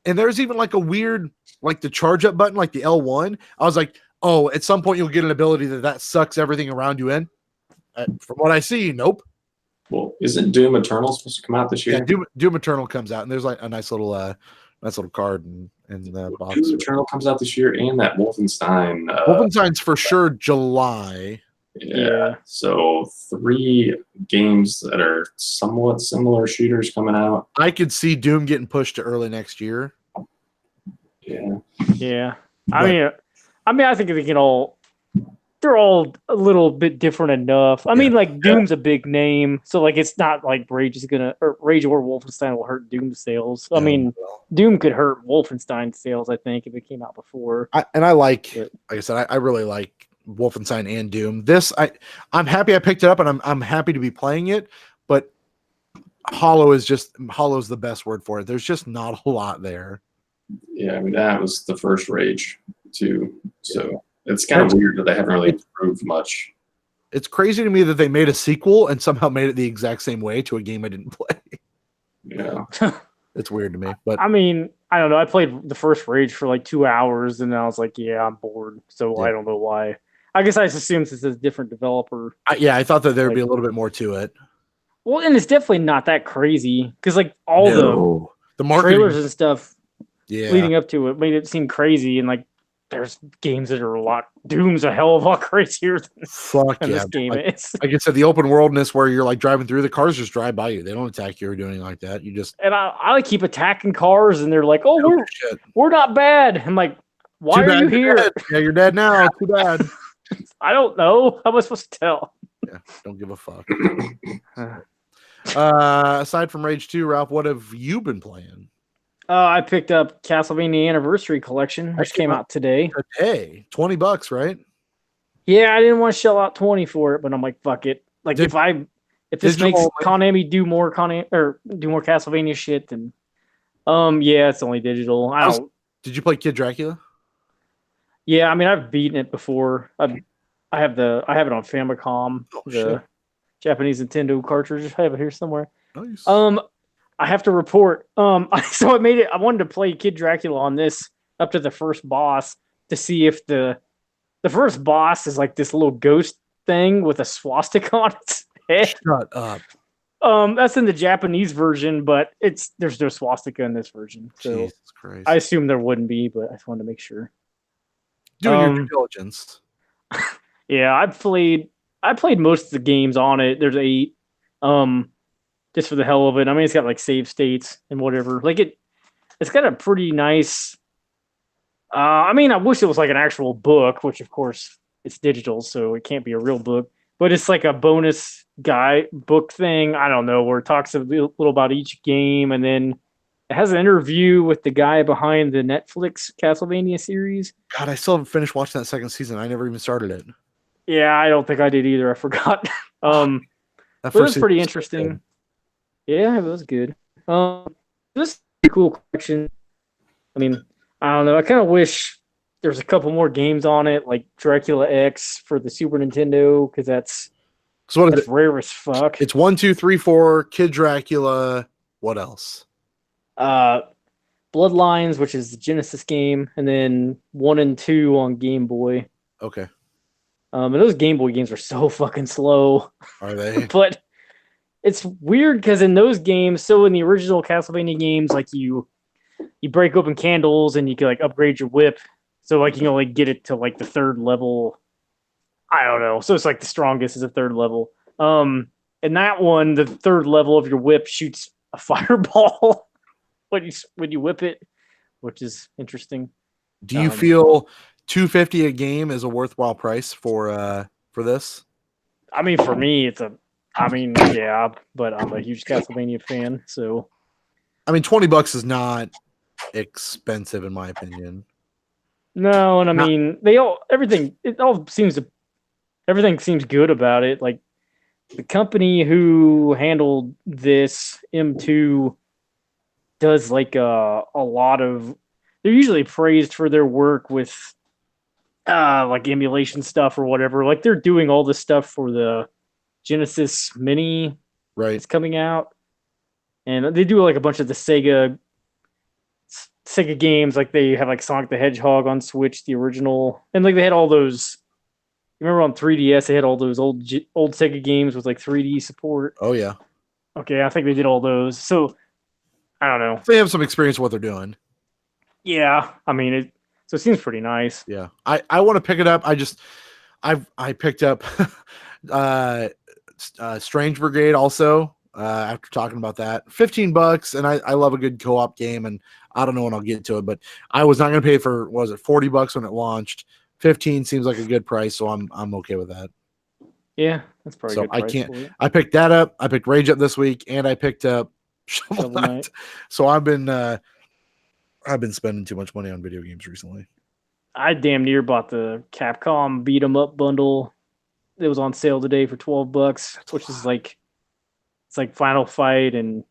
S1: and there's even like a weird, like the charge up button, like the L1. I was like, oh, at some point you'll get an ability that sucks everything around you in. From what I see, nope.
S3: Well, isn't Doom Eternal supposed to come out this year?
S1: Yeah, Doom Eternal comes out, and there's like a nice little card in the box.
S3: Doom Eternal comes out this year, and that Wolfenstein.
S1: Wolfenstein's for sure July.
S2: Yeah.
S3: So 3 games that are somewhat similar shooters coming out.
S1: I could see Doom getting pushed to early next year.
S3: Yeah.
S2: Yeah.
S1: But-
S2: I mean, I think they can all. They're all a little bit different enough. I mean, like Doom's a big name, so like it's not like Rage or Wolfenstein will hurt Doom sales. I mean, Doom could hurt Wolfenstein sales. I think if it came out before.
S1: I like I said, I really like Wolfenstein and Doom. I'm happy I picked it up, and I'm happy to be playing it. But Hollow's the best word for it. There's just not a lot there.
S3: Yeah, I mean that was the first Rage too. So it's kind of weird that they haven't really improved much.
S1: It's crazy to me that they made a sequel and somehow made it the exact same way to a game I didn't play.
S3: Yeah.
S1: It's weird to me, but
S2: I mean, I don't know. I played the first Rage for like 2 hours, and I was like, yeah, I'm bored. So
S1: Yeah.
S2: I don't know why. I guess I just assumed since it's a different developer.
S1: I thought that there would be a little bit more to it.
S2: Well, and it's definitely not that crazy because like all
S1: The
S2: the
S1: marketing,
S2: trailers and stuff
S1: yeah,
S2: leading up to it made it seem crazy, and like there's games that are Doom's a hell of a lot crazier
S1: fuck
S2: than
S1: yeah.
S2: this game
S1: Like,
S2: is.
S1: like I said, the open worldness where you're like driving through, the cars just drive by you. They don't attack you or do anything like that. You just
S2: And I like keep attacking cars, and they're like, "Oh,
S1: shit.
S2: we're not bad." I'm like, "Why
S1: Too
S2: are
S1: bad
S2: you
S1: you're
S2: here?"
S1: dead. Yeah, you're dead now. Too bad.
S2: I don't know. How am I supposed to tell?
S1: Yeah, don't give a fuck. Aside from Rage 2, Ralph, what have you been playing?
S2: I picked up Castlevania Anniversary Collection, which came out today.
S1: Today, $20, right?
S2: Yeah, I didn't want to shell out 20 for it, but I'm like, fuck it. Like if this makes
S1: digital
S2: Konami do more Castlevania shit, then yeah, it's only digital.
S1: Did you play Kid Dracula?
S2: Yeah, I mean I've beaten it before. I have it on Famicom,
S1: Oh,
S2: the
S1: shit.
S2: Japanese Nintendo cartridge. I have it here somewhere.
S1: Nice.
S2: I have to report. So I made it. I wanted to play Kid Dracula on this up to the first boss to see if the first boss is like this little ghost thing with a swastika on its head.
S1: Shut up.
S2: That's in the Japanese version, but there's no swastika in this version. So
S1: Jesus Christ.
S2: I assume there wouldn't be, but I just wanted to make sure.
S1: Doing your due diligence.
S2: Yeah, I played most of the games on it. There's 8. Just for the hell of it. I mean, it's got like save states and whatever. Like it's got a pretty nice. I mean, I wish it was like an actual book, which of course it's digital, so it can't be a real book. But it's like a bonus book thing. I don't know, where it talks a little about each game, and then it has an interview with the guy behind the Netflix Castlevania series.
S1: God, I still haven't finished watching that second season. I never even started it.
S2: Yeah, I don't think I did either. I forgot.
S1: That
S2: But it was
S1: season
S2: pretty
S1: so
S2: interesting.
S1: good.
S2: Yeah, it was good. This is a cool collection. I mean, I don't know. I kind of wish there's a couple more games on it, like Dracula X for the Super Nintendo, because that's
S1: So what is it?
S2: rare as fuck.
S1: It's 1, 2, 3, 4. Kid Dracula. What else?
S2: Bloodlines, which is the Genesis game, and then 1 and 2 on Game Boy.
S1: Okay.
S2: And those Game Boy games are so fucking slow.
S1: Are they?
S2: But it's weird because in those games, so in the original Castlevania games, like you break open candles and you can like upgrade your whip. So like you can only get it to like the 3rd level. I don't know. So it's like the strongest is a 3rd level. In that one, the 3rd level of your whip shoots a fireball when you whip it, which is interesting.
S1: Do you feel $250 a game is a worthwhile price for this?
S2: I mean, for me, yeah, but I'm a huge Castlevania fan, so.
S1: I mean, $20 is not expensive in my opinion.
S2: No, and I mean, everything seems good about it. Like the company who handled this, M2, does like a lot of. They're usually praised for their work with like emulation stuff or whatever. Like they're doing all this stuff for the Genesis Mini
S1: Right.
S2: that's coming out, and they do like a bunch of the Sega games. Like they have like Sonic the Hedgehog on Switch, the original, and like they had all those. You remember on 3DS they had all those old Sega games with like 3D support.
S1: Oh yeah.
S2: Okay, I think they did all those. So I don't know.
S1: They have some experience with what they're doing.
S2: Yeah, I mean it. So it seems pretty nice.
S1: Yeah. I want to pick it up. I picked up Strange Brigade also after talking about that. $15, and I love a good co-op game, and I don't know when I'll get to it, but I was not going to pay for, what was it, $40 when it launched. 15 seems like a good price, so I'm okay with that.
S2: Yeah, that's probably
S1: So
S2: a good
S1: I
S2: price
S1: can't-
S2: for it.
S1: I picked that up. I picked Rage Up this week, and I picked up Shovel
S2: Shovel
S1: Knight.
S2: Knight.
S1: So I've been spending too much money on video games recently.
S2: I damn near bought the Capcom Beat 'em Up bundle. It was on sale today for $12, which is like it's like Final Fight, and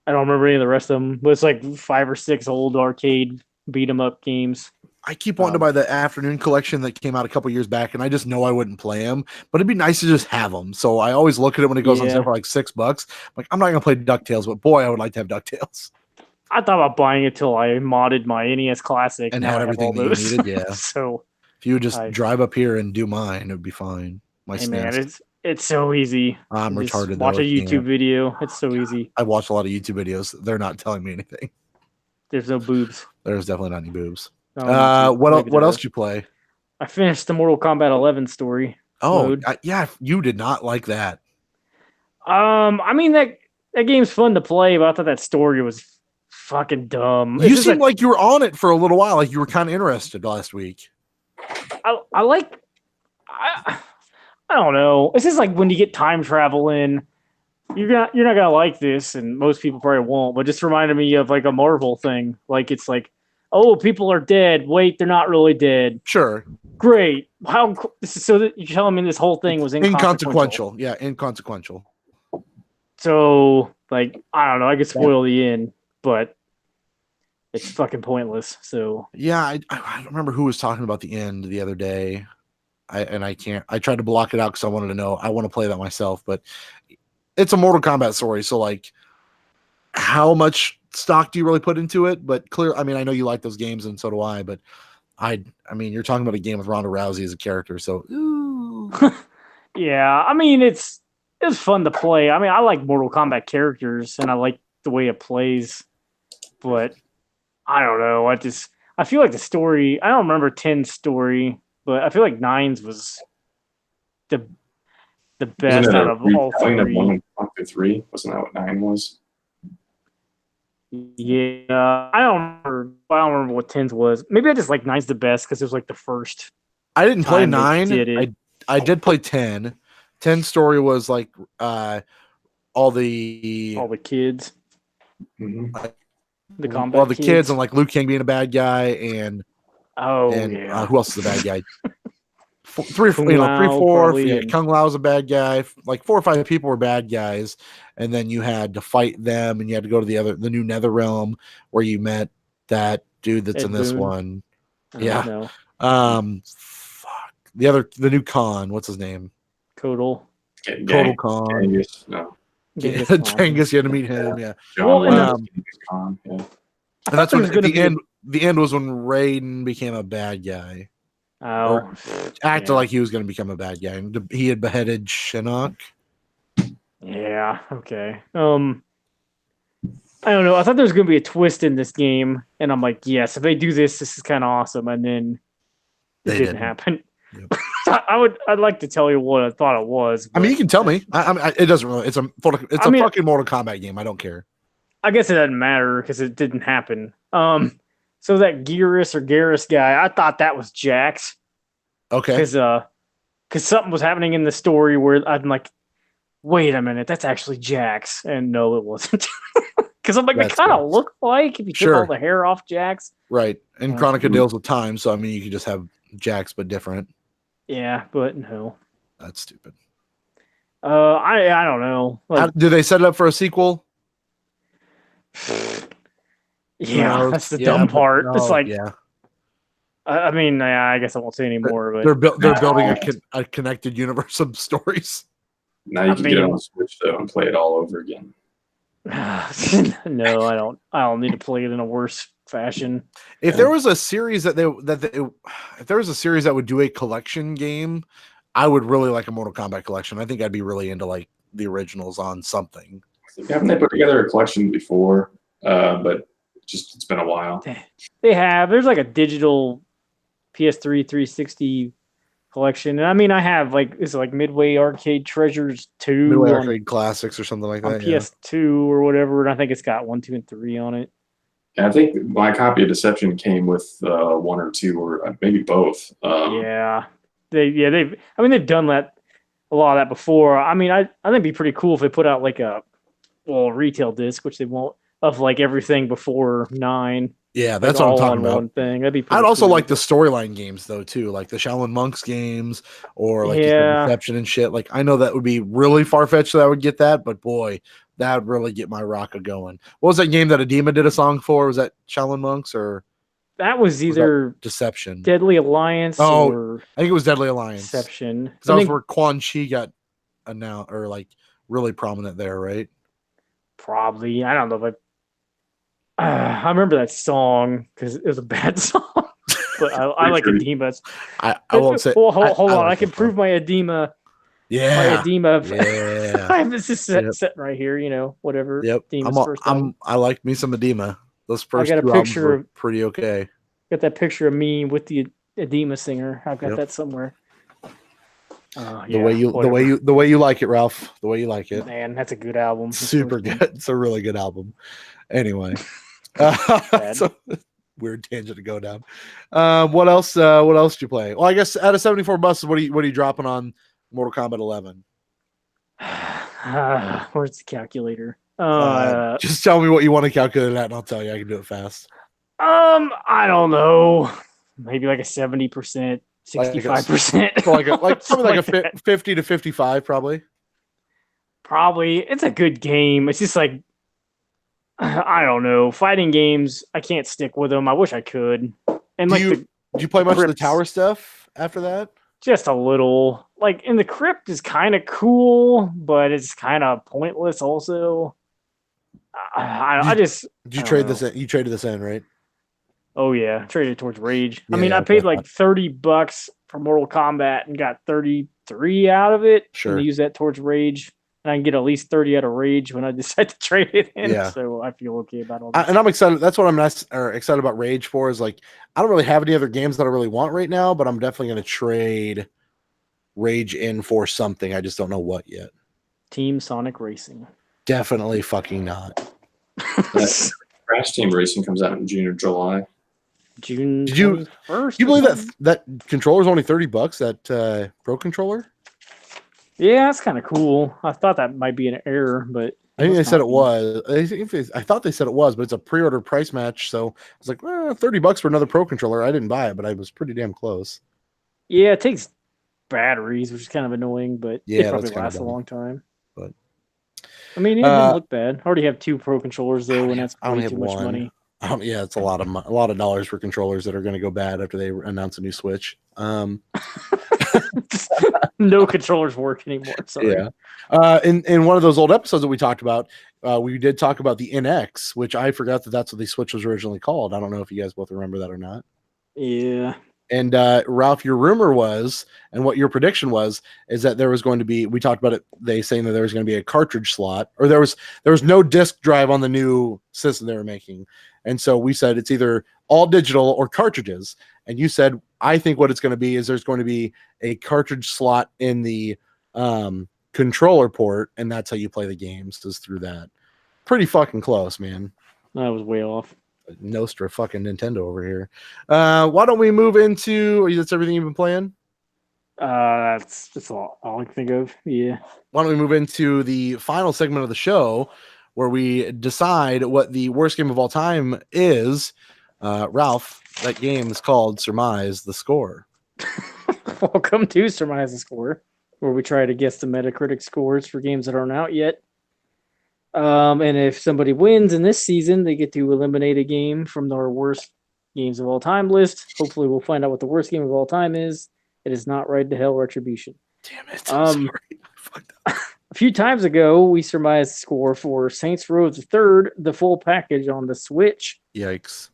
S2: I don't remember any of the rest of them, but it's like 5 or 6 old arcade beat 'em up games.
S1: I keep wanting to buy the Afternoon Collection that came out a couple years back, and I just know I wouldn't play them, but it'd be nice to just have them. So I always look at it when it goes on
S2: Yeah.
S1: sale for like $6. I'm like, I'm not gonna play DuckTales, but boy, I would like to have DuckTales
S2: I thought about buying it till I modded my NES Classic
S1: and
S2: now
S1: had
S2: I have
S1: everything
S2: all
S1: that you
S2: those.
S1: needed. Yeah,
S2: So
S1: if you would just
S2: I-
S1: drive up here and do mine, it would be fine. My
S2: hey man,
S1: SNES.
S2: it's so easy.
S1: I'm
S2: Just
S1: retarded.
S2: Watch
S1: though,
S2: a
S1: I
S2: YouTube
S1: can't.
S2: video. It's so easy.
S1: I watch a lot of YouTube videos. They're not telling me anything.
S2: There's no boobs.
S1: There's definitely not any boobs.
S2: on YouTube.
S1: What
S2: Maybe
S1: what
S2: there
S1: else
S2: is.
S1: did you play?
S2: I finished the Mortal Kombat 11 story.
S1: Oh,
S2: Mode.
S1: yeah, you did not like that.
S2: I mean that game's fun to play, but I thought that story was fucking dumb. It's
S1: You
S2: just
S1: seemed like you were on it for a little while, like you were kind of interested last week.
S2: I like I don't know. It's just like when you get time travel in, you're not gonna like this, and most people probably won't. But just reminded me of like a Marvel thing. Like it's like, oh, people are dead. Wait, they're not really dead.
S1: Sure,
S2: Great. How so? That you're telling me this whole thing was inconsequential.
S1: inconsequential. Yeah, inconsequential.
S2: So like I don't know. I could spoil the end, but it's fucking pointless. So
S1: Yeah, I don't remember who was talking about the end the other day. I can't. I tried to block it out because I wanted to know. I want to play that myself, but it's a Mortal Kombat story, so like, how much stock do you really put into it? But clear. I mean, I know you like those games, and so do I. But I mean, you're talking about a game with Ronda Rousey as a character, so ooh.
S2: yeah, I mean it's fun to play. I mean I like Mortal Kombat characters and I like the way it plays, but I don't know. I feel like the story. I don't remember 10's story, but I feel like 9's was the best
S3: Wasn't it
S2: out
S3: a
S2: of all
S3: retelling of
S2: three.
S3: 1 through 3? Wasn't that what 9 was?
S2: Yeah, I don't remember what 10's was. Maybe I just like 9's the best because it was like the first.
S1: I didn't play
S2: time they
S1: 9.
S2: did it.
S1: I did play 10. 10 story was like all the
S2: kids,
S3: Mhm.
S2: the combat.
S1: well, the kids and like Liu Kang being a bad guy and
S2: yeah.
S1: who else is a bad guy? Three,
S2: Kung
S1: three,
S2: Lao,
S1: four.
S2: probably,
S1: Yeah,
S2: and-
S1: Kung Lao's a bad guy. Like 4 or 5 people were bad guys, and then you had to fight them, and you had to go to the new Nether Realm where you met that dude that's
S2: Ed
S1: in this
S2: Boon.
S1: one.
S2: I don't
S1: Yeah.
S2: know.
S1: Fuck the new Khan. What's his name?
S2: Kodal.
S1: Total Khan.
S3: Genghis, no.
S2: Genghis
S1: Yeah,
S2: Khan.
S1: Genghis. You had to meet him. Yeah,
S2: Well,
S3: John
S2: and
S3: Lennon,
S1: um,
S3: Genghis Khan, yeah.
S1: and
S2: thought
S1: that's
S2: there
S1: when
S2: was gonna
S1: at the
S2: be a-
S1: end. The end was when Raiden became a bad guy.
S2: Oh,
S1: Acted
S2: yeah.
S1: like he was going to become a bad guy. And he had beheaded Shinnok.
S2: Yeah. Okay. I don't know. I thought there was gonna be a twist in this game, and I'm like, yes, if they do this, this is kind of awesome. And then it
S1: They
S2: didn't
S1: didn't.
S2: happen.
S1: Yep.
S2: I'd like to tell you what I thought it was.
S1: I mean,
S2: but
S1: you can tell me. I mean, it doesn't really. It's a
S2: I mean-
S1: fucking Mortal Kombat game. I don't care.
S2: I guess it doesn't matter because it didn't happen. So that Garrus guy, I thought that was Jax
S1: Okay.
S2: because something was happening in the story where I'm like, wait a minute, that's actually Jax, and no, it wasn't. Because I'm like, they
S1: That's
S2: kind
S1: good.
S2: of look like if you took
S1: Sure.
S2: all the hair off Jax.
S1: Right. And Chronica deals with time, so I mean, you could just have Jax, but different.
S2: Yeah, but no.
S1: That's stupid.
S2: I don't know. Like,
S1: Do they set it up for a sequel?
S2: Yeah,
S1: No,
S2: that's the
S1: yeah,
S2: dumb
S1: but
S2: part.
S1: no,
S2: It's like,
S1: yeah,
S2: I mean, yeah, I guess I won't say anymore, but
S1: they're building
S3: No.
S1: a connected universe of stories.
S3: Now you
S2: I
S3: can get it on
S2: mean-
S3: the Switch though and play it all over again.
S2: no, I don't. I don't need to play it in a worse fashion.
S1: If there was a series if there was a series that would do a collection game, I would really like a Mortal Kombat collection. I think I'd be really into like the originals on something.
S3: Haven't they put together a collection before? But just it's been a while.
S2: They have. There's like a digital PS3 360 collection, and I mean, I have like it's like Midway Arcade Treasures 2
S1: Midway
S2: on,
S1: Arcade Classics or something like
S2: on
S1: that. Yeah.
S2: PS2 or whatever, and I think it's got 1, 2, and 3 on it.
S3: And I think my copy of Deception came with 1 or 2 or maybe both.
S2: Yeah, they've done that a lot of that before. I mean, I think it'd be pretty cool if they put out like a retail disc, which they won't, of like everything before 9.
S1: Yeah,
S2: Like
S1: that's what I'm
S2: all
S1: talking
S2: on
S1: about.
S2: one thing. That'd be. Pretty
S1: I'd also
S2: cool.
S1: like the storyline games though too, like the Shaolin Monks games or like you said,
S2: Yeah.
S1: Deception and shit. Like I know that would be really far fetched that I would get that, but boy, that would really get my rocket going. What was that game that Adema did a song for? Was that Shaolin Monks or
S2: That was either
S1: Deception?
S2: Deadly Alliance
S1: Oh,
S2: or
S1: I think it was Deadly Alliance.
S2: Deception.
S1: Because that was where Quan Chi got announced or like really prominent there, right?
S2: Probably. I don't know, but I remember that song because it was a bad song. But I like Edema's.
S1: I won't say.
S2: Hold on.
S1: like
S2: I can
S1: that
S2: prove my edema. My
S1: Yeah.
S2: edema.
S1: Yeah.
S2: I have this just set,
S1: Yep.
S2: set right here. Whatever.
S1: Yep.
S2: Edema's first album.
S1: I like me some Edema. Those first
S2: got a
S1: two albums
S2: picture
S1: were
S2: of-
S1: pretty okay.
S2: Got that picture of me with the edema singer. I've got
S1: Yep.
S2: that somewhere.
S1: The way you like it, Ralph. The way you like it.
S2: Man, that's a good album. His
S1: Super
S2: first one.
S1: good. It's a really good album. Anyway. So, weird tangent to go down. What else? What else did you play? Well, I guess out of 74 buses, what are you dropping on Mortal Kombat 11?
S2: Where's the calculator?
S1: Just tell me what you want to calculate it at, and I'll tell you. I can do it fast.
S2: I don't know. Maybe like a 70%, 65%.
S1: So like something like a
S2: that.
S1: 50 to 55, probably.
S2: Probably. It's a good game. It's just like I don't know. Fighting games, I can't stick with them. I wish I could. And like
S1: Did you play much of the
S2: crypts.
S1: tower stuff after that?
S2: just a little. Like in the crypt is kind of cool, but it's kind of pointless also. I just
S1: Did you
S2: I don't
S1: trade
S2: know.
S1: this in? You traded this in, right?
S2: Oh yeah, traded towards Rage. I
S1: Yeah,
S2: mean, I
S1: yeah,
S2: paid
S1: I
S2: like $30 for Mortal Kombat and got 33 out of it.
S1: Sure.
S2: And use that towards Rage, and I can get at least 30 out of Rage when I decide to trade it in.
S1: Yeah.
S2: So I feel okay about all this.
S1: And I'm excited. That's what I'm excited about Rage for. Is like I don't really have any other games that I really want right now, but I'm definitely going to trade Rage in for something. I just don't know what yet.
S2: Team Sonic Racing.
S1: Definitely fucking not.
S3: Crash Team Racing comes out in June or July.
S2: June.
S1: Did you-
S2: 21st
S1: You
S2: or
S1: believe
S2: something?
S1: that controller's only $30? That Pro controller?
S2: Yeah, that's kind of cool. I thought that might be an error, but
S1: I think they
S2: must
S1: said
S2: not
S1: it
S2: be.
S1: was. I thought they said it was, but it's a pre-order price match. So I was like, $30 for another Pro controller. I didn't buy it, but I was pretty damn close.
S2: Yeah, it takes batteries, which is kind of annoying, but
S1: Yeah,
S2: it probably
S1: that's kinda
S2: lasts a
S1: dumb.
S2: long time.
S1: But-
S2: I mean, it didn't look bad. I already have 2 Pro controllers though, and that's
S1: I only
S2: way
S1: have
S2: too much
S1: one.
S2: money.
S1: Yeah, it's a lot of dollars for controllers that are going to go bad after they announce a new Switch.
S2: No controllers work anymore. Sorry.
S1: Yeah. In one of those old episodes that we talked about, we did talk about the NX, which I forgot that's what the Switch was originally called. I don't know if you guys both remember that or not.
S2: Yeah.
S1: And Ralph, your rumor was, and what your prediction was, is that there was going to be. We talked about it. They saying that there was going to be a cartridge slot, or there was no disk drive on the new system they were making, and so we said it's either all digital or cartridges. And you said, I think what it's going to be is there's going to be a cartridge slot in the controller port, and that's how you play the games, is through that. Pretty fucking close, man.
S2: That was way off.
S1: Nostra fucking Nintendo over here. Why don't we move into? That's everything you've been playing.
S2: That's all I can think of. Yeah.
S1: Why don't we move into the final segment of the show, where we decide what the worst game of all time is? Ralph, that game is called Surmise the Score.
S2: Welcome to Surmise the Score, where we try to guess the Metacritic scores for games that aren't out yet. And if somebody wins in this season, they get to eliminate a game from our worst games of all time list. Hopefully, we'll find out what the worst game of all time is. It is not Ride to Hell Retribution.
S1: Damn it. I'm sorry. I fucked up.
S2: A few times ago, we surmised the score for Saints Row the Third, the full package on the Switch.
S1: Yikes.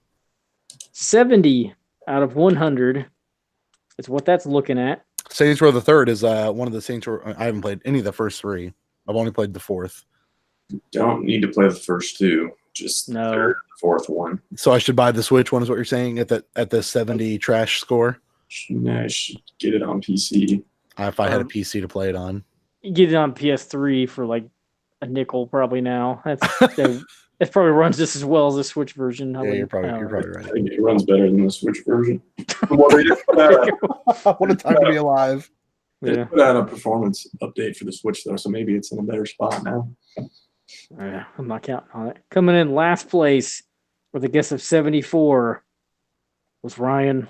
S2: 70 out of 100 is what that's looking at.
S1: Saints Row the Third is one of the Saints Row. I haven't played any of the first three. I've only played the fourth.
S3: Don't need to play the first two. Just
S2: No.
S3: the third, and fourth one.
S1: So I should buy the Switch one, is what you're saying, at the 70 trash score?
S3: I should get it on PC.
S1: If I had a PC to play it on.
S2: You get it on PS3 for like a nickel probably now. It probably runs just as well as the Switch version.
S1: Yeah, you're probably
S3: I
S1: right.
S3: think it runs better than the Switch version. What
S1: What a time to be alive.
S3: They
S2: Yeah.
S3: put out a performance update for the Switch though, so maybe it's in a better spot now.
S2: Yeah, I'm not counting on it. Coming in last place with a guess of 74 was Ryan.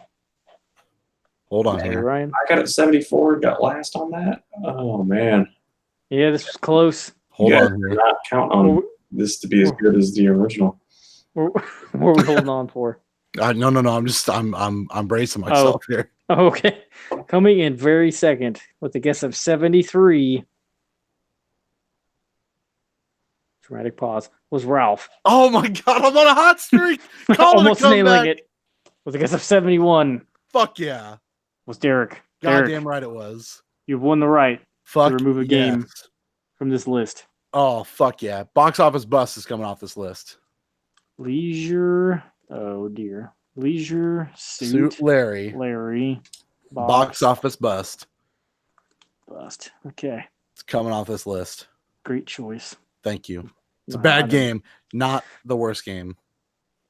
S1: Hold on
S2: Hey,
S1: here.
S2: Ryan.
S3: I got it 74, got last on that. Oh man.
S2: Yeah, this was close.
S1: Hold
S3: You guys
S1: on
S3: do
S1: here.
S3: not count on this to be as good as the original.
S2: What are we holding on for?
S1: No. I'm bracing myself here.
S2: Oh, okay. Coming in very second with a guess of 73. Dramatic pause. Was Ralph.
S1: Oh my god, I'm on a hot streak. Call it a
S2: Almost nailing
S1: comeback.
S2: it. With a guess of 71
S1: Fuck yeah.
S2: was Derek. Derek,
S1: Goddamn right it was.
S2: you've won the right
S1: Fuck.
S2: to remove a game
S1: yes.
S2: from this list.
S1: Oh fuck yeah. Box office bust is coming off this list.
S2: Leisure. Oh dear. Leisure suit.
S1: Larry.
S2: Larry.
S1: Box office bust.
S2: Bust. Okay.
S1: It's coming off this list.
S2: Great choice.
S1: Thank you. It's a
S2: No, I
S1: bad
S2: don't-
S1: game, not the worst game.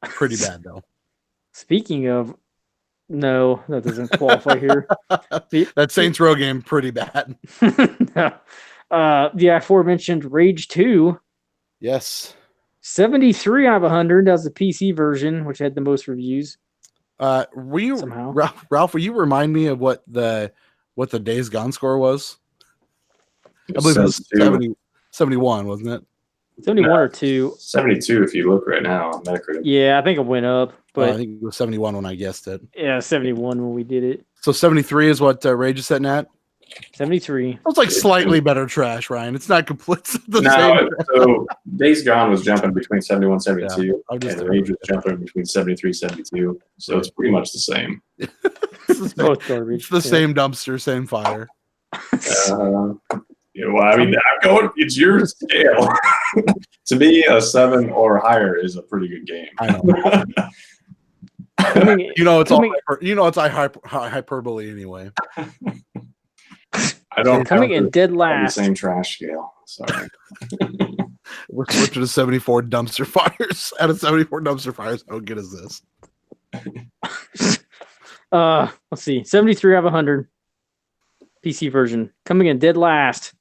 S1: Pretty bad though.
S2: Speaking of, no, that doesn't qualify here.
S1: That Saints Row game, pretty bad.
S2: No. The aforementioned Rage 2,
S1: Yes.
S2: 73 out of 100. That was the PC version, which had the most reviews.
S1: Were you
S2: Somehow.
S1: Ralph? Will you remind me of what the Days Gone score was? I believe it was 71, wasn't it?
S2: 71 or 2.
S3: 72 if you look right now on Metacritic.
S2: Yeah, I think it went up,
S1: I
S2: but
S1: think it was 71 when I guessed it.
S2: yeah, 71 when we did it.
S1: So 73 is what Rage is sitting at.
S2: 73.
S1: It's like slightly better trash, Ryan. It's not complete. It's the
S3: No,
S1: same.
S3: so Days Gone was jumping between 71 and 72,
S1: I'm just-
S3: and Rage was jumping between 73 and 72. So it's pretty much the same.
S1: It's the,
S2: Both garbage.
S1: it's the same dumpster, same fire.
S3: Well, I mean, I'm going. It's your scale. To me, a 7 or higher is a pretty good game.
S1: I know.
S2: Coming in-
S1: You know it's all.
S2: Coming-
S1: It's hyperbole anyway.
S3: I don't
S2: Coming
S3: have
S2: in
S3: the-
S2: dead
S3: the
S2: last.
S3: same trash scale. Sorry.
S1: We're switching to 74 dumpster fires. Out of 74 dumpster fires, how good is this?
S2: Let's see. 73 out of 100. PC version. Coming in dead last.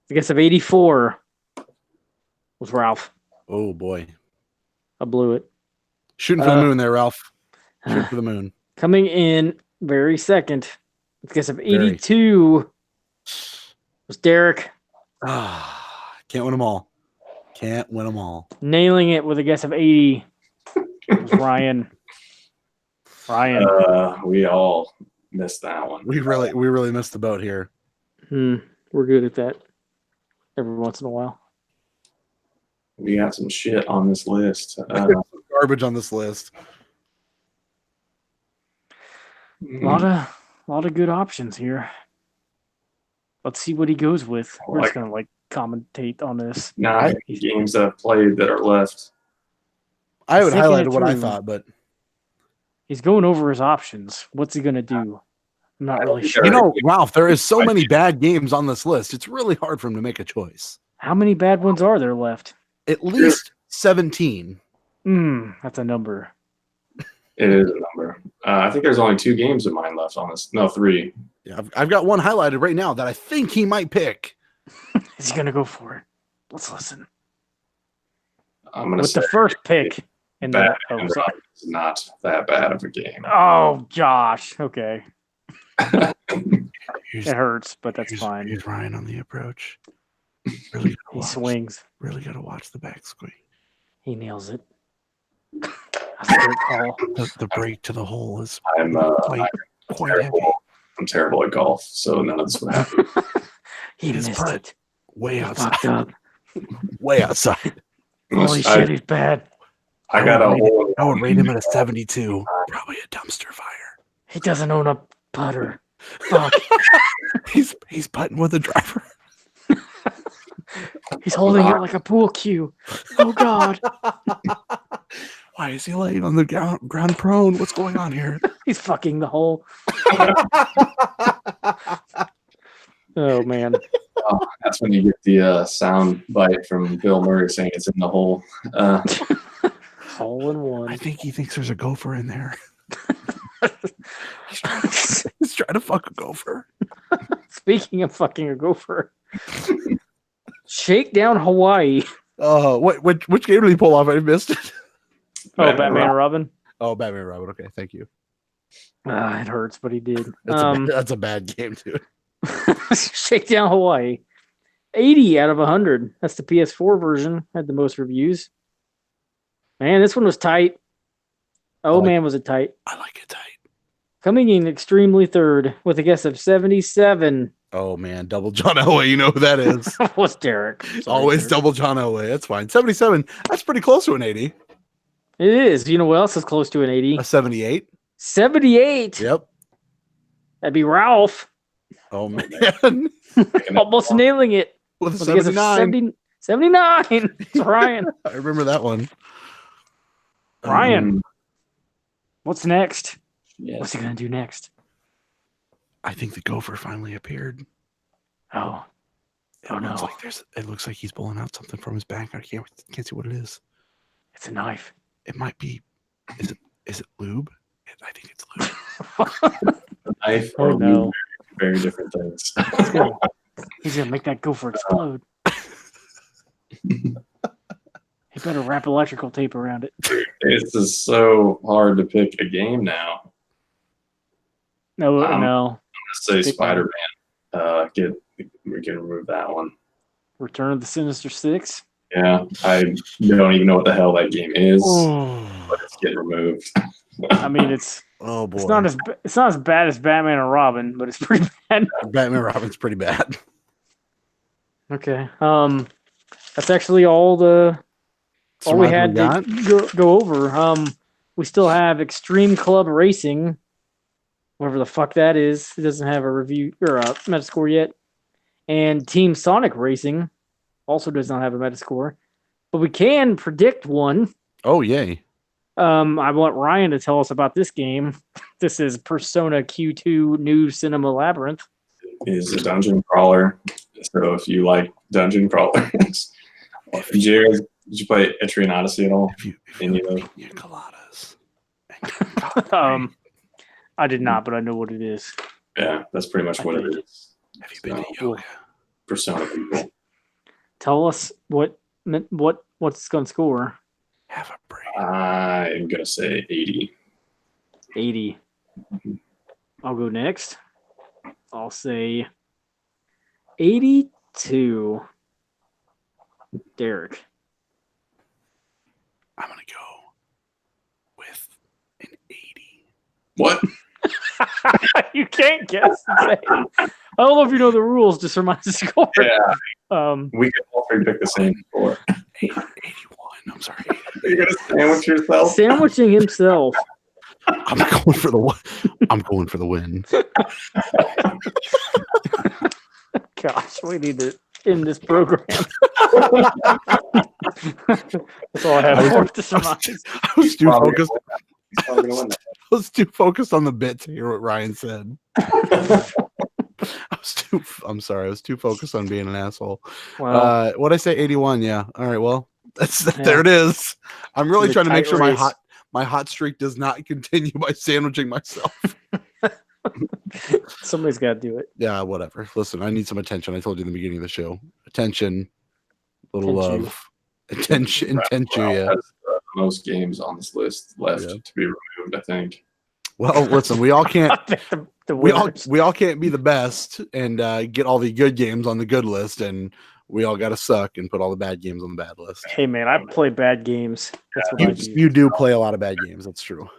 S2: I guess of 84 was Ralph.
S1: Oh boy,
S2: I blew it.
S1: shooting for the moon there, Ralph. Shooting for the moon.
S2: Coming in very second. I guess of
S1: Very.
S2: 82 was Derek.
S1: Can't win them all. Can't win them all.
S2: Nailing it with a guess of 80 was Ryan. Ryan.
S3: We all missed that one.
S1: We really missed the boat here.
S2: We're good at that every once in a while.
S3: We got some shit on this list.
S1: Garbage on this list.
S2: A lot of good options here. Let's see what he goes with. We're just gonna commentate on this.
S3: Not games that I've played that are left.
S1: I would
S2: Thinking
S1: highlight
S2: it
S1: what I
S2: through.
S1: thought, but
S2: He's going over his options. What's he gonna do? I'm not really sure.
S1: you know, Ralph, there is so many bad games on this list. It's really hard for him to make a choice.
S2: How many bad ones are there left?
S1: At least 17.
S2: That's a number.
S3: It is a number. I think there's only 2 games of mine left on this. No, 3.
S1: Yeah, I've got one highlighted right now that I think he might pick.
S2: Is he gonna go for it? Let's listen.
S3: I'm gonna
S2: With
S3: say
S2: the first pick in the
S3: Batman is not that bad of a game.
S2: oh Josh. Okay.
S1: Here's,
S2: It hurts, but that's fine.
S1: Here's Ryan on the approach. Really
S2: He
S1: gotta watch.
S2: swings.
S1: Really gotta watch the backswing.
S2: He nails it. That's a great call.
S1: The break to the hole is
S3: I'm
S1: quite heavy.
S3: terrible. I'm terrible at golf, so none of this would happen.
S2: He
S1: His
S2: missed
S1: putt.
S2: it.
S1: Way
S2: He
S1: outside.
S2: fucked up.
S1: Way outside.
S2: Holy shit, he's bad.
S3: I got a hole.
S1: I would rate him at a 72. Probably a dumpster fire.
S2: He doesn't own a putter. Fuck.
S1: He's putting with a driver.
S2: He's holding it like a pool cue. Oh God.
S1: Why is he laying on the ground prone? What's going on here?
S2: He's fucking the hole. Oh man.
S3: That's when you get the sound bite from Bill Murray saying it's in the hole.
S2: Hole in
S1: I
S2: one.
S1: think he thinks there's a gopher in there. He's trying to fuck a gopher.
S2: Speaking of fucking a gopher. Shakedown Hawaii.
S1: Oh, which game did he pull off? I missed it.
S2: Oh, Batman and Robin.
S1: Oh, Batman and Robin. Okay, thank you.
S2: It hurts, but he did.
S1: That's a bad game, too.
S2: Shakedown Hawaii. 80 out of 100. That's the PS4 version. Had the most reviews. Man, this one was tight. Oh, man, was it tight.
S1: I like it tight.
S2: Coming in extremely third with a guess of 77
S1: Oh man, double John Elway. You know who that is.
S2: was Derek. Sorry,
S1: Always
S2: Derek.
S1: double John Elway. That's fine. 77. That's pretty close to an 80.
S2: It is. You know what else is close to an 80?
S1: A 78.
S2: 78.
S1: Yep.
S2: That'd be Ralph.
S1: Oh man.
S2: Almost nailing it.
S1: With a
S2: With a guess of
S1: 79.
S2: 79. It's Ryan.
S1: I remember that one.
S2: Ryan. What's next?
S3: Yes.
S2: What's he going to do next?
S1: I think the gopher finally appeared.
S2: Oh. Oh, no.
S1: It looks like he's pulling out something from his back. I can't see what it is.
S2: It's a knife.
S1: It might be. Is it lube? I think it's lube.
S3: A knife
S2: Oh,
S3: or
S2: no.
S3: very different things.
S2: He's going to make that gopher explode. He better wrap electrical tape around it.
S3: It's just so hard to pick a game now.
S2: No,
S3: No.
S2: no.
S3: Say
S2: Pick
S3: Spider-Man. We can remove that one.
S2: Return of the Sinister Six.
S3: Yeah, I don't even know what the hell that game is,
S1: Oh,
S3: but it's getting removed.
S2: I mean, it's
S1: boy.
S2: it's not as bad as Batman and Robin, but it's pretty bad.
S1: Batman Robin's pretty bad.
S2: Okay. That's actually all we had to go over. We still have Extreme Club Racing, whatever the fuck that is. It doesn't have a review or a Metascore yet. And Team Sonic Racing also does not have a Metascore, but we can predict one.
S1: Oh, yay.
S2: I want Ryan to tell us about this game. This is Persona Q2 New Cinema Labyrinth.
S3: Is a dungeon crawler. So if you like dungeon crawlers, did you play Etrian Odyssey at all?
S1: If you
S3: Any of those?
S1: pina coladas.
S2: I did not, but I know what it is.
S3: Yeah, that's pretty much what it is.
S1: Have you been to
S3: So,
S1: yoga?
S3: Persona people.
S2: Tell us what's going to score.
S1: Have a brain.
S3: I'm gonna say 80.
S2: 80. I'll go next. I'll say 82. Derek.
S1: I'm going to go with an 80.
S3: What?
S2: You can't guess. I don't know if you know the rules to surmise the score.
S3: Yeah, we could all three pick the same score.
S1: 81. I'm sorry.
S3: You're gonna sandwich yourself?
S2: Sandwiching himself.
S1: I'm going for the win. I'm going for the win.
S2: Gosh, we need to end this program. That's all I have for to surmise.
S1: I was too
S3: Probably
S1: focused.
S3: He's probably gonna win that.
S1: I was too focused on the bit to hear what Ryan said. I'm sorry. I was too focused on being an asshole.
S2: Well,
S1: What'd I say? 81. Yeah. All right. Well,
S2: Yeah.
S1: there it is. I'm really
S2: The
S1: trying to make
S2: tight
S1: sure
S2: race.
S1: my hot streak does not continue by sandwiching myself.
S2: somebody's got to do it.
S1: Yeah. Whatever. Listen, I need some attention. I told you in the beginning of the show. Attention. Little
S2: Attention.
S1: love. Attention. Attention.
S3: Ralph
S1: Yeah.
S3: has, most games on this list left
S1: Yeah.
S3: to be removed, I think.
S1: Well, listen. We all can't.
S2: I picked the
S1: we all
S2: winners.
S1: can't be the best and get all the good games on the good list, and we all got to suck and put all the bad games on the bad list.
S2: Hey man, I play bad games. That's what I do.
S1: You do play a lot of bad games. That's true.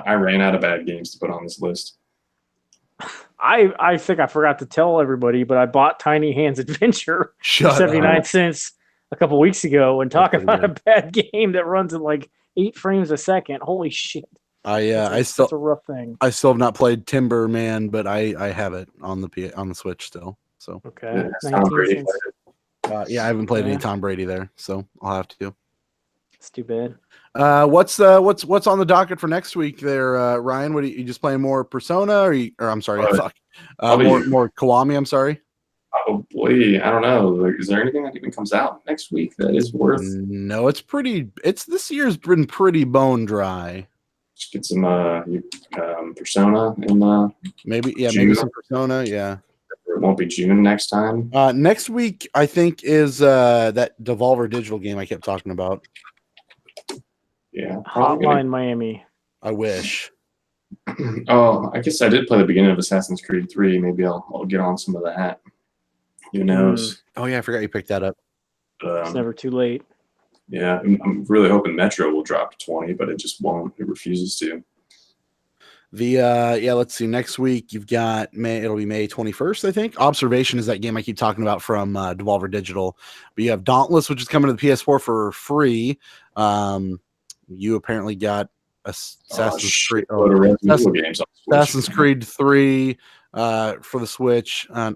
S3: I ran out of bad games to put on this list.
S2: I think I forgot to tell everybody, but I bought Tiny Hands Adventure for
S1: Shut
S2: 79
S1: up.
S2: cents a couple weeks ago, and talk
S1: That's
S2: about
S1: pretty
S2: a bad game that runs at like 8 frames a second. Holy shit!
S1: That's
S2: That's a rough thing.
S1: I still have not played Timberman, but I have it on the Switch still. So
S2: Okay,
S3: It's Tom
S2: 19
S3: Brady.
S2: cents.
S1: yeah, I haven't played any
S2: Yeah.
S1: Tom Brady there, so I'll have to.
S2: It's too bad.
S1: What's on the docket for next week there, Ryan? What are you just playing more Persona or I'm sorry, fuck.
S3: Probably-
S1: More Kiwami, I'm sorry.
S3: Probably, I don't know. Like, is there anything that even comes out next week that is worth?
S1: No, it's this year's been pretty bone dry.
S3: Just get some Persona in
S1: Maybe
S3: June.
S1: some Persona, yeah.
S3: it won't be June next time.
S1: Next week I think is that Devolver Digital game I kept talking about.
S3: Yeah, probably
S2: Hotline Miami.
S1: I wish.
S3: Oh, I guess I did play the beginning of Assassin's Creed 3. Maybe I'll get on some of that. Who knows?
S1: Oh yeah, I forgot you picked that up.
S2: It's never too late.
S3: Yeah, I'm really hoping Metro will drop to 20, but it just won't. It refuses to.
S1: Let's see. Next week you've got it'll be May 21st, I think. Observation is that game I keep talking about from Devolver Digital. But you have Dauntless, which is coming to the PS4 for free. You apparently got Assassin's Creed.
S3: Load of Resident Evil games on Switch.
S1: Assassin's Creed 3 for the Switch, and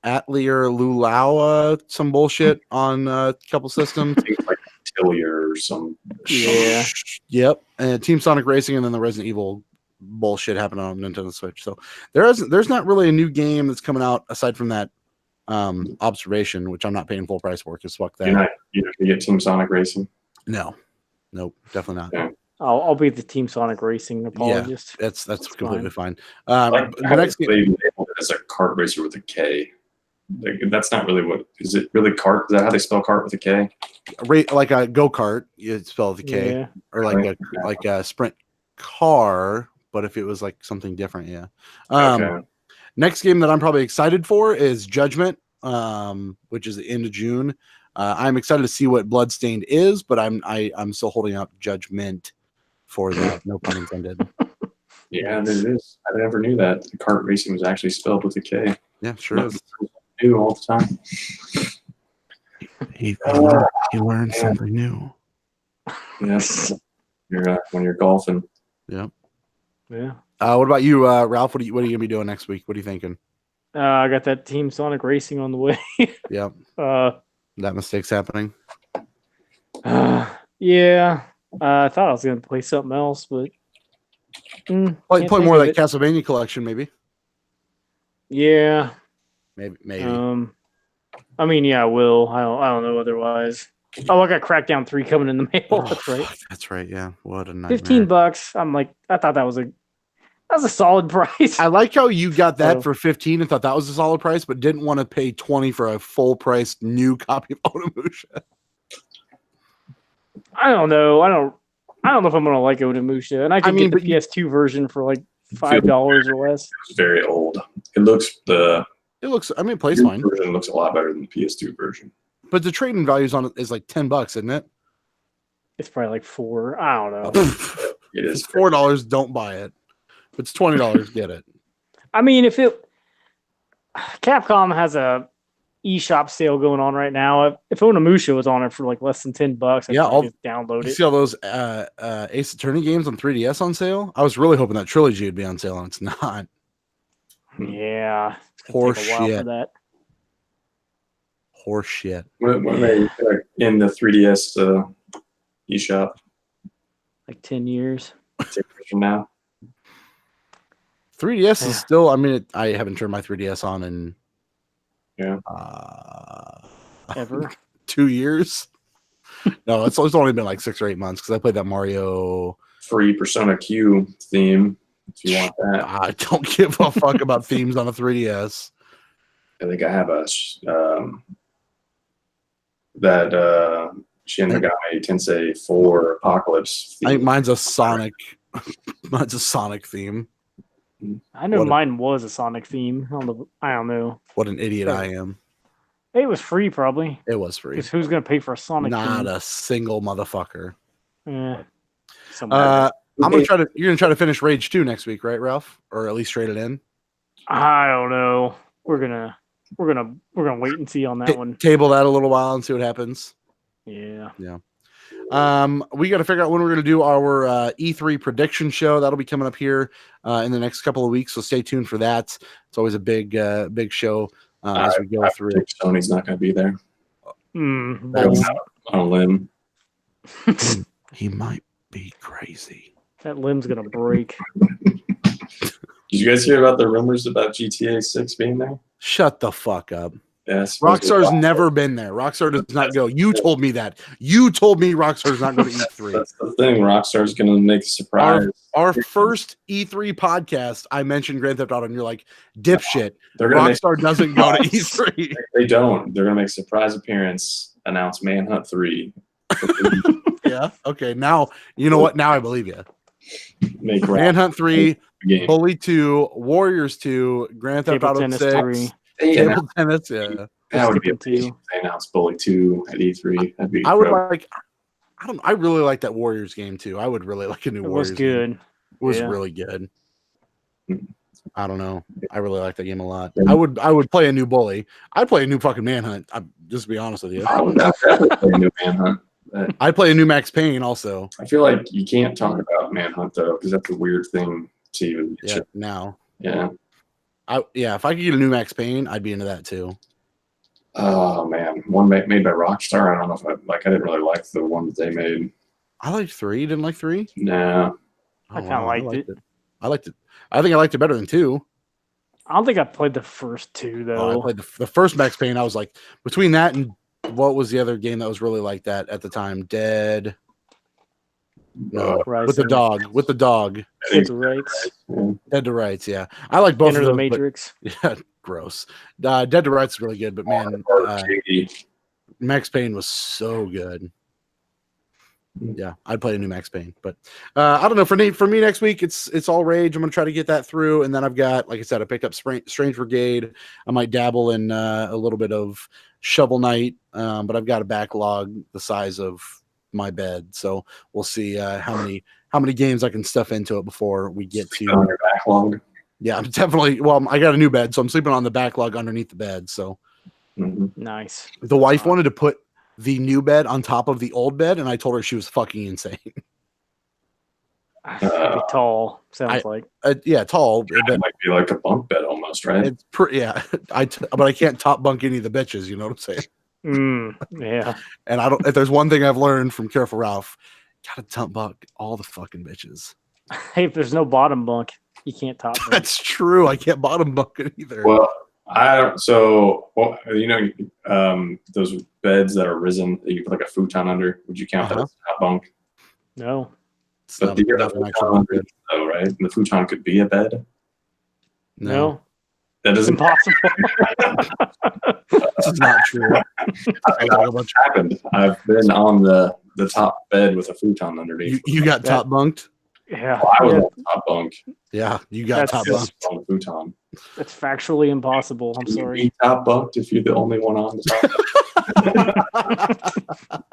S1: Atelier Lulawa, some bullshit on a couple systems.
S3: Things like Atelier or some.
S2: Yeah.
S1: Yep, and Team Sonic Racing, and then the Resident Evil bullshit happening on Nintendo Switch. So there's not really a new game that's coming out aside from that Observation, which I'm not paying full price for because fuck that.
S3: You're not going to get Team Sonic Racing.
S1: Nope, definitely not.
S3: Yeah.
S2: I'll be the Team Sonic Racing apologist.
S1: That's completely fine.
S3: Like,
S1: The next game.
S3: they labeled it as a kart racer with a K. Like, that's not really what is it really kart? Is that how they spell kart with a K?
S1: Like a go kart, you spell it with a K,
S2: Yeah.
S1: or like a sprint car, but if it was like something different, yeah.
S3: Okay.
S1: Next game that I'm probably excited for is Judgment, which is the end of June. I'm excited to see what Bloodstained is, but I'm still holding up Judgment for that. No pun intended.
S3: Yeah, it is. I never knew that the kart racing was actually spelled with a K.
S1: Yeah, sure is.
S3: New all the time.
S1: He learned something new.
S3: Yes. When you're golfing.
S1: Yep.
S2: Yeah.
S1: What about you, Ralph? What are you gonna be doing next week? What are you thinking?
S2: I got that Team Sonic Racing on the way.
S1: Yep. That mistake's happening.
S2: Yeah. I thought I was going to play something else, but.
S1: Play
S2: can't
S1: more
S2: think
S1: of
S2: of
S1: that
S2: it.
S1: Castlevania collection, maybe.
S2: Yeah.
S1: Maybe.
S2: I mean, yeah, I will. I don't know otherwise. Oh, I got Crackdown 3 coming in the mail. That's right.
S1: That's right. Yeah. What a nightmare.
S2: $15. I'm like, I thought that was a solid price.
S1: I like how you got that
S2: Oh.
S1: for 15 and thought that was a solid price, but didn't want to pay 20 for a full price new copy of Onimusha.
S2: I don't know. I don't know if I'm gonna like Onimusha, and I could
S1: mean,
S2: get the
S1: but you-
S2: PS2 version for like $5 or less.
S3: It's very old. It looks
S1: It plays
S3: new
S1: fine,
S3: version looks a lot better than the PS2 version.
S1: but the trading values on it is like $10, isn't it?
S2: It's probably like 4. I don't know.
S1: If
S3: It is
S1: it's $4, don't buy it. If it's $20, get it.
S2: I mean, Capcom has a eShop sale going on right now. If Onimusha was on it for like less than $10, I'd
S1: Yeah,
S2: probably just download
S1: You
S2: it.
S1: see all those Ace Attorney games on 3DS on sale? I was really hoping that trilogy would be on sale, and it's not.
S2: Yeah, it's gonna take a while
S1: Horseshit.
S2: for that.
S1: Horse shit.
S3: when they in the 3DS eShop
S2: Like 10 years.
S3: 10 years from now.
S1: 3DS
S2: Yeah.
S1: is still. I mean, I haven't turned my 3DS on in
S3: Yeah.
S2: Ever.
S1: 2 years. No, it's only been like 6 or 8 months because I played that Mario.
S3: Free Persona Q theme if you want that.
S1: I don't give a fuck about themes on a 3DS.
S3: I think I have a Shin Megami Tensei 4 Apocalypse
S1: I think
S3: theme.
S1: mine's a Sonic. Mine's a Sonic theme.
S2: I know
S1: What a-
S2: mine was a Sonic theme. I don't know.
S1: What an idiot I am.
S2: It was free, probably.
S1: It was free.
S2: Because who's gonna pay for a Sonic?
S1: Not
S2: theme?
S1: a single motherfucker.
S2: Somewhere.
S1: I'm gonna try to. You're gonna try to finish Rage 2 next week, right, Ralph? Or at least trade it in.
S2: I don't know. We're gonna wait and see on that one.
S1: Table that a little while and see what happens.
S2: Yeah.
S1: We got to figure out when we're going to do our E3 prediction show. That'll be coming up here in the next couple of weeks, so stay tuned for that. It's always a big show as we go through.
S3: think Sony's not going to be there.
S2: Bold.
S3: On a limb.
S1: He might be crazy.
S2: That limb's gonna break.
S3: Did you guys hear about the rumors about GTA 6 being there?
S1: Shut the fuck up.
S3: Yes.
S1: Rockstar's never been there. Rockstar does not go. You told me that. You told me Rockstar's not going to E3.
S3: That's the thing. Rockstar's going to make a surprise.
S1: Our first E3 podcast, I mentioned Grand Theft Auto, and you're like, dipshit.
S3: They're gonna
S1: Rockstar doesn't go to E3.
S3: They don't. They're going to make a surprise appearance, announce Manhunt 3.
S1: Yeah. Okay. Now, you know what? Now I believe you.
S3: Make
S1: Manhunt 3,
S3: game.
S1: Bully 2, Warriors 2, Grand Theft
S2: Table
S1: Auto
S2: Tennis
S1: 6.
S2: 3.
S1: Table tennis, yeah.
S3: That would be
S2: Skipping
S3: amazing if they announced Bully 2 at E3. That'd be
S1: I would
S3: incredible.
S1: like. I really like that Warriors game too. I would really like a new
S2: It
S1: Warriors.
S2: was
S1: game.
S2: good.
S1: It was
S2: Yeah.
S1: really good.
S3: Mhm.
S1: I don't know. I really like that game a lot. I would play a new Bully. I'd play a new fucking Manhunt. Just to be honest with you,
S3: I would definitely play a new Manhunt. But
S1: I'd play a new Max Payne also.
S3: I feel like you can't talk about Manhunt though, because that's a weird thing to even
S1: Yeah. Now,
S3: Yeah.
S1: if I could get a new Max Payne, I'd be into that too.
S3: Oh man, one made by Rockstar. I don't know if I didn't really like the one that they made.
S1: I liked 3. You didn't like 3?
S3: Nah.
S2: I kinda liked it.
S1: I liked it. I think I liked it better than 2.
S2: I don't think I played the first two
S1: I
S2: though.
S1: played the first Max Payne. I was like, between that and what was the other game that was really like that at the time? Dead. No, with the
S2: Rising.
S1: dog. With the dog.
S2: Dead to Rights.
S3: Yeah.
S1: Dead to Rights. Yeah, I like both
S2: Enter
S1: of
S2: the
S1: those. but-
S2: Matrix.
S1: Yeah, gross. Dead to Rights is really good, but man,
S3: Katie.
S1: Max Payne was so good. Yeah, I'd play a new Max Payne, but I don't know. For me next week, it's all Rage. I'm gonna try to get that through, and then I've got, like I said, I picked up Strange Brigade. I might dabble in a little bit of Shovel Knight, but I've got a backlog the size of my bed, so we'll see how many games I can stuff into it before we get
S3: Sleeping on
S1: to.
S3: your backlog.
S1: Yeah, I'm definitely. Well, I got a new bed, so I'm sleeping on the backlog underneath the bed. So
S3: Mhm.
S2: Nice.
S1: the wife wanted to put the new bed on top of the old bed, and I told her she was fucking insane.
S2: Pretty tall. Sounds like.
S1: Yeah, tall.
S3: It
S1: But
S3: might be like a bunk bed almost, right?
S1: it's pretty. Yeah, but I can't top bunk any of the bitches. You know what I'm saying?
S2: Yeah.
S1: And I don't. If there's one thing I've learned from Careful Ralph, gotta top bunk all the fucking bitches.
S2: Hey, if there's no bottom bunk, you can't top bunk.
S1: That's true. I can't bottom bunk it either.
S3: Well, those beds that are risen that you put like a futon under. Would you count that as a top bunk?
S2: No.
S1: It's
S3: But
S1: not-
S3: the
S1: not an actual
S3: futon
S1: bunk
S3: under,
S1: bed.
S3: though, right? And the futon could be a bed.
S2: No.
S3: That
S2: It's
S3: doesn't
S2: impossible.
S1: This is not true. I got a bunch-
S3: happen. I've been on the top bed with a futon underneath.
S1: you got top bunked.
S2: Yeah.
S3: I was
S2: Yeah.
S3: on the top bunk.
S1: Yeah, you got
S2: That's
S1: top
S2: just-
S1: bunked.
S3: On the futon.
S2: That's factually impossible. I'm
S3: Can you
S2: sorry.
S3: be top bunked if you're the only one on the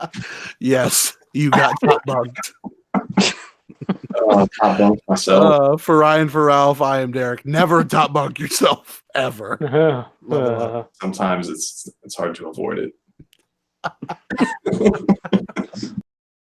S3: top?
S1: Yes, you got top bunked.
S3: Top bunked myself.
S1: For Ryan, for Ralph, I am Derek. Never top bunk yourself ever. Level up.
S3: Sometimes it's hard to avoid it.